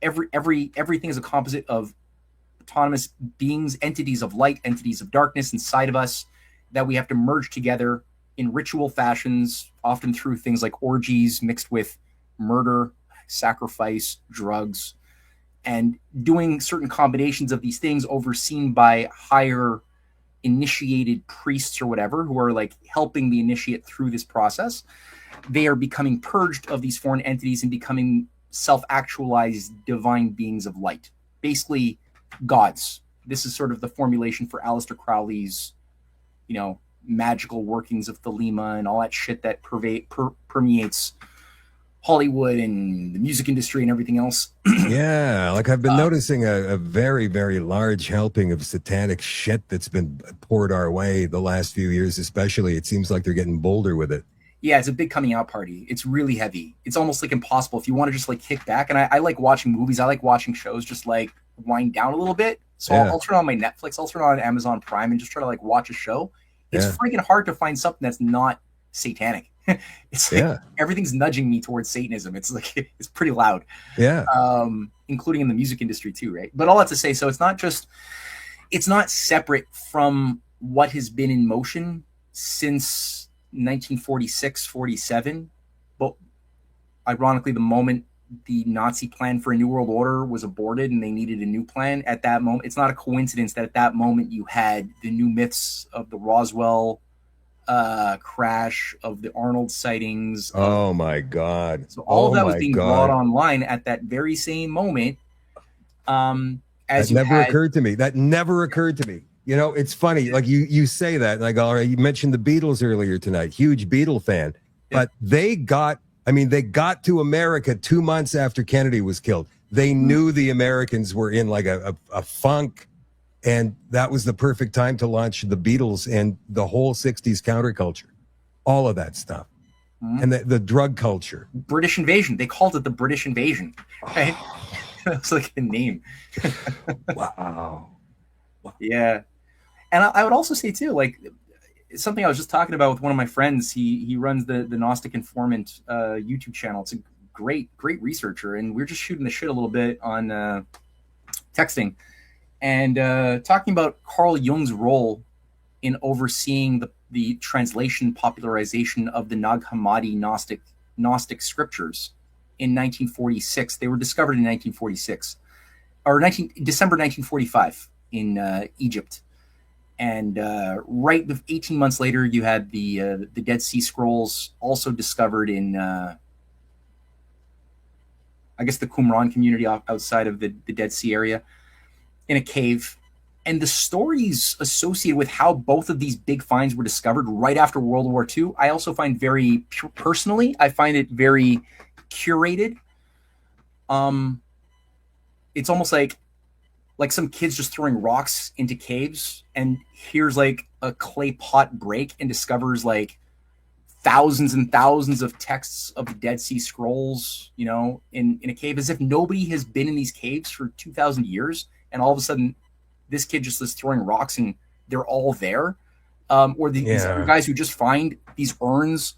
Everything is a composite of autonomous beings, entities of light, entities of darkness inside of us that we have to merge together in ritual fashions, often through things like orgies mixed with murder, sacrifice, drugs, and doing certain combinations of these things overseen by higher initiated priests or whatever, who are like helping the initiate through this process. They are becoming purged of these foreign entities and becoming self-actualized divine beings of light, basically gods. This is sort of the formulation for Aleister Crowley's, magical workings of Thelema and all that shit that permeates Hollywood and the music industry and everything else. Yeah, like I've been noticing a very, very large helping of satanic shit that's been poured our way the last few years, especially. It seems like they're getting bolder with it. Yeah, it's a big coming out party. It's really heavy. It's almost like impossible if you want to just like kick back. And I like watching movies. I like watching shows, just like wind down a little bit. So I'll turn on my Netflix. I'll turn on Amazon Prime and just try to like watch a show. It's freaking hard to find something that's not satanic. It's like everything's nudging me towards Satanism. It's like it's pretty loud. Yeah. Including in the music industry too, right? But all that to say, so it's not separate from what has been in motion since 1946, 47. But ironically, the moment the Nazi plan for a new world order was aborted and they needed a new plan at that moment, it's not a coincidence that at that moment you had the new myths of the Roswell crash, of the Arnold sightings. Oh my God. So all of that was being brought online at that very same moment. That never occurred to me. It's funny. Like you say that, like, all right, you mentioned the Beatles earlier tonight, huge Beatle fan, but they got to America 2 months after Kennedy was killed. They knew the Americans were in like a funk, and that was the perfect time to launch the Beatles and the whole 60s counterculture, all of that stuff. And the drug culture. British invasion. They called it the British invasion. Right? It's like a name. Wow. Yeah. And I would also say too, like something I was just talking about with one of my friends. He runs the Gnostic Informant YouTube channel. It's a great researcher, and we're just shooting the shit a little bit on texting and talking about Carl Jung's role in overseeing the translation popularization of the Nag Hammadi Gnostic scriptures in 1946. They were discovered in 1946 or December 1945 in Egypt. And right 18 months later, you had the Dead Sea Scrolls, also discovered in, I guess, the Qumran community outside of the Dead Sea area, in a cave. And the stories associated with how both of these big finds were discovered right after World War II, I also find very, personally, I find it very curated. It's almost like some kids just throwing rocks into caves, and here's like a clay pot break and discovers like thousands and thousands of texts of the Dead Sea Scrolls, in a cave, as if nobody has been in these caves for 2,000 years. And all of a sudden this kid just is throwing rocks and they're all there. Or these other guys who just find these urns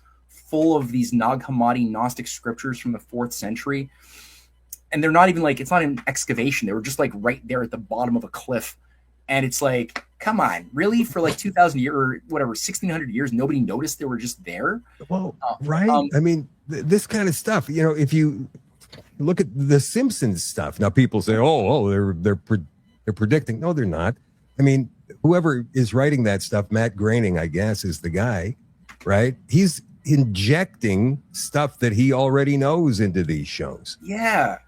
full of these Nag Hammadi Gnostic scriptures from the 4th century. And they're not even like, it's not an excavation. They were just like right there at the bottom of a cliff. And it's like, come on, really? For like 2,000 years or whatever, 1,600 years, nobody noticed they were just there? Well, right. I mean, this kind of stuff, you know, if you look at the Simpsons stuff, now people say, they're predicting. No, they're not. I mean, whoever is writing that stuff, Matt Groening, I guess, is the guy, right? He's injecting stuff that he already knows into these shows. Yeah.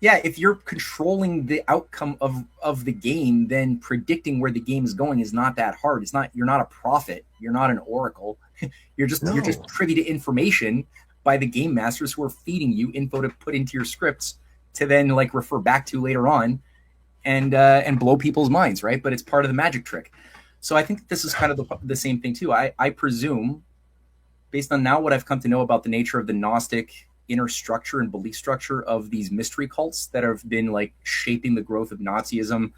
Yeah, if you're controlling the outcome of the game, then predicting where the game is going is not that hard. You're not a prophet. You're not an oracle. You're just privy to information by the game masters who are feeding you info to put into your scripts to then like refer back to later on and blow people's minds, right? But it's part of the magic trick. So I think this is kind of the same thing too. I presume, based on now what I've come to know about the nature of the Gnostic inner structure and belief structure of these mystery cults that have been like shaping the growth of Nazism,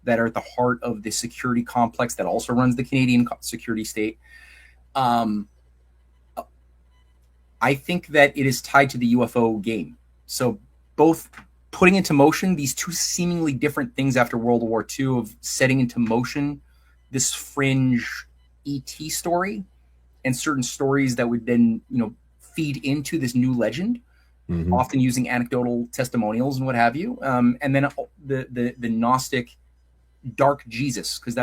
that are at the heart of the security complex that also runs the Canadian security state. I think that it is tied to the UFO game. So both putting into motion these two seemingly different things after World War II of setting into motion this fringe ET story and certain stories that would then, you know, feed into this new legend, often using anecdotal testimonials and what have you. And then the Gnostic dark Jesus, because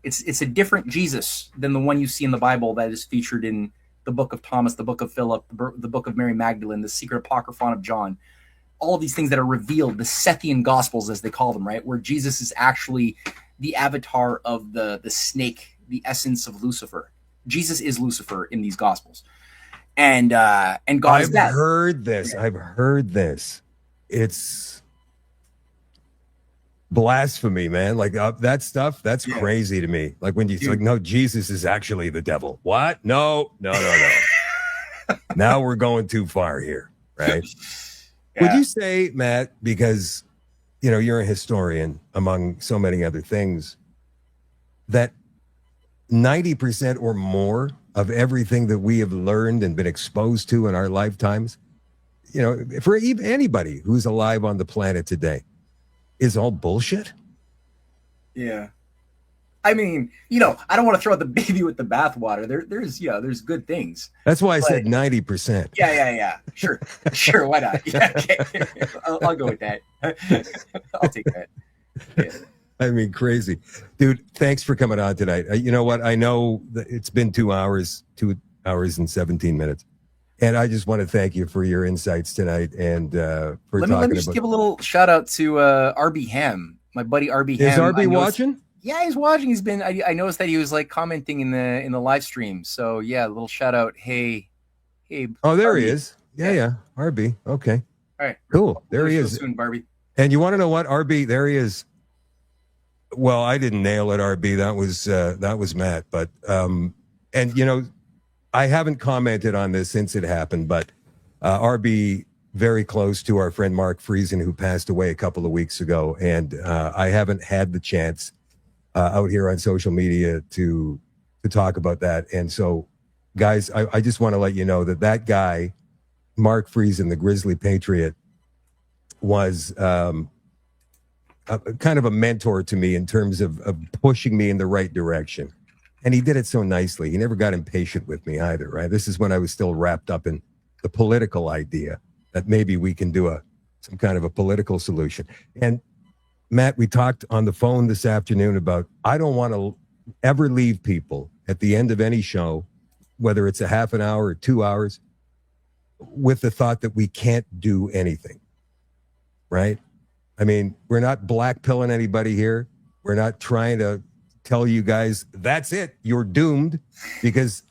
it's a different Jesus than the one you see in the Bible that is featured in the book of Thomas, the book of Philip, the book of Mary Magdalene, the secret apocryphon of John, all of these things that are revealed, the Sethian Gospels, as they call them, right? Where Jesus is actually the avatar of the snake, the essence of Lucifer. Jesus is Lucifer in these Gospels. And God is that. I've heard this. It's blasphemy, man. Like that stuff, that's crazy to me. Like when you like, no, Jesus is actually the devil. What? No. Now we're going too far here, right? Would you say, Matt, because you know you're a historian among so many other things, that 90% or more of everything that we have learned and been exposed to in our lifetimes, you know, for even anybody who's alive on the planet today, is all bullshit? Yeah. I mean, you know, I don't want to throw out the baby with the bathwater. There's good things. That's why I said 90%. Yeah. Sure. Why not? Yeah, okay. I'll go with that. I'll take that. Yeah. I mean, crazy. Dude, thanks for coming on tonight. You know what? I know that it's been 2 hours and 17 minutes. And I just want to thank you for your insights tonight and for talking about... Let me just give a little shout out to RB Ham, my buddy RB Ham. Is RB watching? Yeah, he's watching. He's been... I noticed that he was like commenting in the live stream. So yeah, a little shout out. Hey. Oh, there RB. He is. Yeah. RB. Okay. All right. Cool. There he is. Soon, Barbie. And you want to know what? RB, there he is. Well, I didn't nail it, RB. That was Matt. But and you know, I haven't commented on this since it happened, but RB very close to our friend Mark Friesen, who passed away a couple of weeks ago, and I haven't had the chance out here on social media to talk about that. And so, guys, I just want to let you know that guy, Mark Friesen, the Grizzly Patriot, was kind of a mentor to me in terms of pushing me in the right direction. And he did it so nicely. He never got impatient with me either, right? This is when I was still wrapped up in the political idea that maybe we can do some kind of a political solution. And Matt, we talked on the phone this afternoon about, I don't want to ever leave people at the end of any show, whether it's a half an hour or 2 hours, with the thought that we can't do anything, right? I mean, we're not blackpilling anybody here. We're not trying to tell you guys, that's it, you're doomed, because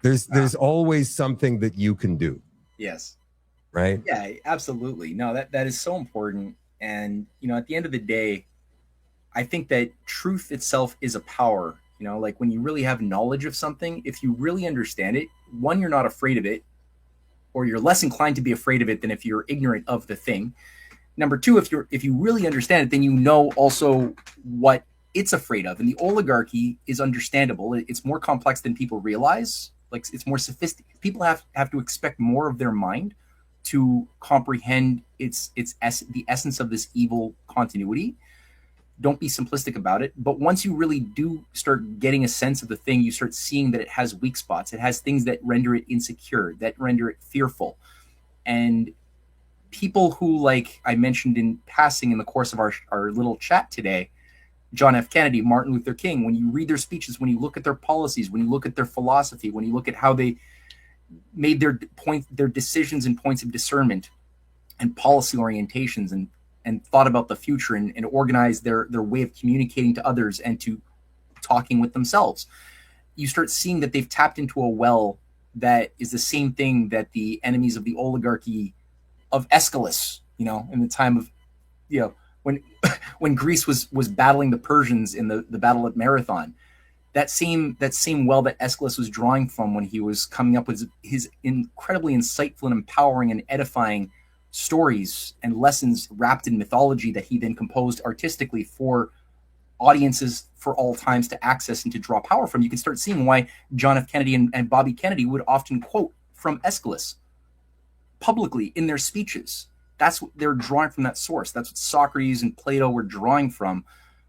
there's always something that you can do. Yes. Right? Yeah, absolutely. No, that is so important. And, you know, at the end of the day, I think that truth itself is a power. You know, like when you really have knowledge of something, if you really understand it, one, you're not afraid of it, or you're less inclined to be afraid of it than if you're ignorant of the thing. Number two, if you really understand it, then you know also what it's afraid of. And the oligarchy is understandable. It's more complex than people realize. like it's more sophisticated. People have to expect more of their mind to comprehend the essence of this evil continuity. Don't be simplistic about it. But once you really do start getting a sense of the thing, you start seeing that it has weak spots. It has things that render it insecure, that render it fearful. And people who, like I mentioned in passing in the course of our little chat today, John F. Kennedy, Martin Luther King, when you read their speeches, when you look at their policies, when you look at their philosophy, when you look at how they made their decisions and points of discernment and policy orientations and thought about the future and organized their way of communicating to others and to talking with themselves, you start seeing that they've tapped into a well that is the same thing that the enemies of the oligarchy of Aeschylus, in the time of, when Greece was battling the Persians in the battle at Marathon, that same well that Aeschylus was drawing from when he was coming up with his incredibly insightful and empowering and edifying stories and lessons wrapped in mythology that he then composed artistically for audiences for all times to access and to draw power from. You can start seeing why John F. Kennedy and Bobby Kennedy would often quote from Aeschylus publicly in their speeches. That's what they're drawing from, that source. That's what Socrates and Plato were drawing from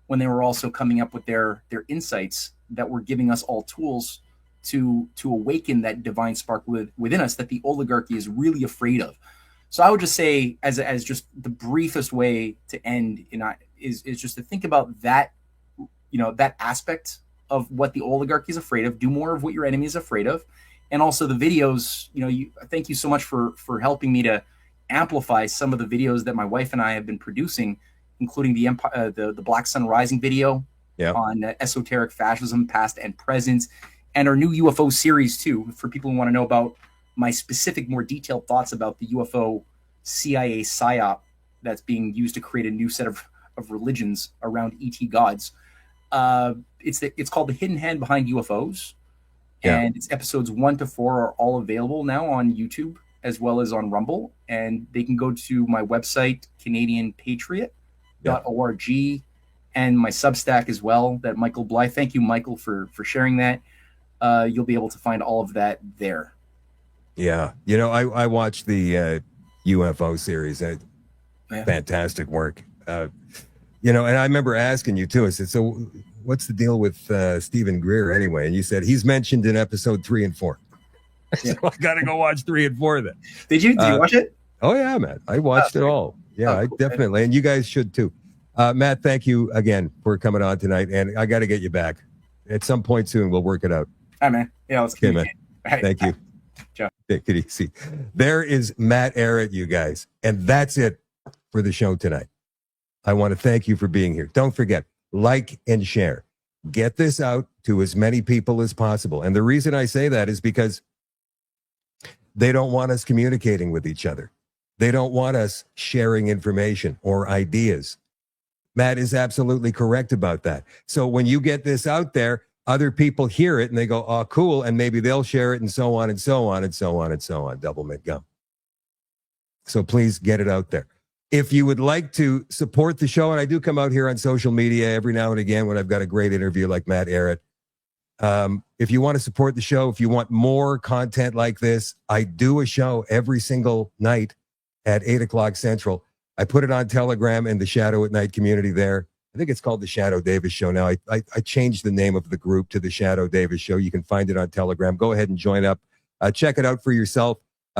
when they were also coming up with their insights that were giving us all tools to awaken that divine spark within us that the oligarchy is really afraid of. So I would just say, as just the briefest way to end, is just to think about that, that aspect of what the oligarchy is afraid of. Do more of what your enemy is afraid of. And also the videos, thank you so much for helping me to amplify some of the videos that my wife and I have been producing, including the Black Sun Rising video on esoteric fascism, past and present, and our new UFO series too, for people who want to know about my specific, more detailed thoughts about the UFO CIA psy-op that's being used to create a new set of religions around ET gods. It's called The Hidden Hand Behind UFOs. And it's episodes 1 to 4 are all available now on YouTube as well as on Rumble. And they can go to my website, Canadian Patriot.org, and my Substack as well, that Michael Blythe. Thank you, Michael, for sharing that. You'll be able to find all of that there. Yeah. I watched the UFO series. Fantastic work. And I remember asking you too, I said, so what's the deal with Stephen Greer anyway? And you said he's mentioned in episode 3 and 4. So I got to go watch 3 and 4 then. Did you watch it? Oh yeah, Matt. I watched it all. Yeah, cool, definitely. Man. And you guys should too. Matt, thank you again for coming on tonight. And I got to get you back at some point soon. We'll work it out. All right, man. Yeah, let's man. Right, thank you. Ciao. Take it easy. There is Matt Ehret, you guys. And that's it for the show tonight. I want to thank you for being here. Don't forget, like and share. Get this out to as many people as possible. And the reason I say that is because they don't want us communicating with each other. They don't want us sharing information or ideas. Matt is absolutely correct about that. So when you get this out there, other people hear it and they go, oh, cool. And maybe they'll share it and so on and so on and so on and so on. Double mint gum. So please get it out there. If you would like to support the show, and I do come out here on social media every now and again when I've got a great interview like Matt Ehret. If you want to support the show, if you want more content like this, I do a show every single night at 8 o'clock Central. I put it on Telegram and the Shadow at Night community there. I think it's called the Shadoe Davis Show now. I changed the name of the group to the Shadoe Davis Show. You can find it on Telegram. Go ahead and join up. Check it out for yourself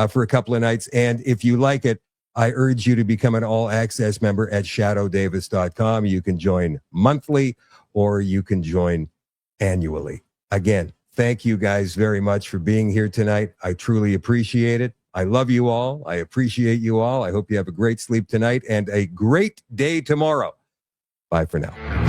for a couple of nights. And if you like it, I urge you to become an all-access member at ShadowDavis.com. You can join monthly or you can join annually. Again, thank you guys very much for being here tonight. I truly appreciate it. I love you all. I appreciate you all. I hope you have a great sleep tonight and a great day tomorrow. Bye for now.